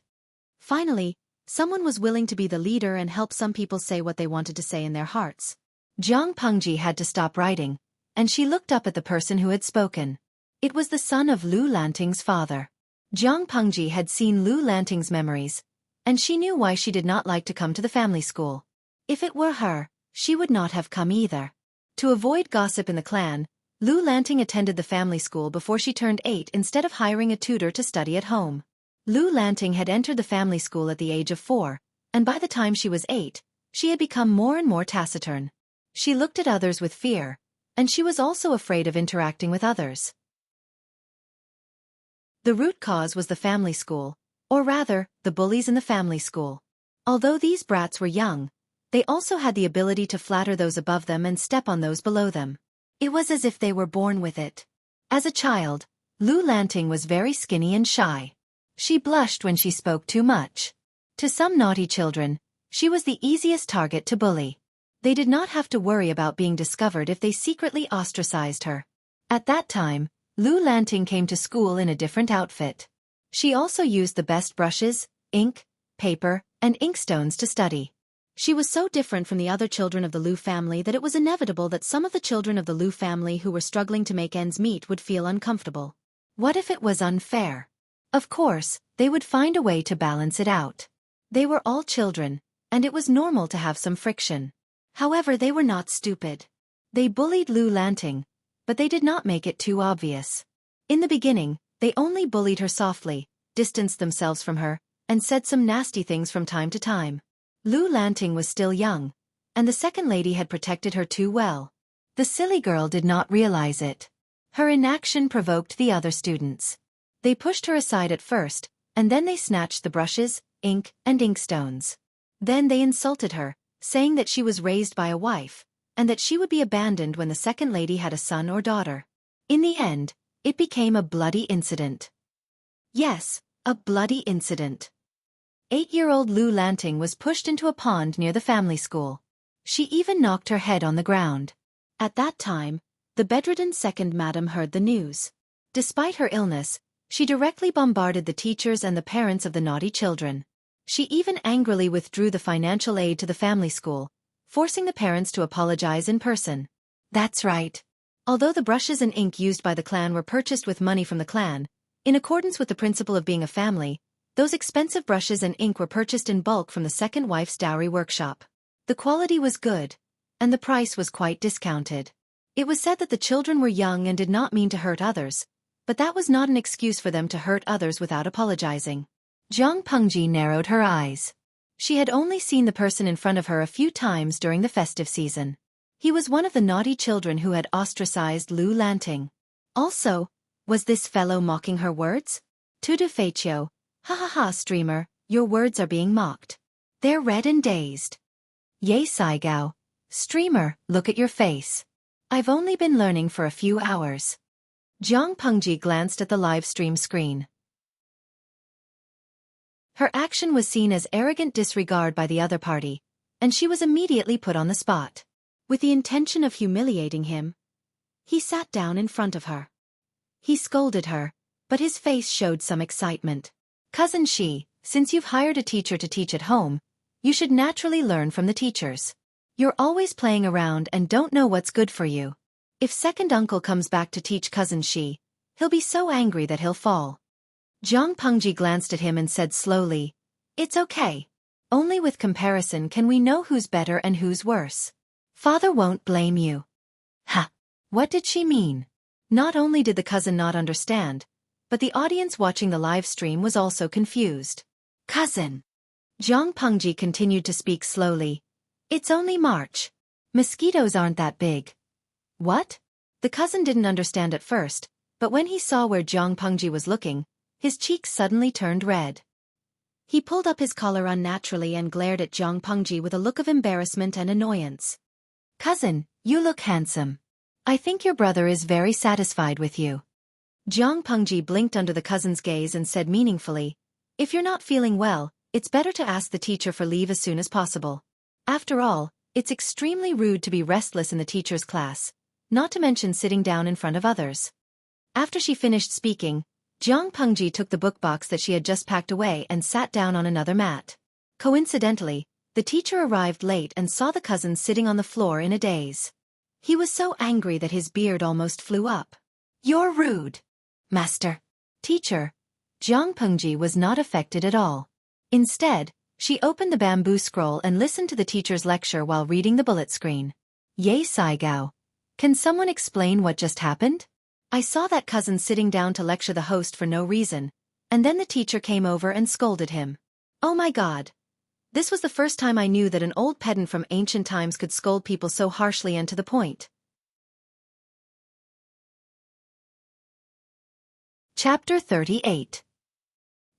Speaker 1: Finally, someone was willing to be the leader and help some people say what they wanted to say in their hearts. Jiang Pengji had to stop writing, and she looked up at the person who had spoken. It was the son of Lu Lanting's father. Jiang Pengji had seen Lu Lanting's memories, and she knew why she did not like to come to the family school. If it were her, she would not have come either. To avoid gossip in the clan, Lu Lanting attended the family school before she turned 8 instead of hiring a tutor to study at home. Lu Lanting had entered the family school at the age of 4, and by the time she was 8, she had become more and more taciturn. She looked at others with fear, and she was also afraid of interacting with others. The root cause was the family school, or rather, the bullies in the family school. Although these brats were young, they also had the ability to flatter those above them and step on those below them. It was as if they were born with it. As a child, Lu Lanting was very skinny and shy. She blushed when she spoke too much. To some naughty children, she was the easiest target to bully. They did not have to worry about being discovered if they secretly ostracized her. At that time, Lu Lanting came to school in a different outfit. She also used the best brushes, ink, paper, and inkstones to study. She was so different from the other children of the Lu family that it was inevitable that some of the children of the Lu family who were struggling to make ends meet would feel uncomfortable. What if it was unfair? Of course, they would find a way to balance it out. They were all children, and it was normal to have some friction. However, they were not stupid. They bullied Lu Lanting, but they did not make it too obvious. In the beginning, they only bullied her softly, distanced themselves from her, and said some nasty things from time to time. Lu Lanting was still young, and the second lady had protected her too well. The silly girl did not realize it. Her inaction provoked the other students. They pushed her aside at first, and then they snatched the brushes, ink, and inkstones. Then they insulted her, saying that she was raised by a wife, and that she would be abandoned when the second lady had a son or daughter. In the end, it became a bloody incident. Yes, a bloody incident. 8-year-old Lu Lanting was pushed into a pond near the family school. She even knocked her head on the ground. At that time, the bedridden second madam heard the news. Despite her illness, she directly bombarded the teachers and the parents of the naughty children. She even angrily withdrew the financial aid to the family school, forcing the parents to apologize in person. That's right. Although the brushes and ink used by the clan were purchased with money from the clan, in accordance with the principle of being a family, those expensive brushes and ink were purchased in bulk from the second wife's dowry workshop. The quality was good, and the price was quite discounted. It was said that the children were young and did not mean to hurt others, but that was not an excuse for them to hurt others without apologizing. Jiang Pengji narrowed her eyes. She had only seen the person in front of her a few times during the festive season. He was one of the naughty children who had ostracized Lu Lanting. Also, was this fellow mocking her words? Tudu Feiqiu, ha ha ha streamer, your words are being mocked. They're red and dazed. Ye Saigao, streamer, look at your face. I've only been learning for a few hours. Jiang Pengji glanced at the live stream screen. Her action was seen as arrogant disregard by the other party, and she was immediately put on the spot. With the intention of humiliating him, he sat down in front of her. He scolded her, but his face showed some excitement. Cousin Shi, since you've hired a teacher to teach at home, you should naturally learn from the teachers. You're always playing around and don't know what's good for you. If second uncle comes back to teach cousin Shi, he'll be so angry that he'll fall. Jiang Pengji glanced at him and said slowly, It's okay. Only with comparison can we know who's better and who's worse. Father won't blame you. Ha! What did she mean? Not only did the cousin not understand, but the audience watching the live stream was also confused. Cousin. Jiang Pengji continued to speak slowly. It's only March. Mosquitoes aren't that big. What? The cousin didn't understand at first, but when he saw where Jiang Pengji was looking, his cheeks suddenly turned red. He pulled up his collar unnaturally and glared at Jiang Pengji with a look of embarrassment and annoyance. Cousin, you look handsome. I think your brother is very satisfied with you. Jiang Pengji blinked under the cousin's gaze and said meaningfully, If you're not feeling well, it's better to ask the teacher for leave as soon as possible. After all, it's extremely rude to be restless in the teacher's class, not to mention sitting down in front of others. After she finished speaking, Jiang Pengji took the book box that she had just packed away and sat down on another mat. Coincidentally, the teacher arrived late and saw the cousin sitting on the floor in a daze. He was so angry that his beard almost flew up. You're rude. Master. Teacher. Jiang Pengji was not affected at all. Instead, she opened the bamboo scroll and listened to the teacher's lecture while reading the bullet screen. Ye Saigao. Can someone explain what just happened? I saw that cousin sitting down to lecture the host for no reason, and then the teacher came over and scolded him. Oh my God. This was the first time I knew that an old pedant from ancient times could scold people so harshly and to the point. Chapter 38.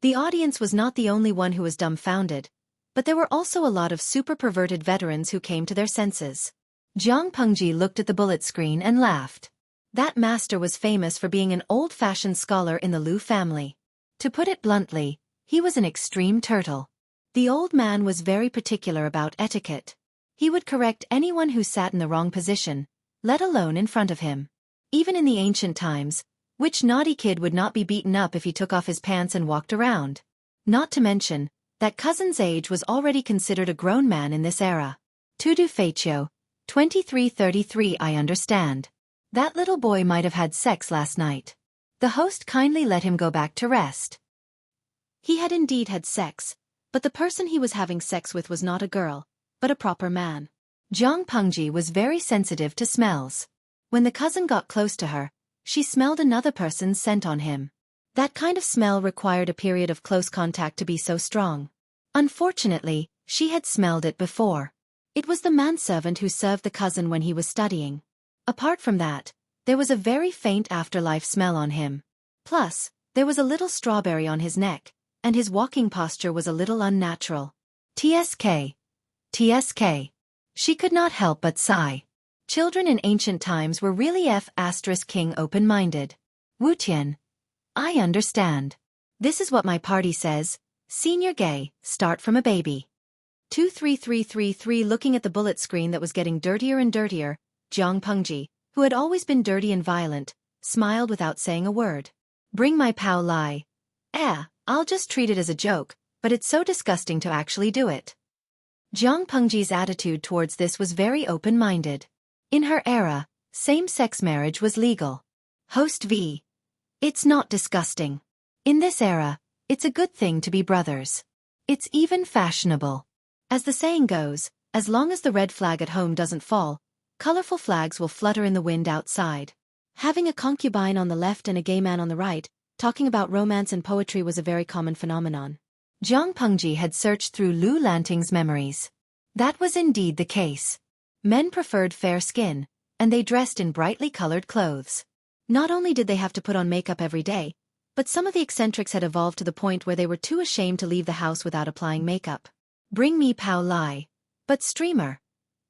Speaker 1: The audience was not the only one who was dumbfounded, but there were also a lot of super perverted veterans who came to their senses. Jiang Pengji looked at the bullet screen and laughed. That master was famous for being an old-fashioned scholar in the Lu family. To put it bluntly, he was an extreme turtle. The old man was very particular about etiquette. He would correct anyone who sat in the wrong position, let alone in front of him. Even in the ancient times, which naughty kid would not be beaten up if he took off his pants and walked around? Not to mention, that cousin's age was already considered a grown man in this era. Tudu Feiqiu, 2333. I understand. That little boy might have had sex last night. The host kindly let him go back to rest. He had indeed had sex, but the person he was having sex with was not a girl, but a proper man. Jiang Pengji was very sensitive to smells. When the cousin got close to her, she smelled another person's scent on him. That kind of smell required a period of close contact to be so strong. Unfortunately, she had smelled it before. It was the manservant who served the cousin when he was studying. Apart from that, there was a very faint afterlife smell on him. Plus, there was a little strawberry on his neck, and his walking posture was a little unnatural. TSK. TSK. She could not help but sigh. Children in ancient times were really *king open-minded. Wutian. I understand. This is what my party says. Senior gay, start from a baby. 23333 looking at the bullet screen that was getting dirtier and dirtier, Jiang Pengji, who had always been dirty and violent, smiled without saying a word. Bring my Pao Lai. I'll just treat it as a joke, but it's so disgusting to actually do it. Jiang Pengji's attitude towards this was very open-minded. In her era, same-sex marriage was legal. Host V. It's not disgusting. In this era, it's a good thing to be brothers. It's even fashionable. As the saying goes, as long as the red flag at home doesn't fall, colorful flags will flutter in the wind outside. Having a concubine on the left and a gay man on the right, talking about romance and poetry was a very common phenomenon. Jiang Pengji had searched through Lu Lanting's memories. That was indeed the case. Men preferred fair skin, and they dressed in brightly colored clothes. Not only did they have to put on makeup every day, but some of the eccentrics had evolved to the point where they were too ashamed to leave the house without applying makeup. Bring me Pao Lai. But streamer.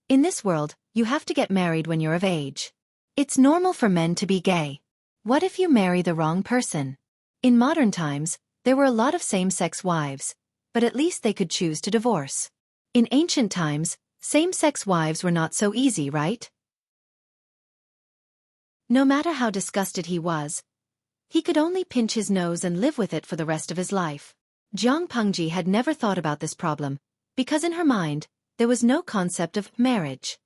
Speaker 1: In this world, you have to get married when you're of age. It's normal for men to be gay. What if you marry the wrong person? In modern times, there were a lot of same-sex wives, but at least they could choose to divorce. In ancient times, same-sex wives were not so easy, right? No matter how disgusted he was, he could only pinch his nose and live with it for the rest of his life. Jiang Pengji had never thought about this problem, because in her mind, there was no concept of marriage.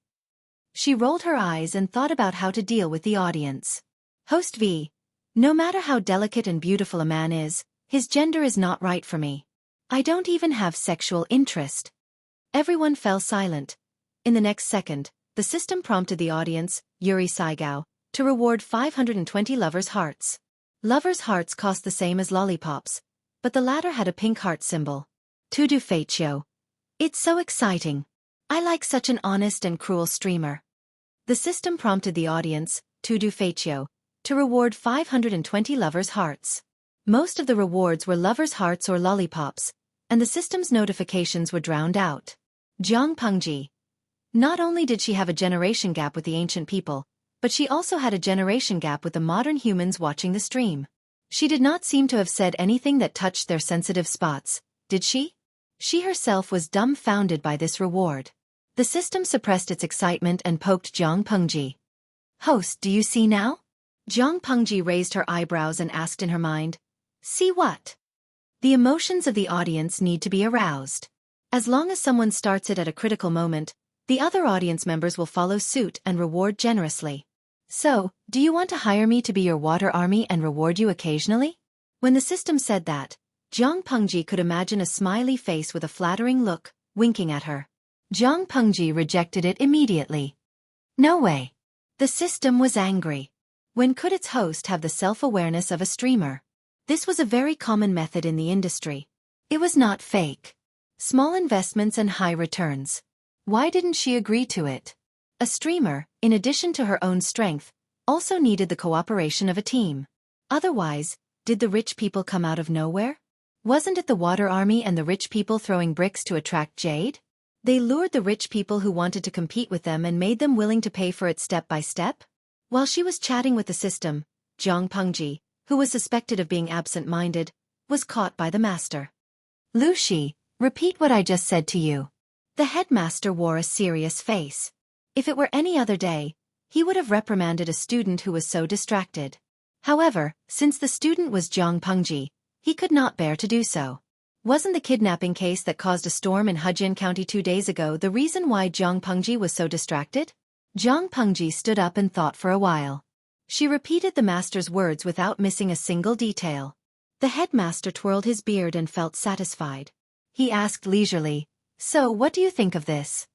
Speaker 1: She rolled her eyes and thought about how to deal with the audience. Host V. No matter how delicate and beautiful a man is, his gender is not right for me. I don't even have sexual interest. Everyone fell silent. In the next second, the system prompted the audience, Yuri Saigao, to reward 520 lovers' hearts. Lovers' hearts cost the same as lollipops, but the latter had a pink heart symbol. Tudu Feichio. It's so exciting. I like such an honest and cruel streamer. The system prompted the audience, Tudu Feichio, to reward 520 lovers' hearts. Most of the rewards were lovers' hearts or lollipops, and the system's notifications were drowned out. Jiang Pengji. Not only did she have a generation gap with the ancient people, but she also had a generation gap with the modern humans watching the stream. She did not seem to have said anything that touched their sensitive spots, did she? She herself was dumbfounded by this reward. The system suppressed its excitement and poked Jiang Pengji. Host, do you see now? Jiang Pengji raised her eyebrows and asked in her mind, see what? The emotions of the audience need to be aroused. As long as someone starts it at a critical moment, the other audience members will follow suit and reward generously. So, do you want to hire me to be your water army and reward you occasionally? When the system said that, Jiang Pengji could imagine a smiley face with a flattering look, winking at her. Jiang Pengji rejected it immediately. No way. The system was angry. When could its host have the self-awareness of a streamer? This was a very common method in the industry. It was not fake. Small investments and high returns. Why didn't she agree to it? A streamer, in addition to her own strength, also needed the cooperation of a team. Otherwise, did the rich people come out of nowhere? Wasn't it the water army and the rich people throwing bricks to attract Jade? They lured the rich people who wanted to compete with them and made them willing to pay for it step by step? While she was chatting with the system, Jiang Pengji, who was suspected of being absent-minded, was caught by the master. Lu Shi, repeat what I just said to you. The headmaster wore a serious face. If it were any other day, he would have reprimanded a student who was so distracted. However, since the student was Jiang Pengji, he could not bear to do so. Wasn't the kidnapping case that caused a storm in Hujian County 2 days ago the reason why Jiang Pengji was so distracted? Jiang Pengji stood up and thought for a while. She repeated the master's words without missing a single detail. The headmaster twirled his beard and felt satisfied. He asked leisurely, so what do you think of this?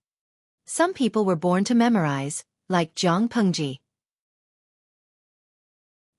Speaker 1: Some people were born to memorize, like Jiang Pengji.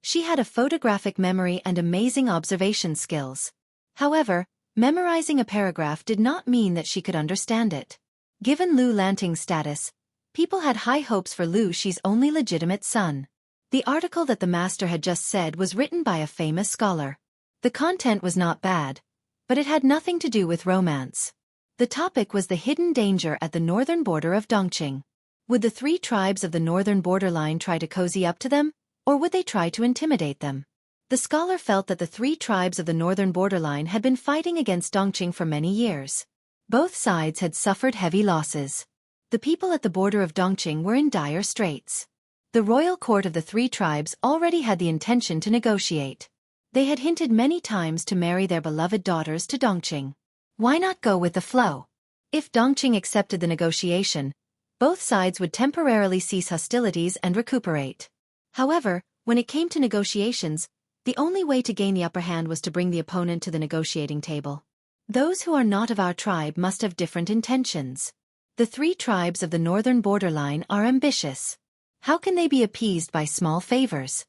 Speaker 1: She had a photographic memory and amazing observation skills. However, memorizing a paragraph did not mean that she could understand it. Given Lu Lanting's status, people had high hopes for Lu Shi's only legitimate son. The article that the master had just said was written by a famous scholar. The content was not bad, But it had nothing to do with romance. The topic was the hidden danger at the northern border of Dongqing. Would the 3 tribes of the northern borderline try to cozy up to them, or would they try to intimidate them? The scholar felt that the 3 tribes of the northern borderline had been fighting against Dongqing for many years. Both sides had suffered heavy losses. The people at the border of Dongqing were in dire straits. The royal court of the 3 tribes already had the intention to negotiate. They had hinted many times to marry their beloved daughters to Dongqing. Why not go with the flow? If Dongqing accepted the negotiation, both sides would temporarily cease hostilities and recuperate. However, when it came to negotiations, the only way to gain the upper hand was to bring the opponent to the negotiating table. Those who are not of our tribe must have different intentions. The 3 tribes of the northern borderline are ambitious. How can they be appeased by small favors?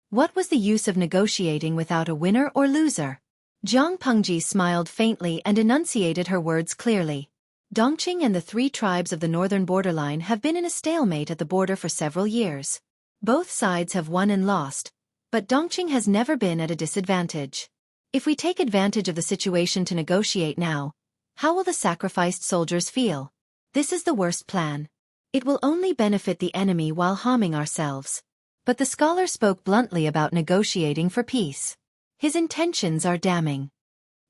Speaker 1: What was the use of negotiating without a winner or loser? Jiang Pengji smiled faintly and enunciated her words clearly. Dongqing and the 3 tribes of the northern borderline have been in a stalemate at the border for several years. Both sides have won and lost, but Dongqing has never been at a disadvantage. If we take advantage of the situation to negotiate now, how will the sacrificed soldiers feel? This is the worst plan. It will only benefit the enemy while harming ourselves. But the scholar spoke bluntly about negotiating for peace. His intentions are damning.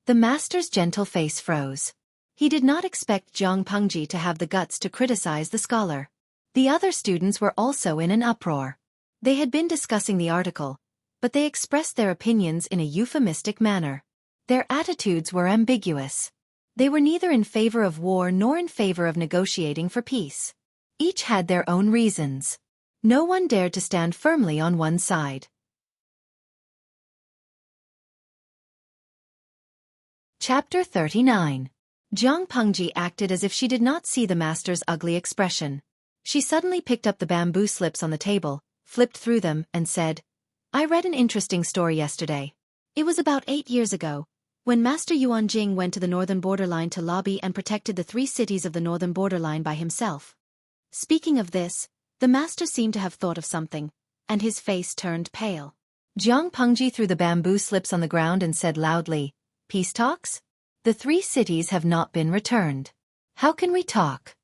Speaker 1: The master's gentle face froze. He did not expect Jiang Pengji to have the guts to criticize the scholar. The other students were also in an uproar. They had been discussing the article, but they expressed their opinions in a euphemistic manner. Their attitudes were ambiguous. They were neither in favor of war nor in favor of negotiating for peace. Each had their own reasons. No one dared to stand firmly on one side. Chapter 39. Jiang Pengji acted as if she did not see the master's ugly expression. She suddenly picked up the bamboo slips on the table, flipped through them, and said, "I read an interesting story yesterday. It was about 8 years ago, when Master Yuan Jing went to the northern borderline to lobby and protected the 3 cities of the northern borderline by himself. Speaking of this, the master seemed to have thought of something, and his face turned pale." Jiang Pengji threw the bamboo slips on the ground and said loudly, "Peace talks? The 3 cities have not been returned. How can we talk?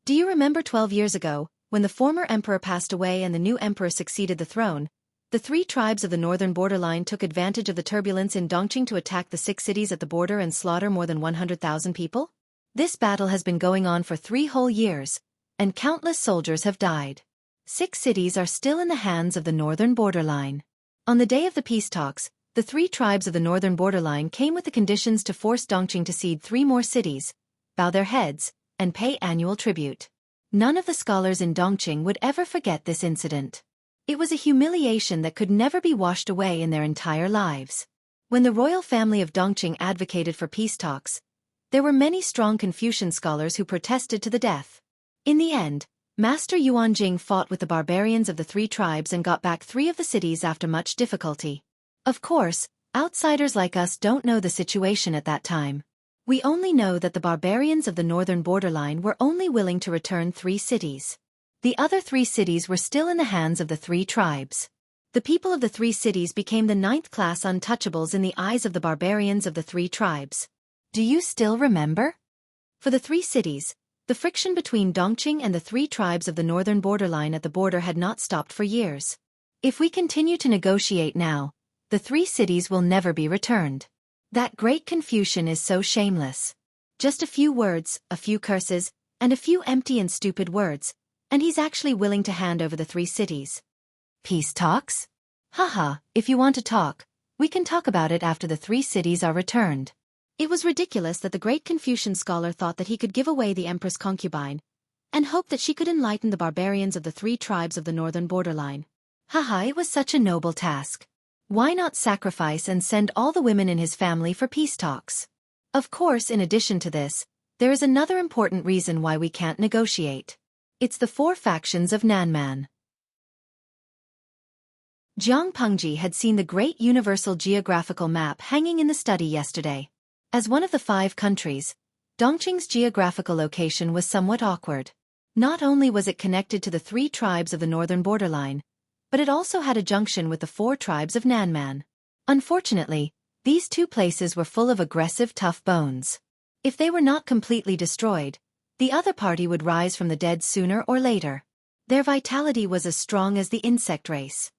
Speaker 1: Do you remember 12 years ago, when the former emperor passed away and the new emperor succeeded the throne, the 3 tribes of the northern borderline took advantage of the turbulence in Dongqing to attack the 6 cities at the border and slaughter more than 100,000 people? This battle has been going on for 3 whole years, and countless soldiers have died. 6 cities are still in the hands of the northern borderline. On the day of the peace talks, the 3 tribes of the northern borderline came with the conditions to force Dongqing to cede 3 more cities, bow their heads, and pay annual tribute. None of the scholars in Dongqing would ever forget this incident. It was a humiliation that could never be washed away in their entire lives. When the royal family of Dongqing advocated for peace talks, there were many strong Confucian scholars who protested to the death. In the end, Master Yuan Jing fought with the barbarians of the 3 tribes and got back 3 of the cities after much difficulty. Of course, outsiders like us don't know the situation at that time. We only know that the barbarians of the northern borderline were only willing to return 3 cities. The other 3 cities were still in the hands of the 3 tribes. The people of the 3 cities became the 9th-class untouchables in the eyes of the barbarians of the 3 tribes. Do you still remember? For the 3 cities, the friction between Dongqing and the 3 tribes of the northern borderline at the border had not stopped for years. If we continue to negotiate now, the 3 cities will never be returned. That great Confucian is so shameless. Just a few words, a few curses, and a few empty and stupid words, and he's actually willing to hand over the 3 cities. Peace talks? Haha, if you want to talk, we can talk about it after the 3 cities are returned. It was ridiculous that the great Confucian scholar thought that he could give away the empress concubine, and hoped that she could enlighten the barbarians of the 3 tribes of the northern borderline. Haha, it was such a noble task. Why not sacrifice and send all the women in his family for peace talks? Of course, in addition to this, there is another important reason why we can't negotiate. It's the 4 factions of Nanman. Jiang Pengji had seen the great universal geographical map hanging in the study yesterday. As one of the 5 countries, Dongqing's geographical location was somewhat awkward. Not only was it connected to the 3 tribes of the northern borderline, but it also had a junction with the 4 tribes of Nanman. Unfortunately, These two places were full of aggressive tough bones. If they were not completely destroyed, the other party would rise from the dead sooner or later. Their vitality was as strong as the insect race.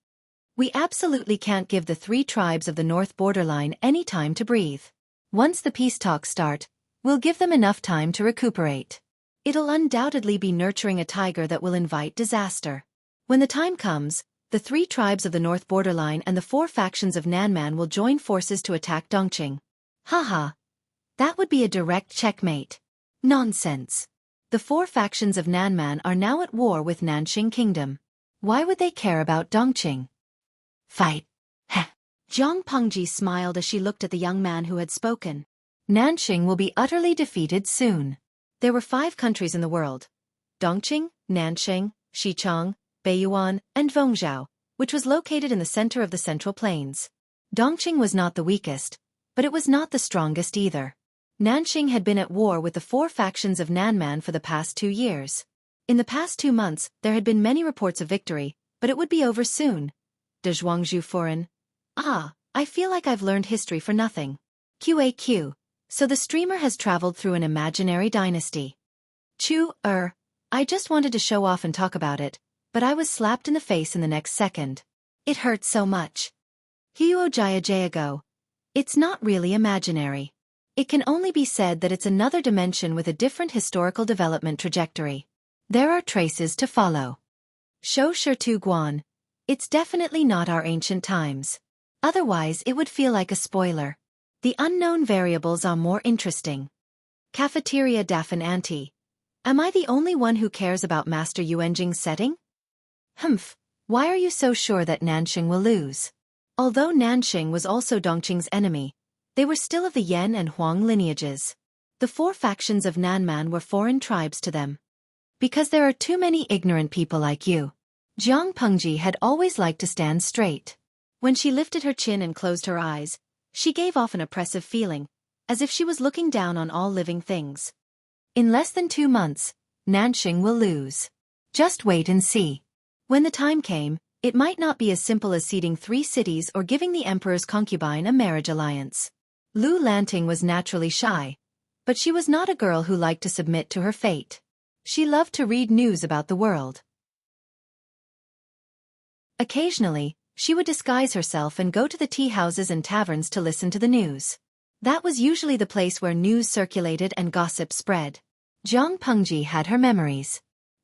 Speaker 1: We absolutely can't give the 3 tribes of the North Borderline any time to breathe. Once the peace talks start, we'll give them enough time to recuperate. It'll undoubtedly be nurturing a tiger that will invite disaster. When the time comes, the 3 tribes of the North Borderline and the 4 factions of Nanman will join forces to attack Dongqing. Haha. That would be a direct checkmate. Nonsense. The 4 factions of Nanman are now at war with Nanxing Kingdom. Why would they care about Dongqing? Fight. Heh. Zhang Pengji smiled as she looked at the young man who had spoken. Nanxing will be utterly defeated soon. There were 5 countries in the world: Dongqing, Nanxing, Xichang, Beiyuan, and Wengzhou, which was located in the center of the Central Plains. Dongqing was not the weakest, but it was not the strongest either. Nanxing had been at war with the 4 factions of Nanman for the past 2 years. In the past 2 months, there had been many reports of victory, but it would be over soon. De Zhuangzhu Foreign. Ah, I feel like I've learned history for nothing. Xueqi. So the streamer has traveled through an imaginary dynasty. I just wanted to show off and talk about it, but I was slapped in the face in the next second. It hurt so much. Huo Jaya Jayago. It's not really imaginary. It can only be said that it's another dimension with a different historical development trajectory. There are traces to follow. Shou Tu Guan. It's definitely not our ancient times. Otherwise it would feel like a spoiler. The unknown variables are more interesting. Cafeteria Daffin Auntie. Am I the only one who cares about Master Yuanjing's setting? Humph, why are you so sure that Nanxing will lose? Although Nanxing was also Dongqing's enemy, they were still of the Yan and Huang lineages. The 4 factions of Nanman were foreign tribes to them. Because there are too many ignorant people like you. Zhang Pengji had always liked to stand straight. When she lifted her chin and closed her eyes, she gave off an oppressive feeling, as if she was looking down on all living things. In less than 2 months, Nanxing will lose. Just wait and see. When the time came, it might not be as simple as ceding 3 cities or giving the emperor's concubine a marriage alliance. Lu Lanting was naturally shy, but she was not a girl who liked to submit to her fate. She loved to read news about the world. Occasionally, she would disguise herself and go to the tea houses and taverns to listen to the news. That was usually the place where news circulated and gossip spread. Zhang Pengji had her memories.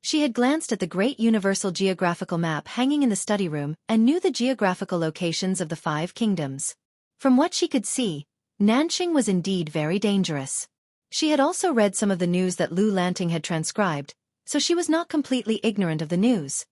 Speaker 1: She had glanced at the great universal geographical map hanging in the study room and knew the geographical locations of the 5 kingdoms. From what she could see, Nanxing was indeed very dangerous. She had also read some of the news that Lu Lanting had transcribed, so she was not completely ignorant of the news.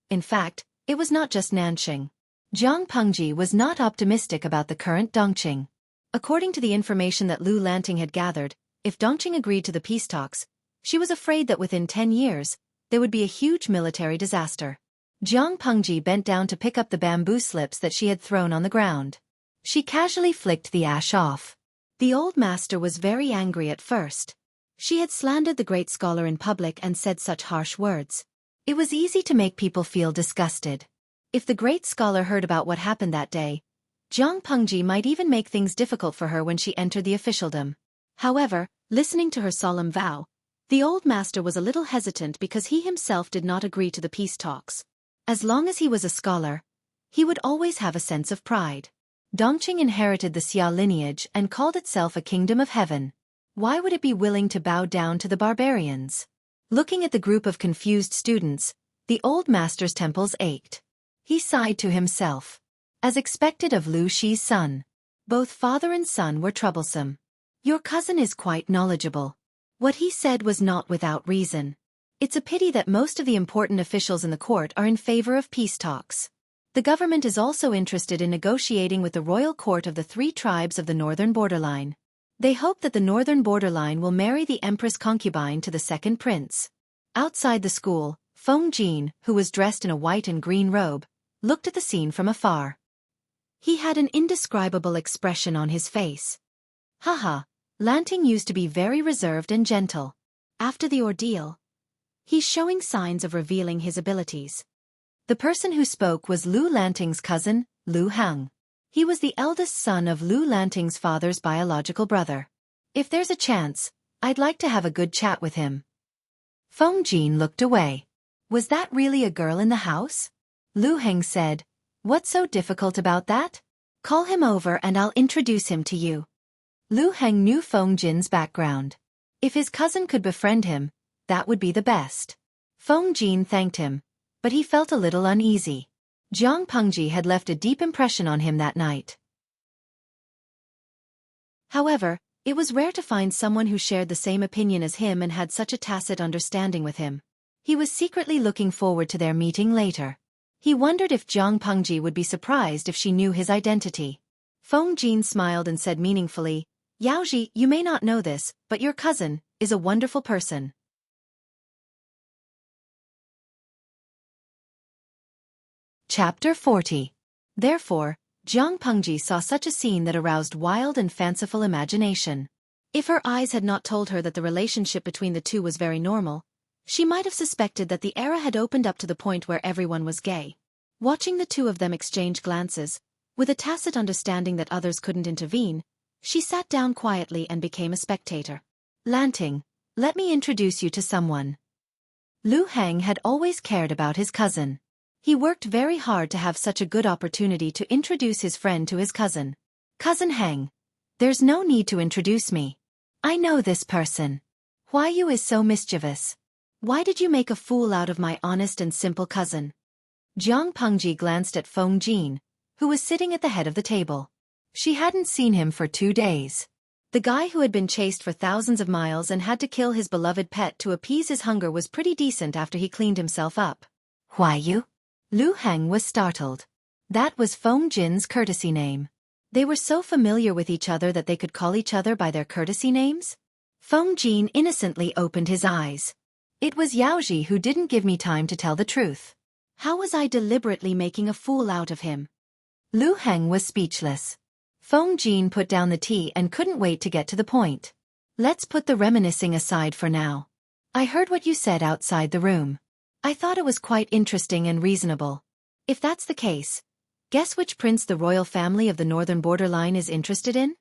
Speaker 1: In fact, it was not just Nanxing. Zhang Pengji was not optimistic about the current Dongqing. According to the information that Lu Lanting had gathered, if Dongqing agreed to the peace talks, she was afraid that within 10 years, there would be a huge military disaster. Zhang Pengji bent down to pick up the bamboo slips that she had thrown on the ground. She casually flicked the ash off. The old master was very angry at first. She had slandered the great scholar in public and said such harsh words. It was easy to make people feel disgusted. If the great scholar heard about what happened that day, Zhang Pengji might even make things difficult for her when she entered the officialdom. However, listening to her solemn vow, the old master was a little hesitant because he himself did not agree to the peace talks. As long as he was a scholar, he would always have a sense of pride. Dongqing inherited the Xia lineage and called itself a kingdom of heaven. Why would it be willing to bow down to the barbarians? Looking at the group of confused students, the old master's temples ached. He sighed to himself. As expected of Lu Shi's son, both father and son were troublesome. Your cousin is quite knowledgeable. What he said was not without reason. It's a pity that most of the important officials in the court are in favor of peace talks. The government is also interested in negotiating with the royal court of the 3 tribes of the northern borderline. They hope that the northern borderline will marry the empress concubine to the second prince. Outside the school, Feng Jin, who was dressed in a white and green robe, looked at the scene from afar. He had an indescribable expression on his face. Haha, Lanting used to be very reserved and gentle. After the ordeal, he's showing signs of revealing his abilities. The person who spoke was Lu Lanting's cousin, Lu Hang. He was the eldest son of Lu Lanting's father's biological brother. If there's a chance, I'd like to have a good chat with him. Feng Jin looked away. Was that really a girl in the house? Lu Heng said, "What's so difficult about that? Call him over and I'll introduce him to you." Lu Heng knew Feng Jin's background. If his cousin could befriend him, that would be the best. Feng Jin thanked him, but he felt a little uneasy. Jiang Pengji had left a deep impression on him that night. However, it was rare to find someone who shared the same opinion as him and had such a tacit understanding with him. He was secretly looking forward to their meeting later. He wondered if Jiang Pengji would be surprised if she knew his identity. Feng Jin smiled and said meaningfully, "Yaoji, you may not know this, but your cousin is a wonderful person." Chapter 40. Therefore, Jiang Pengji saw such a scene that aroused wild and fanciful imagination. If her eyes had not told her that the relationship between the two was very normal, she might have suspected that the era had opened up to the point where everyone was gay. Watching the two of them exchange glances, with a tacit understanding that others couldn't intervene, she sat down quietly and became a spectator. "Lanting, let me introduce you to someone." Lu Heng had always cared about his cousin. He worked very hard to have such a good opportunity to introduce his friend to his cousin. "Cousin Heng, there's no need to introduce me. I know this person. Why you is so mischievous? Why did you make a fool out of my honest and simple cousin?" Jiang Pengji glanced at Feng Jin, who was sitting at the head of the table. She hadn't seen him for 2 days. The guy who had been chased for thousands of miles and had to kill his beloved pet to appease his hunger was pretty decent after he cleaned himself up. "Why you?" Lu Heng was startled. That was Feng Jin's courtesy name. They were so familiar with each other that they could call each other by their courtesy names? Feng Jin innocently opened his eyes. "It was Yaoji who didn't give me time to tell the truth. How was I deliberately making a fool out of him?" Lu Heng was speechless. Feng Jin put down the tea and couldn't wait to get to the point. "Let's put the reminiscing aside for now. I heard what you said outside the room. I thought it was quite interesting and reasonable. If that's the case, guess which prince the royal family of the northern borderline is interested in?"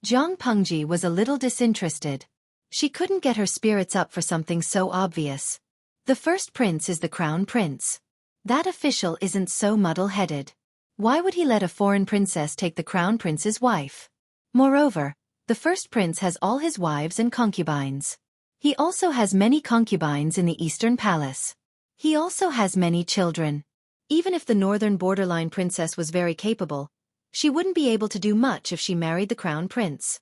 Speaker 1: Jiang Pengji was a little disinterested. She couldn't get her spirits up for something so obvious. The first prince is the crown prince. That official isn't so muddle-headed. Why would he let a foreign princess take the crown prince's wife? Moreover, the first prince has all his wives and concubines. He also has many concubines in the Eastern Palace. He also has many children. Even if the northern borderline princess was very capable, she wouldn't be able to do much if she married the crown prince.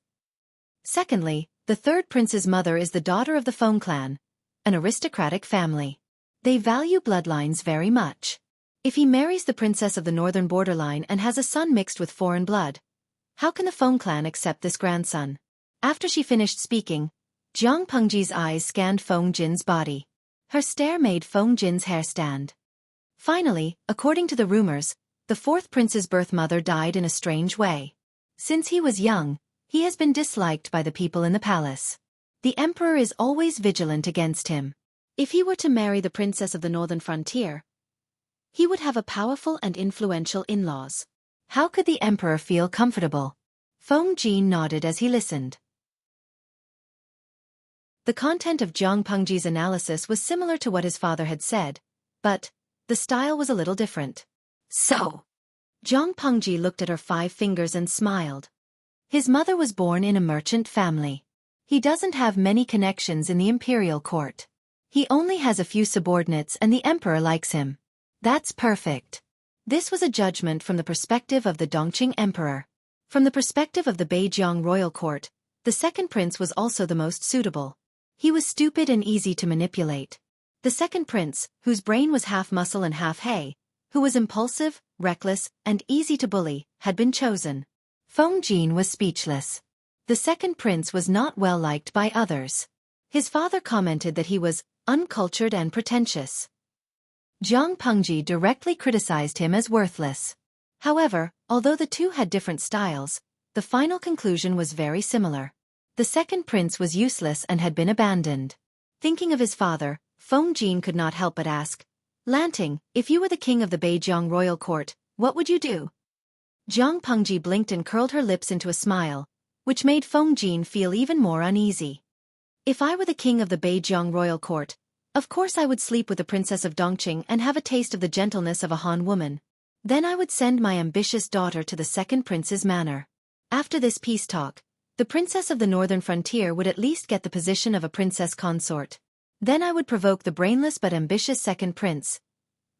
Speaker 1: Secondly, the third prince's mother is the daughter of the Feng clan, an aristocratic family. They value bloodlines very much. If he marries the princess of the northern borderline and has a son mixed with foreign blood, how can the Feng clan accept this grandson? After she finished speaking, Jiang Pengji's eyes scanned Feng Jin's body. Her stare made Feng Jin's hair stand. Finally, according to the rumors, the fourth prince's birth mother died in a strange way. Since he was young, he has been disliked by the people in the palace. The emperor is always vigilant against him. If he were to marry the princess of the northern frontier, he would have a powerful and influential in-laws. How could the emperor feel comfortable? Feng Jin nodded as he listened. The content of Jiang Pengji's analysis was similar to what his father had said, but the style was a little different. "So?" Jiang Pengji looked at her 5 fingers and smiled. His mother was born in a merchant family. He doesn't have many connections in the imperial court. He only has a few subordinates and the emperor likes him. That's perfect. This was a judgment from the perspective of the Dongqing emperor. From the perspective of the Beijiang royal court, the second prince was also the most suitable. He was stupid and easy to manipulate. The second prince, whose brain was half muscle and half hay, who was impulsive, reckless, and easy to bully, had been chosen. Feng Jin was speechless. The second prince was not well liked by others. His father commented that he was uncultured and pretentious. Jiang Pengji directly criticized him as worthless. However, although the two had different styles, the final conclusion was very similar. The second prince was useless and had been abandoned. Thinking of his father, Feng Jin could not help but ask, "Lanting, if you were the king of the Beijiang royal court, what would you do?" Jiang Pengji blinked and curled her lips into a smile, which made Feng Jin feel even more uneasy. If I were the king of the Beijiang royal court, of course I would sleep with the princess of Dongqing and have a taste of the gentleness of a Han woman. Then I would send my ambitious daughter to the second prince's manor. After this peace talk, the princess of the northern frontier would at least get the position of a princess consort. Then I would provoke the brainless but ambitious second prince.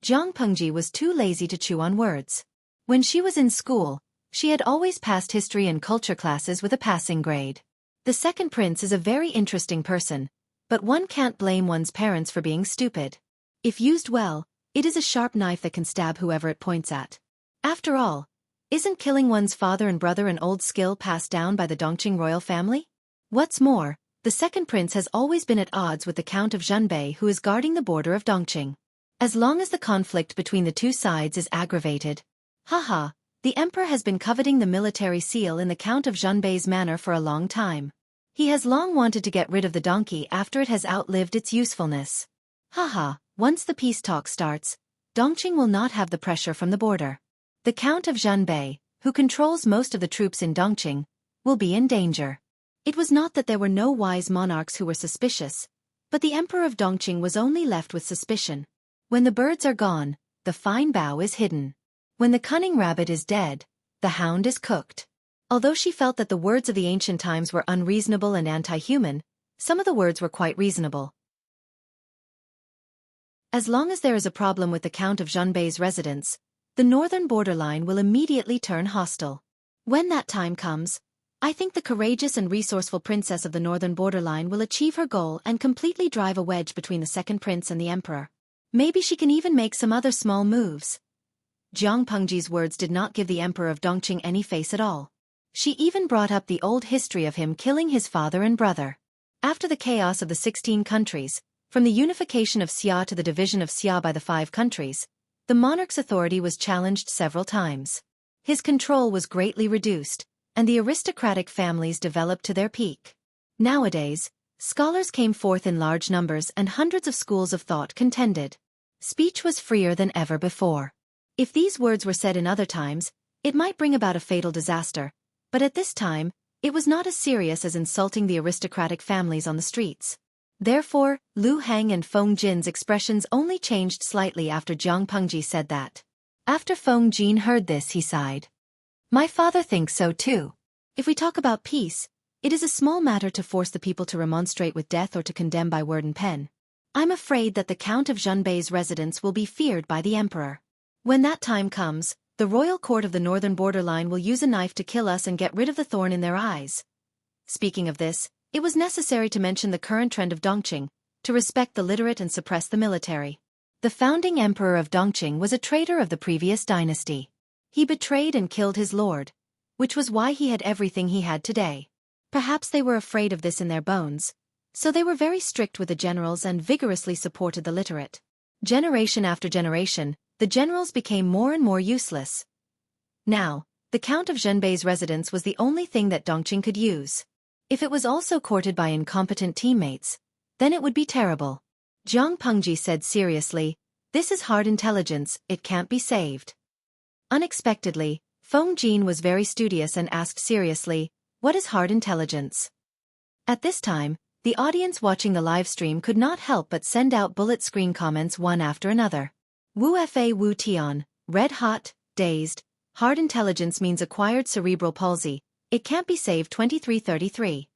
Speaker 1: Jiang Pengji was too lazy to chew on words. When she was in school, she had always passed history and culture classes with a passing grade. The second prince is a very interesting person, but one can't blame one's parents for being stupid. If used well, it is a sharp knife that can stab whoever it points at. After all, isn't killing one's father and brother an old skill passed down by the Dongqing royal family? What's more, the second prince has always been at odds with the Count of Zhenbei, who is guarding the border of Dongqing. As long as the conflict between the two sides is aggravated. Haha, the emperor has been coveting the military seal in the Count of Zhenbei's manor for a long time. He has long wanted to get rid of the donkey after it has outlived its usefulness. Haha, once the peace talk starts, Dongqing will not have the pressure from the border. The Count of Zhenbei, who controls most of the troops in Dongqing, will be in danger. It was not that there were no wise monarchs who were suspicious, but the emperor of Dongqing was only left with suspicion. When the birds are gone, the fine bough is hidden. When the cunning rabbit is dead, the hound is cooked. Although she felt that the words of the ancient times were unreasonable and anti-human, some of the words were quite reasonable. As long as there is a problem with the Count of Zhenbei's residence, the northern borderline will immediately turn hostile. When that time comes, I think the courageous and resourceful princess of the northern borderline will achieve her goal and completely drive a wedge between the second prince and the emperor. Maybe she can even make some other small moves. Jiang Pengji's words did not give the emperor of Dongqing any face at all. She even brought up the old history of him killing his father and brother. After the chaos of the 16 countries, from the unification of Xia to the division of Xia by the 5 countries, the monarch's authority was challenged several times. His control was greatly reduced, and the aristocratic families developed to their peak. Nowadays, scholars came forth in large numbers and hundreds of schools of thought contended. Speech was freer than ever before. If these words were said in other times, it might bring about a fatal disaster, but at this time, it was not as serious as insulting the aristocratic families on the streets. Therefore, Lu Heng and Feng Jin's expressions only changed slightly after Jiang Pengji said that. After Feng Jin heard this, he sighed. My father thinks so too. If we talk about peace, it is a small matter to force the people to remonstrate with death or to condemn by word and pen. I'm afraid that the Count of Zhenbei's residence will be feared by the emperor. When that time comes, the royal court of the northern borderline will use a knife to kill us and get rid of the thorn in their eyes. Speaking of this, it was necessary to mention the current trend of Dongqing, to respect the literate and suppress the military. The founding emperor of Dongqing was a traitor of the previous dynasty. He betrayed and killed his lord, which was why he had everything he had today. Perhaps they were afraid of this in their bones, so they were very strict with the generals and vigorously supported the literate. Generation after generation, the generals became more and more useless. Now, the Count of Zhenbei's residence was the only thing that Dongqing could use. If it was also courted by incompetent teammates, then it would be terrible. Jiang Pengji said seriously, this is hard intelligence, it can't be saved. Unexpectedly, Feng Jin was very studious and asked seriously, what is hard intelligence? At this time, the audience watching the live stream could not help but send out bullet screen comments one after another. Wu Fa Wu Tian, red hot, dazed, hard intelligence means acquired cerebral palsy, it can't be saved 2333.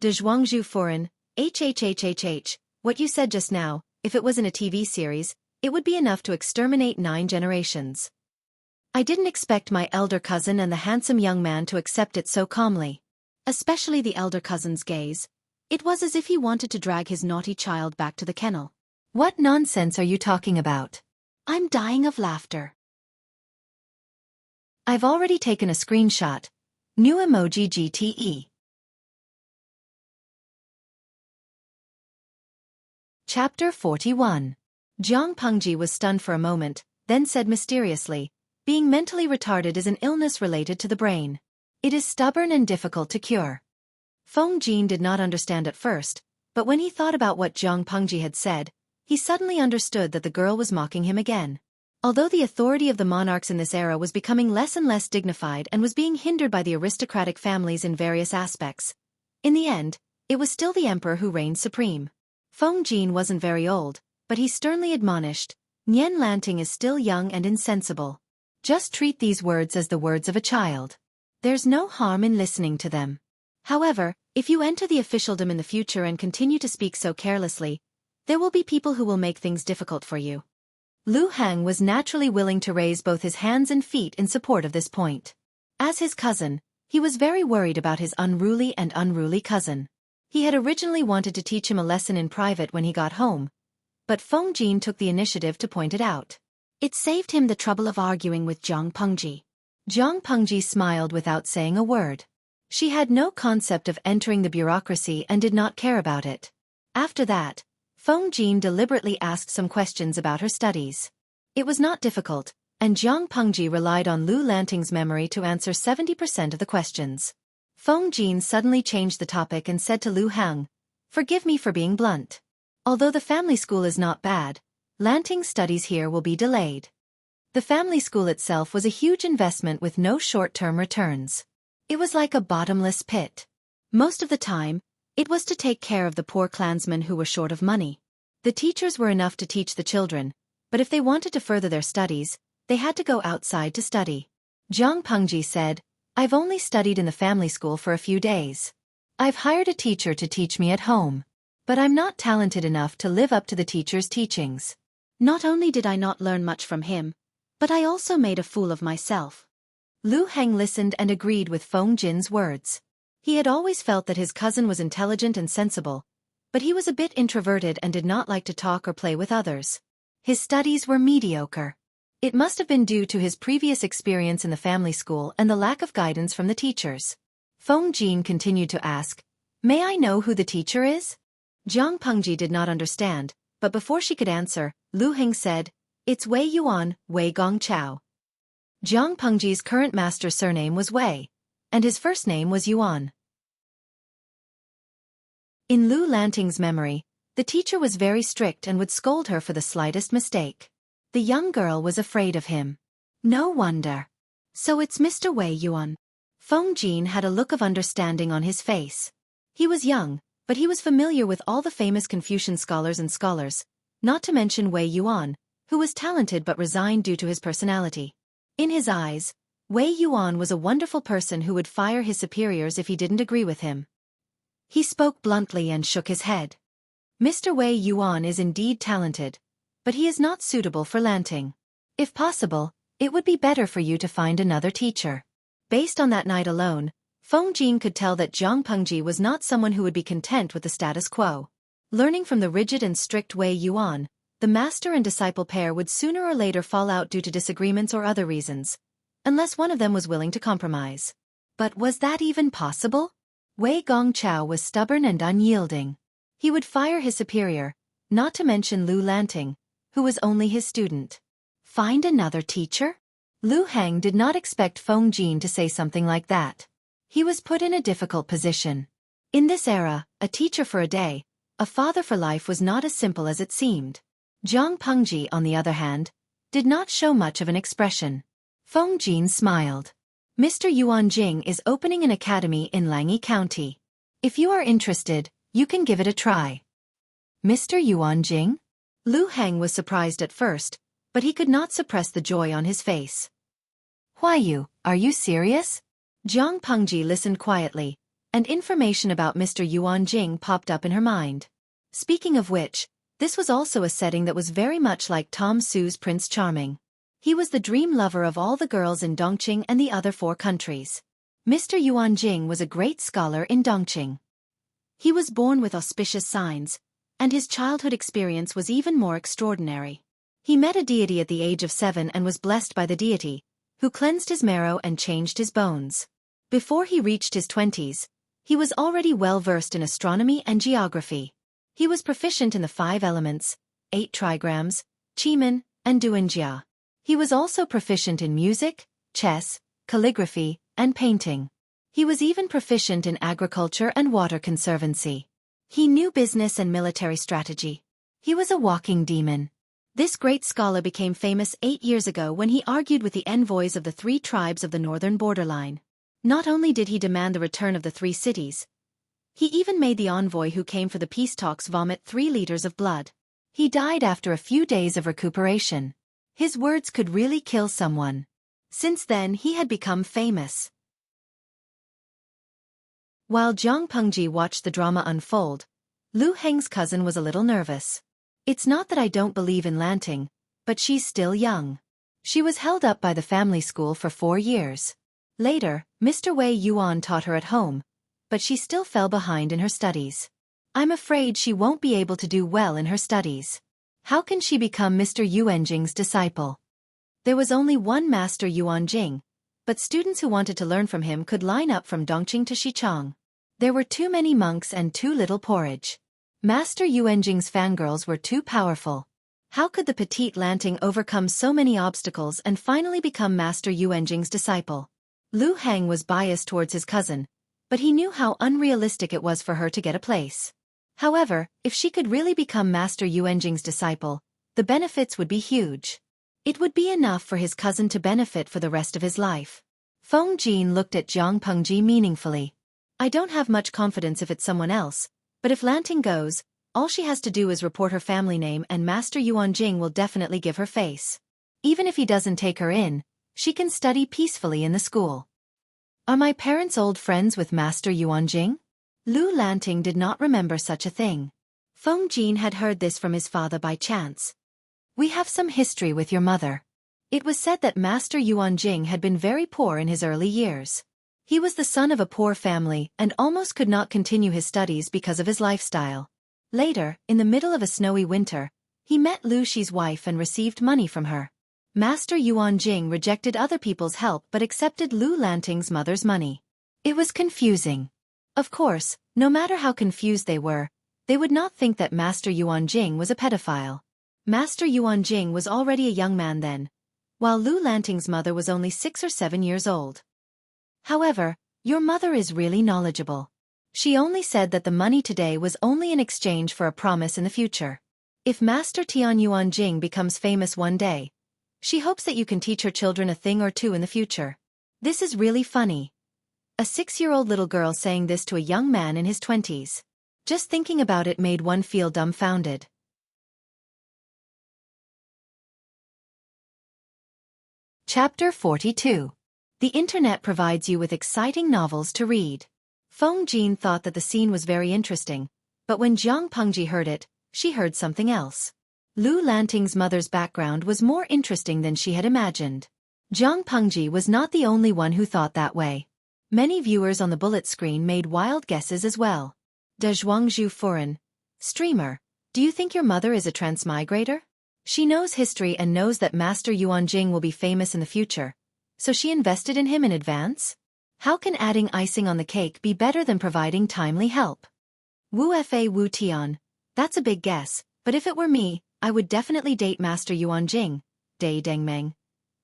Speaker 1: De Zhuangzhu Furan, HHHHH, what you said just now, if it was in a TV series, it would be enough to exterminate 9 generations. I didn't expect my elder cousin and the handsome young man to accept it so calmly. Especially the elder cousin's gaze. It was as if he wanted to drag his naughty child back to the kennel. What nonsense are you talking about? I'm dying of laughter. I've already taken a screenshot. New emoji GTE. Chapter 41. Jiang Pengji was stunned for a moment, then said mysteriously, being mentally retarded is an illness related to the brain. It is stubborn and difficult to cure. Feng Jin did not understand at first, but when he thought about what Jiang Pengji had said, he suddenly understood that the girl was mocking him again. Although the authority of the monarchs in this era was becoming less and less dignified and was being hindered by the aristocratic families in various aspects, in the end, it was still the emperor who reigned supreme. Feng Jin wasn't very old, but he sternly admonished, "Nian Lanting is still young and insensible. Just treat these words as the words of a child. There's no harm in listening to them. However, if you enter the officialdom in the future and continue to speak so carelessly, there will be people who will make things difficult for you." Lu Hang was naturally willing to raise both his hands and feet in support of this point. As his cousin, he was very worried about his unruly cousin. He had originally wanted to teach him a lesson in private when he got home, but Feng Jin took the initiative to point it out. It saved him the trouble of arguing with Zhang Pengji. Zhang Pengji smiled without saying a word. She had no concept of entering the bureaucracy and did not care about it. After that, Feng Jin deliberately asked some questions about her studies. It was not difficult, and Zhang Pengji relied on Lu Lanting's memory to answer 70% of the questions. Feng Jin suddenly changed the topic and said to Lu Hang, "Forgive me for being blunt. Although the family school is not bad, Lanting's studies here will be delayed." The family school itself was a huge investment with no short-term returns. It was like a bottomless pit. Most of the time, it was to take care of the poor clansmen who were short of money. The teachers were enough to teach the children, but if they wanted to further their studies, they had to go outside to study. Zhang Pengji said, "I've only studied in the family school for a few days. I've hired a teacher to teach me at home. But I'm not talented enough to live up to the teacher's teachings. Not only did I not learn much from him, but I also made a fool of myself." Lu Heng listened and agreed with Feng Jin's words. He had always felt that his cousin was intelligent and sensible, but he was a bit introverted and did not like to talk or play with others. His studies were mediocre. It must have been due to his previous experience in the family school and the lack of guidance from the teachers. Feng Jin continued to ask, "May I know who the teacher is?" Zhang Pengji did not understand, but before she could answer, Lu Heng said, "It's Wei Yuan, Wei Gongchao." Zhang Pengji's current master's surname was Wei, and his first name was Yuan. In Lu Lanting's memory, the teacher was very strict and would scold her for the slightest mistake. The young girl was afraid of him. No wonder. So it's Mr. Wei Yuan. Feng Jin had a look of understanding on his face. He was young, but he was familiar with all the famous Confucian scholars and scholars, not to mention Wei Yuan, who was talented but resigned due to his personality. In his eyes, Wei Yuan was a wonderful person who would fire his superiors if he didn't agree with him. He spoke bluntly and shook his head. "Mr. Wei Yuan is indeed talented, but he is not suitable for Lanting. If possible, it would be better for you to find another teacher." Based on that night alone, Feng Jin could tell that Zhang Pengji was not someone who would be content with the status quo. Learning from the rigid and strict Wei Yuan, the master and disciple pair would sooner or later fall out due to disagreements or other reasons, unless one of them was willing to compromise. But was that even possible? Wei Gongchao was stubborn and unyielding. He would fire his superior, not to mention Lu Lanting, who was only his student. Find another teacher? Lu Heng did not expect Feng Jin to say something like that. He was put in a difficult position. In this era, a teacher for a day, a father for life was not as simple as it seemed. Zhang Pengji, on the other hand, did not show much of an expression. Feng Jin smiled. "Mr. Yuan Jing is opening an academy in Langyi County. If you are interested, you can give it a try." "Mr. Yuan Jing?" Lu Heng was surprised at first, but he could not suppress the joy on his face. "Why are you serious?" Zhang Pengji listened quietly, and information about Mr. Yuan Jing popped up in her mind. Speaking of which, this was also a setting that was very much like Tom Su's Prince Charming. He was the dream lover of all the girls in Dongqing and the other 4 countries. Mr. Yuan Jing was a great scholar in Dongqing. He was born with auspicious signs, and his childhood experience was even more extraordinary. He met a deity at the age of 7 and was blessed by the deity, who cleansed his marrow and changed his bones. Before he reached his 20s, he was already well versed in astronomy and geography. He was proficient in the 5 elements, 8 trigrams, Qimeng, and Duanjia. He was also proficient in music, chess, calligraphy, and painting. He was even proficient in agriculture and water conservancy. He knew business and military strategy. He was a walking demon. This great scholar became famous 8 years ago when he argued with the envoys of the 3 tribes of the northern borderline. Not only did he demand the return of the 3 cities, he even made the envoy who came for the peace talks vomit 3 liters of blood. He died after a few days of recuperation. His words could really kill someone. Since then he had become famous. While Jiang Pengji watched the drama unfold, Lu Heng's cousin was a little nervous. It's not that I don't believe in Lanting, but she's still young. She was held up by the family school for 4 years. Later, Mr. Wei Yuan taught her at home, but she still fell behind in her studies. I'm afraid she won't be able to do well in her studies. How can she become Mr. Yuanjing's disciple? There was only one Master Yuanjing, but students who wanted to learn from him could line up from Dongqing to Xichang. There were too many monks and too little porridge. Master Yuanjing's fangirls were too powerful. How could the petite Lanting overcome so many obstacles and finally become Master Yuanjing's disciple? Lu Heng was biased towards his cousin, but he knew how unrealistic it was for her to get a place. However, if she could really become Master Yuanjing's disciple, the benefits would be huge. It would be enough for his cousin to benefit for the rest of his life. Feng Jin looked at Jiang Pengji meaningfully. I don't have much confidence if it's someone else, but if Lanting goes, all she has to do is report her family name and Master Yuanjing will definitely give her face. Even if he doesn't take her in, she can study peacefully in the school. Are my parents old friends with Master Yuanjing? Lu Lanting did not remember such a thing. Feng Jin had heard this from his father by chance. We have some history with your mother. It was said that Master Yuanjing had been very poor in his early years. He was the son of a poor family and almost could not continue his studies because of his lifestyle. Later, in the middle of a snowy winter, he met Lu Shi's wife and received money from her. Master Yuanjing rejected other people's help but accepted Lu Lanting's mother's money. It was confusing. Of course, no matter how confused they would not think that Master Yuanjing was a pedophile. Master Yuanjing was already a young man then, while Lu Lanting's mother was only 6 or 7 years old. However, your mother is really knowledgeable. She only said that the money today was only in exchange for a promise in the future. If Master Tian Yuanjing becomes famous one day, she hopes that you can teach her children a thing or two in the future. This is really funny. A 6-year-old little girl saying this to a young man in his 20s. Just thinking about it made one feel dumbfounded. Chapter 42. The internet provides you with exciting novels to read. Feng Jin thought that the scene was very interesting, but when Jiang Pengji heard it, she heard something else. Lu Lanting's mother's background was more interesting than she had imagined. Jiang Pengji was not the only one who thought that way. Many viewers on the bullet screen made wild guesses as well. De Zhuangzhu Furan. Streamer, do you think your mother is a transmigrator? She knows history and knows that Master Yuanjing will be famous in the future, so she invested in him in advance? How can adding icing on the cake be better than providing timely help? Wu Fa Wu Tian. That's a big guess, but if it were me, I would definitely date Master Yuanjing. Dai Dengmeng.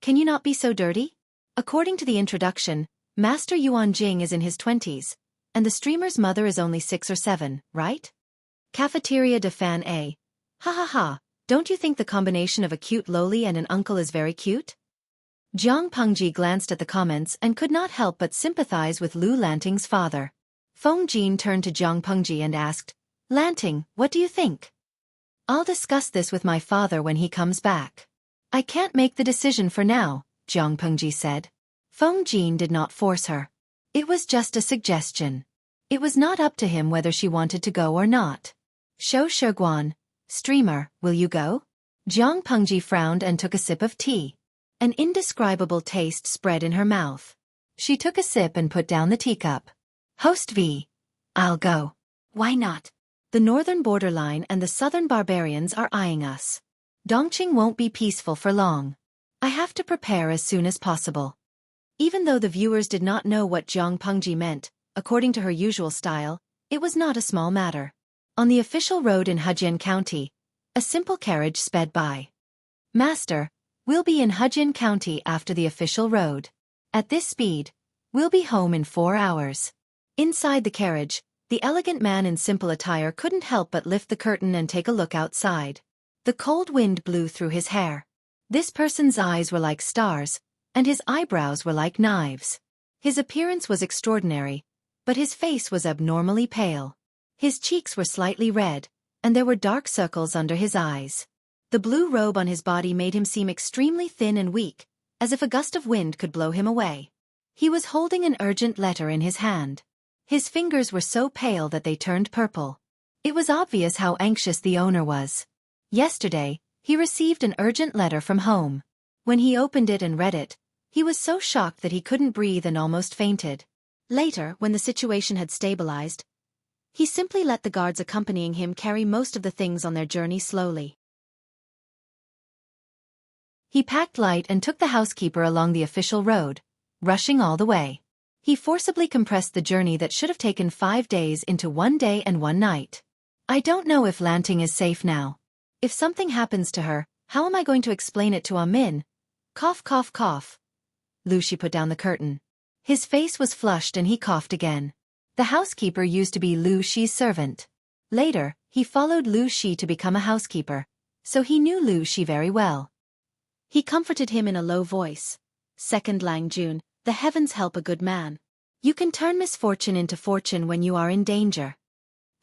Speaker 1: Can you not be so dirty? According to the introduction, Master Yuanjing is in his 20s, and the streamer's mother is only 6 or 7, right? Cafeteria de Fan A. Ha ha ha, don't you think the combination of a cute loli and an uncle is very cute? Jiang Pengji glanced at the comments and could not help but sympathize with Lu Lanting's father. Feng Jin turned to Jiang Pengji and asked, Lanting, what do you think? I'll discuss this with my father when he comes back. I can't make the decision for now, Jiang Pengji said. Feng Jin did not force her. It was just a suggestion. It was not up to him whether she wanted to go or not. Shou Shiguan, streamer, will you go? Jiang Pengji frowned and took a sip of tea. An indescribable taste spread in her mouth. She took a sip and put down the teacup. Host V. I'll go. Why not? The northern borderline and the southern barbarians are eyeing us. Dongqing won't be peaceful for long. I have to prepare as soon as possible. Even though the viewers did not know what Jiang Pengji meant, according to her usual style, it was not a small matter. On the official road in Hejian County, a simple carriage sped by. Master, we'll be in Hejian County after the official road. At this speed, we'll be home in 4 hours. Inside the carriage, the elegant man in simple attire couldn't help but lift the curtain and take a look outside. The cold wind blew through his hair. This person's eyes were like stars, and his eyebrows were like knives. His appearance was extraordinary, but his face was abnormally pale. His cheeks were slightly red, and there were dark circles under his eyes. The blue robe on his body made him seem extremely thin and weak, as if a gust of wind could blow him away. He was holding an urgent letter in his hand. His fingers were so pale that they turned purple. It was obvious how anxious the owner was. Yesterday, he received an urgent letter from home. When he opened it and read it, he was so shocked that he couldn't breathe and almost fainted. Later, when the situation had stabilized, he simply let the guards accompanying him carry most of the things on their journey slowly. He packed light and took the housekeeper along the official road, rushing all the way. He forcibly compressed the journey that should have taken 5 days into 1 day and 1 night. I don't know if Lanting is safe now. If something happens to her, how am I going to explain it to Amin? Cough, cough, cough. Lucy put down the curtain. His face was flushed and he coughed again. The housekeeper used to be Lu Shi's servant. Later, he followed Lu Shi to become a housekeeper, so he knew Lu Shi very well. He comforted him in a low voice. Second Lang Jun, the heavens help a good man. You can turn misfortune into fortune when you are in danger.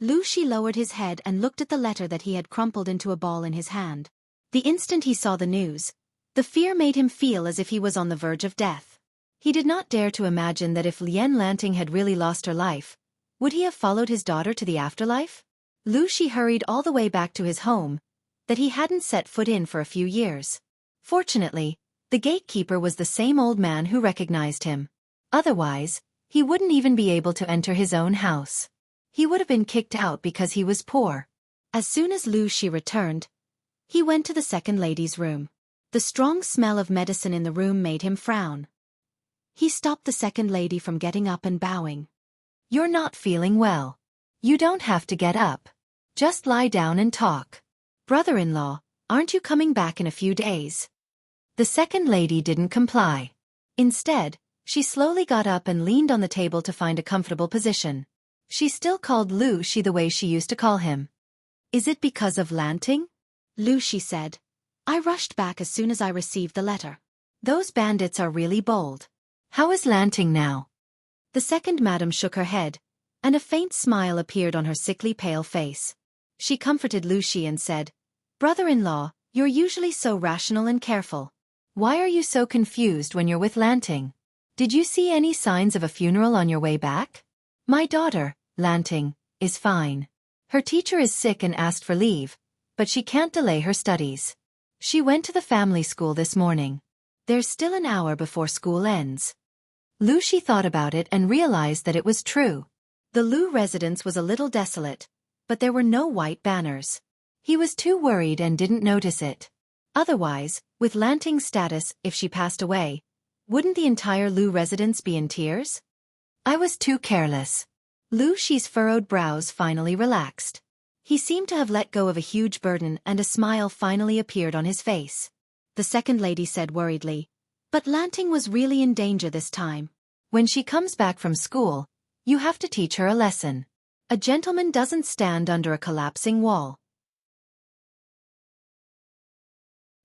Speaker 1: Lu Shi lowered his head and looked at the letter that he had crumpled into a ball in his hand. The instant he saw the news, the fear made him feel as if he was on the verge of death. He did not dare to imagine that if Lien Lanting had really lost her life, would he have followed his daughter to the afterlife? Lu Shi hurried all the way back to his home, that he hadn't set foot in for a few years. Fortunately, the gatekeeper was the same old man who recognized him. Otherwise, he wouldn't even be able to enter his own house. He would have been kicked out because he was poor. As soon as Lu Shi returned, he went to the second lady's room. The strong smell of medicine in the room made him frown. He stopped the second lady from getting up and bowing. You're not feeling well. You don't have to get up. Just lie down and talk. Brother-in-law, aren't you coming back in a few days? The second lady didn't comply. Instead, she slowly got up and leaned on the table to find a comfortable position. She still called Lu Shi the way she used to call him. Is it because of Lanting? Lu Shi said. I rushed back as soon as I received the letter. Those bandits are really bold. How is Lanting now? The second madam shook her head, and a faint smile appeared on her sickly pale face. She comforted Lu Shi and said, Brother-in-law, you're usually so rational and careful. Why are you so confused when you're with Lanting? Did you see any signs of a funeral on your way back? My daughter, Lanting, is fine. Her teacher is sick and asked for leave, but she can't delay her studies. She went to the family school this morning. There's still an hour before school ends. Lu Shi thought about it and realized that it was true. The Lu residence was a little desolate, but there were no white banners. He was too worried and didn't notice it. Otherwise, with Lanting's status, if she passed away, wouldn't the entire Lu residence be in tears? I was too careless. Lu Shi's furrowed brows finally relaxed. He seemed to have let go of a huge burden and a smile finally appeared on his face. The second lady said worriedly, but Lanting was really in danger this time. When she comes back from school, you have to teach her a lesson. A gentleman doesn't stand under a collapsing wall.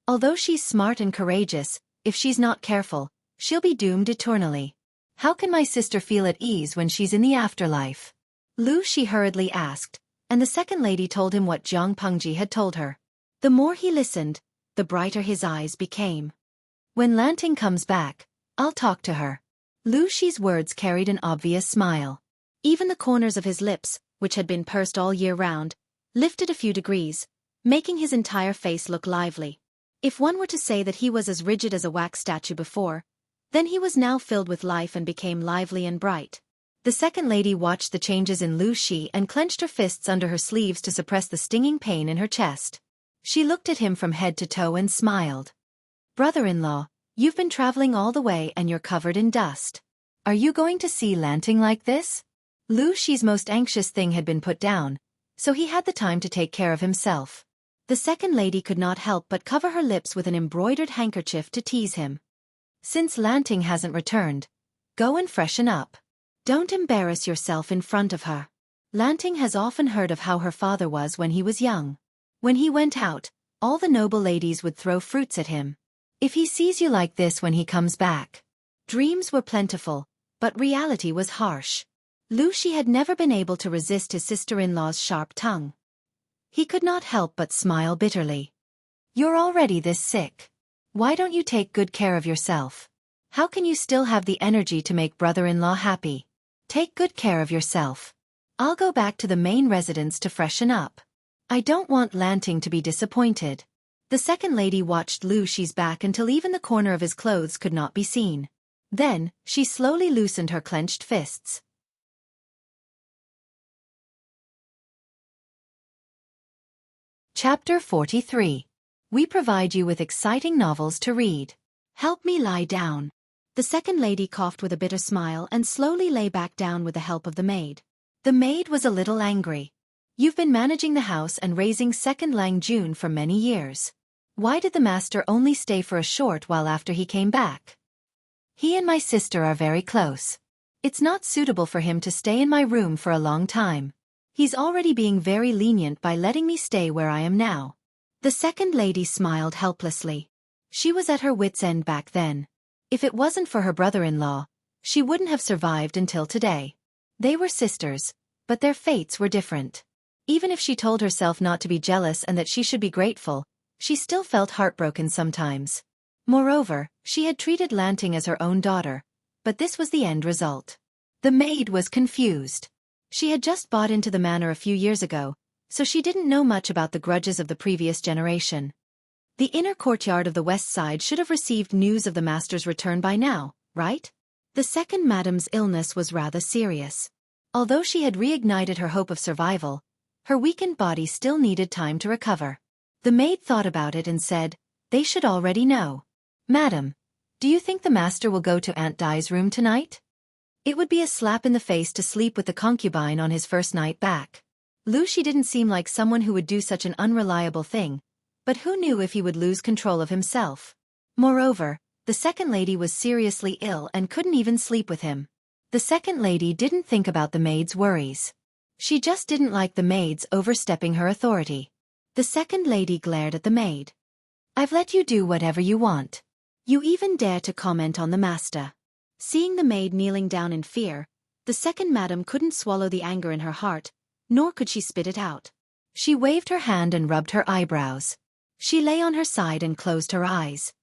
Speaker 1: Although she's smart and courageous, if she's not careful, she'll be doomed eternally. How can my sister feel at ease when she's in the afterlife? Lu Shi hurriedly asked, and the second lady told him what Jiang Pengji had told her. The more he listened, the brighter his eyes became. When Lanting comes back, I'll talk to her. Lu Shi's words carried an obvious smile. Even the corners of his lips, which had been pursed all year round, lifted a few degrees, making his entire face look lively. If one were to say that he was as rigid as a wax statue before, then he was now filled with life and became lively and bright. The second lady watched the changes in Lu Shi and clenched her fists under her sleeves to suppress the stinging pain in her chest. She looked at him from head to toe and smiled. Brother-in-law, you've been traveling all the way and you're covered in dust. Are you going to see Lanting like this? Lu Shi's most anxious thing had been put down, so he had the time to take care of himself. The second lady could not help but cover her lips with an embroidered handkerchief to tease him. Since Lanting hasn't returned, go and freshen up. Don't embarrass yourself in front of her. Lanting has often heard of how her father was when he was young. When he went out, All the noble ladies would throw fruits at him. If he sees you like this when he comes back. Dreams were plentiful, but reality was harsh. Xueqi had never been able to resist his sister-in-law's sharp tongue. He could not help but smile bitterly. You're already this sick. Why don't you take good care of yourself? How can you still have the energy to make brother-in-law happy? Take good care of yourself. I'll go back to the main residence to freshen up. I don't want Lanting to be disappointed. The second lady watched Xueqi's back until even the corner of his clothes could not be seen. Then, she slowly loosened her clenched fists. Chapter 43. We provide you with exciting novels to read. Help me lie down. The second lady coughed with a bitter smile and slowly lay back down with the help of the maid. The maid was a little angry. You've been managing the house and raising second Lang Jun for many years. Why did the master only stay for a short while after he came back? He and my sister are very close. It's not suitable for him to stay in my room for a long time. He's already being very lenient by letting me stay where I am now. The second lady smiled helplessly. She was at her wit's end back then. If it wasn't for her brother-in-law, she wouldn't have survived until today. They were sisters, but their fates were different. Even if she told herself not to be jealous and that she should be grateful, she still felt heartbroken sometimes. Moreover, she had treated Lanting as her own daughter, but this was the end result. The maid was confused. She had just bought into the manor a few years ago, so she didn't know much about the grudges of the previous generation. The inner courtyard of the west side should have received news of the master's return by now, right? The second madam's illness was rather serious. Although she had reignited her hope of survival, her weakened body still needed time to recover. The maid thought about it and said, they should already know. Madam, do you think the master will go to Aunt Di's room tonight? It would be a slap in the face to sleep with the concubine on his first night back. Xueqi didn't seem like someone who would do such an unreliable thing, but who knew if he would lose control of himself? Moreover, the second lady was seriously ill and couldn't even sleep with him. The second lady didn't think about the maid's worries. She just didn't like the maid's overstepping her authority. The second lady glared at the maid. I've let you do whatever you want. You even dare to comment on the master. Seeing the maid kneeling down in fear, the second madam couldn't swallow the anger in her heart, nor could she spit it out. She waved her hand and rubbed her eyebrows. She lay on her side and closed her eyes.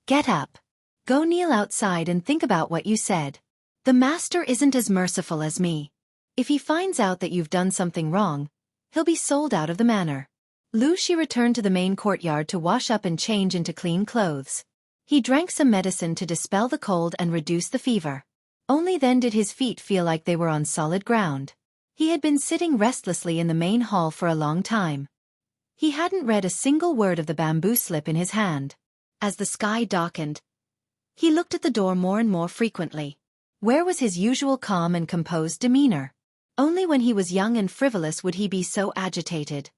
Speaker 1: Get up. Go kneel outside and think about what you said. The master isn't as merciful as me. If he finds out that you've done something wrong, he'll be sold out of the manor. Xueqi returned to the main courtyard to wash up and change into clean clothes. He drank some medicine to dispel the cold and reduce the fever. Only then did his feet feel like they were on solid ground. He had been sitting restlessly in the main hall for a long time. He hadn't read a single word of the bamboo slip in his hand. As the sky darkened, he looked at the door more and more frequently. Where was his usual calm and composed demeanor? Only when he was young and frivolous would he be so agitated.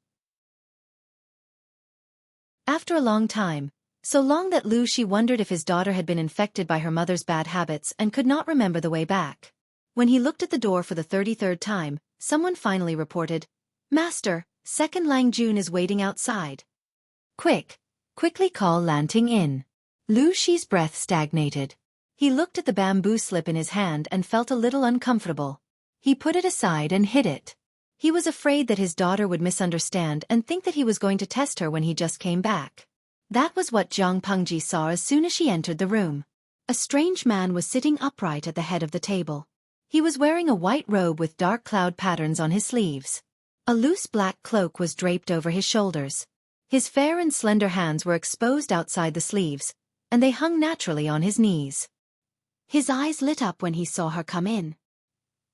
Speaker 1: After a long time, so long that Xueqi wondered if his daughter had been infected by her mother's bad habits and could not remember the way back. When he looked at the door for the 33rd time, someone finally reported, Master, second Lang Jun is waiting outside. Quickly call Lanting in. Xueqi's breath stagnated. He looked at the bamboo slip in his hand and felt a little uncomfortable. He put it aside and hid it. He was afraid that his daughter would misunderstand and think that he was going to test her when he just came back. That was what Jiang Pengji saw as soon as she entered the room. A strange man was sitting upright at the head of the table. He was wearing a white robe with dark cloud patterns on his sleeves. A loose black cloak was draped over his shoulders. His fair and slender hands were exposed outside the sleeves, and they hung naturally on his knees. His eyes lit up when he saw her come in.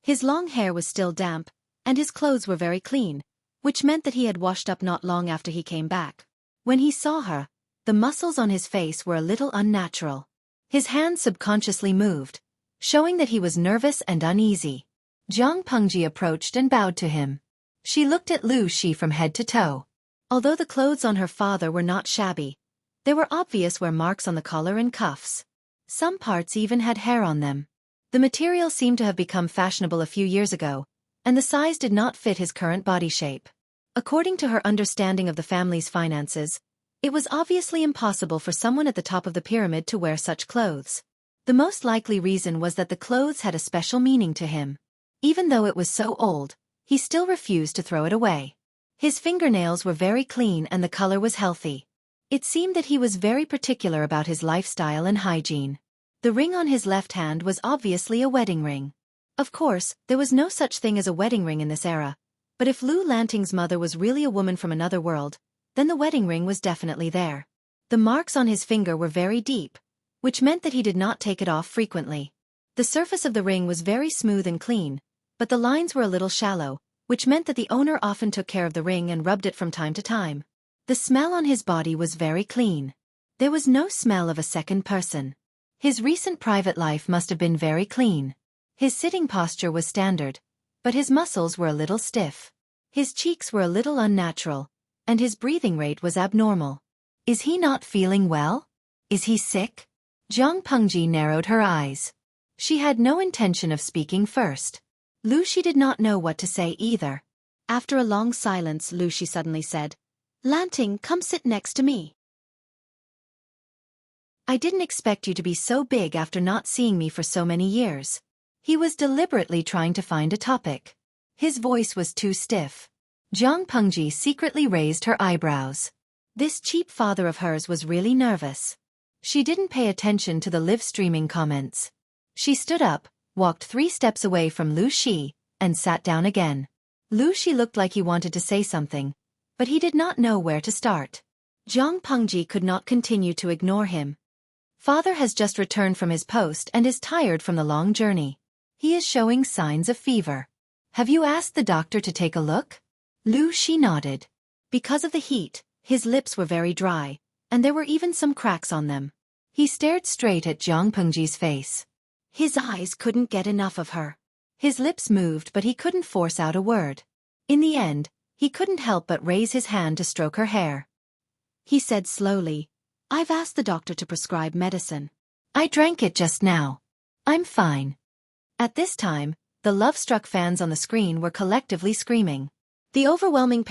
Speaker 1: His long hair was still damp, and his clothes were very clean, which meant that he had washed up not long after he came back. When he saw her, the muscles on his face were a little unnatural. His hands subconsciously moved, showing that he was nervous and uneasy. Jiang Pengji approached and bowed to him. She looked at Xueqi from head to toe. Although the clothes on her father were not shabby, there were obvious wear marks on the collar and cuffs. Some parts even had hair on them. The material seemed to have become fashionable a few years ago, and the size did not fit his current body shape. According to her understanding of the family's finances, It was obviously impossible for someone at the top of the pyramid to wear such clothes. The most likely reason was that the clothes had a special meaning to him. Even though it was so old, he still refused to throw it away. His fingernails were very clean and the color was healthy. It seemed that he was very particular about his lifestyle and hygiene. The ring on his left hand was obviously a wedding ring. Of course, there was no such thing as a wedding ring in this era, but if Lu Lanting's mother was really a woman from another world, then the wedding ring was definitely there. The marks on his finger were very deep, which meant that he did not take it off frequently. The surface of the ring was very smooth and clean, but the lines were a little shallow, which meant that the owner often took care of the ring and rubbed it from time to time. The smell on his body was very clean. There was no smell of a second person. His recent private life must have been very clean. His sitting posture was standard, but his muscles were a little stiff. His cheeks were a little unnatural, and his breathing rate was abnormal. Is he not feeling well? Is he sick? Zhang Pengji narrowed her eyes. She had no intention of speaking first. Lu Shi did not know what to say either. After a long silence, Lu Shi suddenly said, "Lanting, come sit next to me. I didn't expect you to be so big after not seeing me for so many years." He was deliberately trying to find a topic. His voice was too stiff. Zhang Pengji secretly raised her eyebrows. This cheap father of hers was really nervous. She didn't pay attention to the live-streaming comments. She stood up, walked 3 steps away from Lu Shi, and sat down again. Lu Shi looked like he wanted to say something, but he did not know where to start. Zhang Pengji could not continue to ignore him. Father has just returned from his post and is tired from the long journey. He is showing signs of fever. Have you asked the doctor to take a look? Lu Shi nodded. Because of the heat, his lips were very dry, and there were even some cracks on them. He stared straight at Zhang Pengji's face. His eyes couldn't get enough of her. His lips moved but he couldn't force out a word. In the end, he couldn't help but raise his hand to stroke her hair. He said slowly, "I've asked the doctor to prescribe medicine. I drank it just now. I'm fine." At this time, the love-struck fans on the screen were collectively screaming. The overwhelming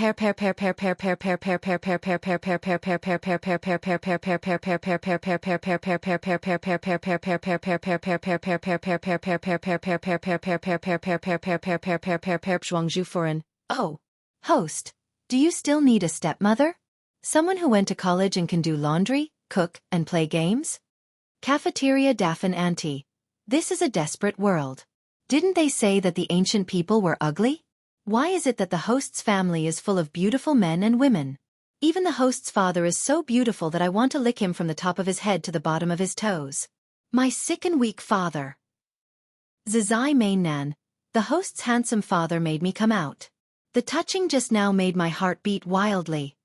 Speaker 1: Oh, host, do you still need a stepmother? Someone who went to college and can do laundry, cook, and play games? Cafeteria Daffin Auntie. This is a desperate world. Didn't they say that the ancient people were ugly? Why is it that the host's family is full of beautiful men and women? Even the host's father is so beautiful that I want to lick him from the top of his head to the bottom of his toes. My sick and weak father. Zizai Mainnan, the host's handsome father made me come out. The touching just now made my heart beat wildly.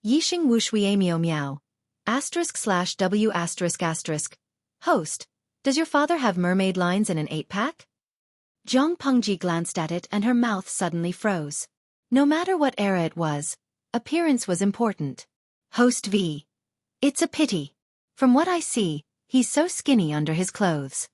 Speaker 1: Yixing Wushui Miao Miao. */w***. Host, does your father have mermaid lines in an 8-pack? Zhang Pengji glanced at it and her mouth suddenly froze. No matter what era it was, appearance was important. Host V. It's a pity. From what I see, he's so skinny under his clothes.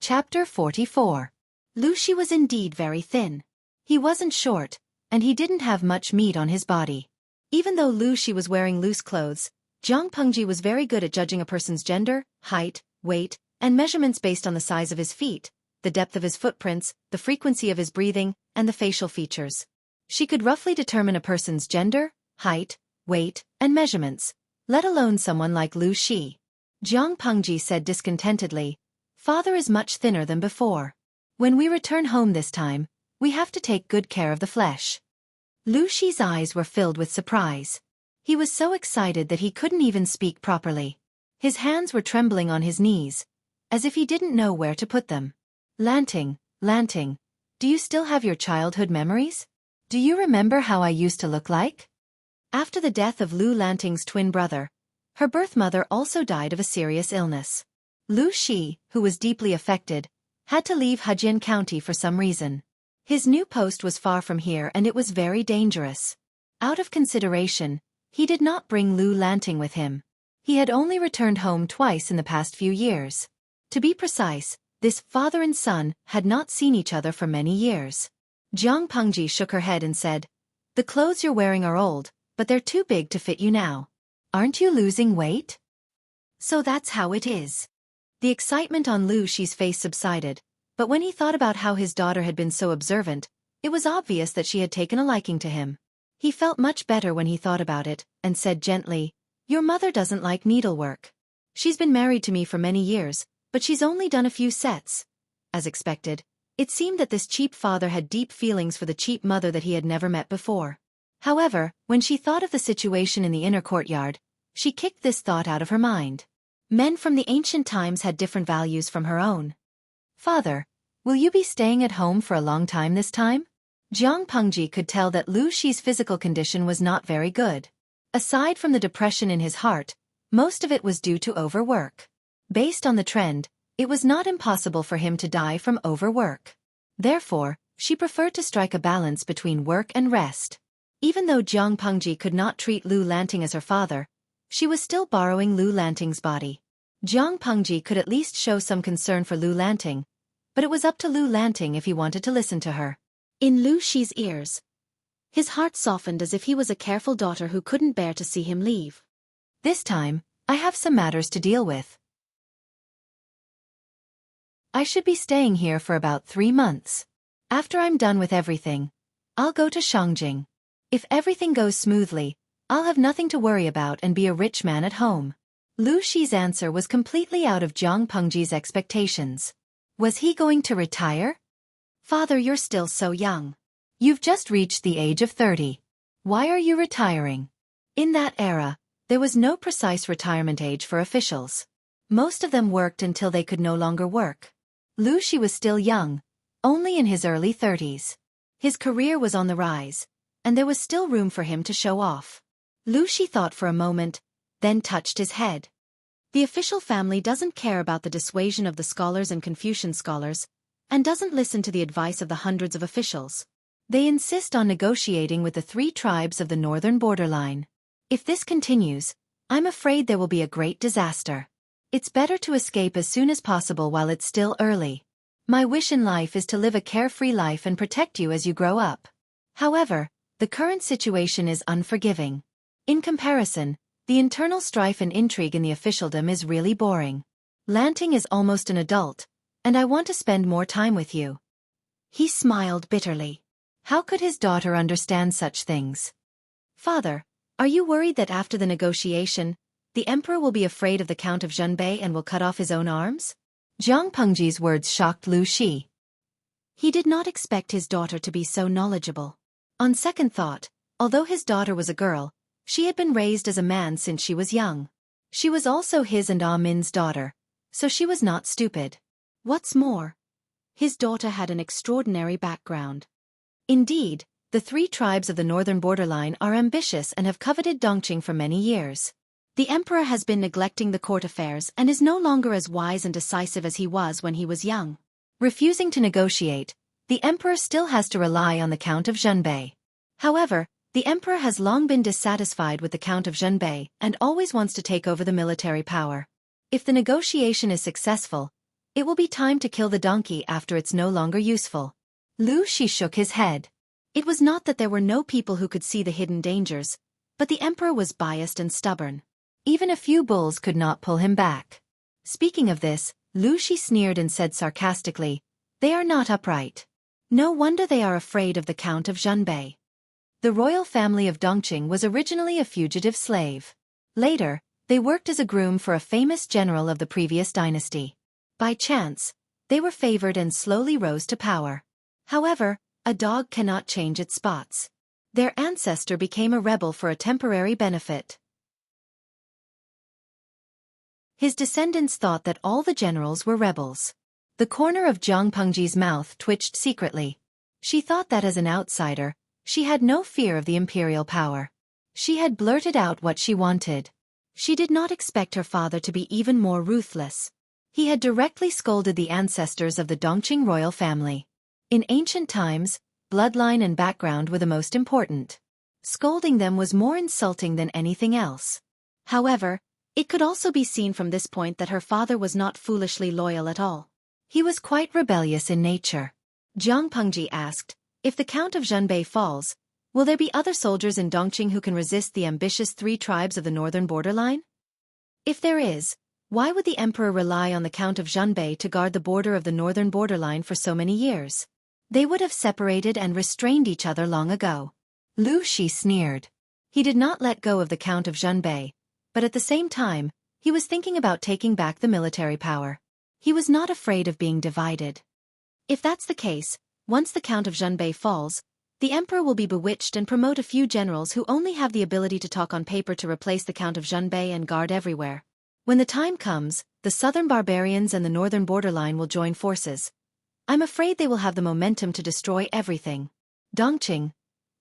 Speaker 1: Chapter 44. Lu Shi was indeed very thin. He wasn't short, and he didn't have much meat on his body. Even though Lu Shi was wearing loose clothes, Zhang Pengji was very good at judging a person's gender, height, weight, and measurements based on the size of his feet, the depth of his footprints, the frequency of his breathing, and the facial features. She could roughly determine a person's gender, height, weight, and measurements, let alone someone like Lu Shi. Zhang Pengji said discontentedly, "Father is much thinner than before. When we return home this time, we have to take good care of the flesh." Lu Shi's eyes were filled with surprise. He was so excited that he couldn't even speak properly. His hands were trembling on his knees, as if he didn't know where to put them. Lanting, do you still have your childhood memories? Do you remember how I used to look like? After the death of Lu Lanting's twin brother, her birth mother also died of a serious illness. Lu Shi, who was deeply affected, had to leave Hejian County for some reason. His new post was far from here and it was very dangerous. Out of consideration, he did not bring Lu Lanting with him. He had only returned home twice in the past few years. To be precise, this father and son had not seen each other for many years. Jiang Pengji shook her head and said, "The clothes you're wearing are old, but they're too big to fit you now. Aren't you losing weight?" So that's how it is. The excitement on Lu Shi's face subsided, but when he thought about how his daughter had been so observant, it was obvious that she had taken a liking to him. He felt much better when he thought about it, and said gently, "Your mother doesn't like needlework. She's been married to me for many years, but she's only done a few sets." As expected, it seemed that this cheap father had deep feelings for the cheap mother that he had never met before. However, when she thought of the situation in the inner courtyard, she kicked this thought out of her mind. Men from the ancient times had different values from her own. "Father, will you be staying at home for a long time this time?" Jiang Pengji could tell that Lu Shi's physical condition was not very good. Aside from the depression in his heart, most of it was due to overwork. Based on the trend, it was not impossible for him to die from overwork. Therefore, she preferred to strike a balance between work and rest. Even though Jiang Pengji could not treat Lu Lanting as her father, she was still borrowing Lu Lanting's body. Jiang Pengji could at least show some concern for Lu Lanting, but it was up to Lu Lanting if he wanted to listen to her. In Lu Shi's ears, his heart softened as if he was a careful daughter who couldn't bear to see him leave. "This time, I have some matters to deal with. I should be staying here for about 3 months. After I'm done with everything, I'll go to Shangjing. If everything goes smoothly, I'll have nothing to worry about and be a rich man at home." Lu Shi's answer was completely out of Jiang Pengji's expectations. Was he going to retire? "Father, you're still so young. You've just reached the age of 30. Why are you retiring?" In that era, there was no precise retirement age for officials. Most of them worked until they could no longer work. Lu Shi was still young, only in his early 30s. His career was on the rise, and there was still room for him to show off. Lu Shi thought for a moment, then touched his head. The official family doesn't care about the dissuasion of the scholars and Confucian scholars, and doesn't listen to the advice of the hundreds of officials. They insist on negotiating with the 3 tribes of the northern borderline. If this continues, I'm afraid there will be a great disaster. It's better to escape as soon as possible while it's still early. My wish in life is to live a carefree life and protect you as you grow up. However, the current situation is unforgiving. In comparison, the internal strife and intrigue in the officialdom is really boring. Lanting is almost an adult, and I want to spend more time with you." He smiled bitterly. How could his daughter understand such things? "Father, are you worried that after the negotiation, the emperor will be afraid of the Count of Zhenbei and will cut off his own arms?" Jiang Pengji's words shocked Lu Shi. He did not expect his daughter to be so knowledgeable. On second thought, although his daughter was a girl, she had been raised as a man since she was young. She was also his and Ah Min's daughter, so she was not stupid. What's more, his daughter had an extraordinary background. Indeed, the 3 tribes of the northern borderline are ambitious and have coveted Dongqing for many years. The emperor has been neglecting the court affairs and is no longer as wise and decisive as he was when he was young. Refusing to negotiate, the emperor still has to rely on the Count of Zhenbei. However, the emperor has long been dissatisfied with the Count of Zhenbei and always wants to take over the military power. If the negotiation is successful, it will be time to kill the donkey after it's no longer useful. Lu Shi shook his head. It was not that there were no people who could see the hidden dangers, but the emperor was biased and stubborn. Even a few bulls could not pull him back. Speaking of this, Lu Shi sneered and said sarcastically, "They are not upright. No wonder they are afraid of the Count of Zhenbei." The royal family of Dongqing was originally a fugitive slave. Later, they worked as a groom for a famous general of the previous dynasty. By chance, they were favored and slowly rose to power. However, a dog cannot change its spots. Their ancestor became a rebel for a temporary benefit. His descendants thought that all the generals were rebels. The corner of Jiang Pengji's mouth twitched secretly. She thought that as an outsider, she had no fear of the imperial power. She had blurted out what she wanted. She did not expect her father to be even more ruthless. He had directly scolded the ancestors of the Dongqing royal family. In ancient times, bloodline and background were the most important. Scolding them was more insulting than anything else. However, it could also be seen from this point that her father was not foolishly loyal at all. He was quite rebellious in nature. Jiang Pengji asked, If the Count of Zhenbei falls, will there be other soldiers in Dongqing who can resist the ambitious 3 tribes of the northern borderline? If there is, why would the emperor rely on the Count of Zhenbei to guard the border of the northern borderline for so many years? They would have separated and restrained each other long ago. Lu Shi sneered. He did not let go of the Count of Zhenbei, but at the same time, he was thinking about taking back the military power. He was not afraid of being divided. If that's the case, once the Count of Zhenbei falls, the emperor will be bewitched and promote a few generals who only have the ability to talk on paper to replace the Count of Zhenbei and guard everywhere. When the time comes, the southern barbarians and the northern borderline will join forces. I'm afraid they will have the momentum to destroy everything. Dongqing.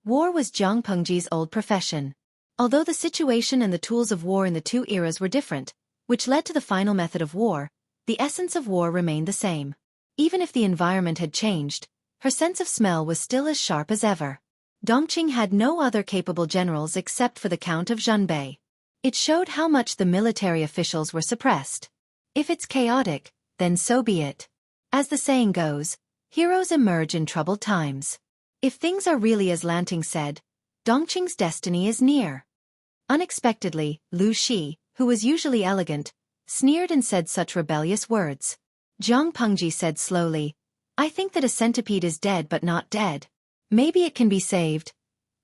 Speaker 1: War was Jiang Pengji's old profession. Although the situation and the tools of war in the 2 eras were different, which led to the final method of war, the essence of war remained the same. Even if the environment had changed, her sense of smell was still as sharp as ever. Dongqing had no other capable generals except for the Count of Zhenbei. It showed how much the military officials were suppressed. If it's chaotic, then so be it. As the saying goes, heroes emerge in troubled times. If things are really as Lanting said, Dongqing's destiny is near. Unexpectedly, Lu Shi, who was usually elegant, sneered and said such rebellious words. Jiang Pengji said slowly, I think that a centipede is dead but not dead. Maybe it can be saved.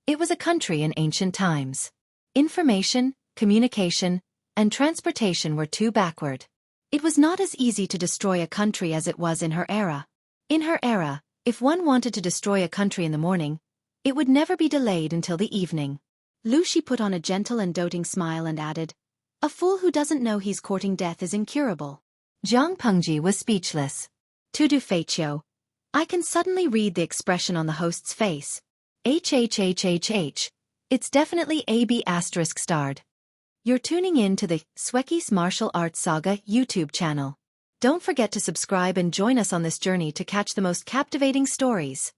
Speaker 1: It was a country in ancient times. Information, communication, and transportation were too backward. It was not as easy to destroy a country as it was in her era. In her era, if one wanted to destroy a country in the morning, it would never be delayed until the evening. Lu Shi put on a gentle and doting smile and added, a fool who doesn't know he's courting death is incurable. Jiang Pengji was speechless. To do Feiqiu. I can suddenly read the expression on the host's face. HHHHH. It's definitely AB****. You're tuning in to the Xueqi's Martial Arts Saga YouTube channel. Don't forget to subscribe and join us on this journey to catch the most captivating stories.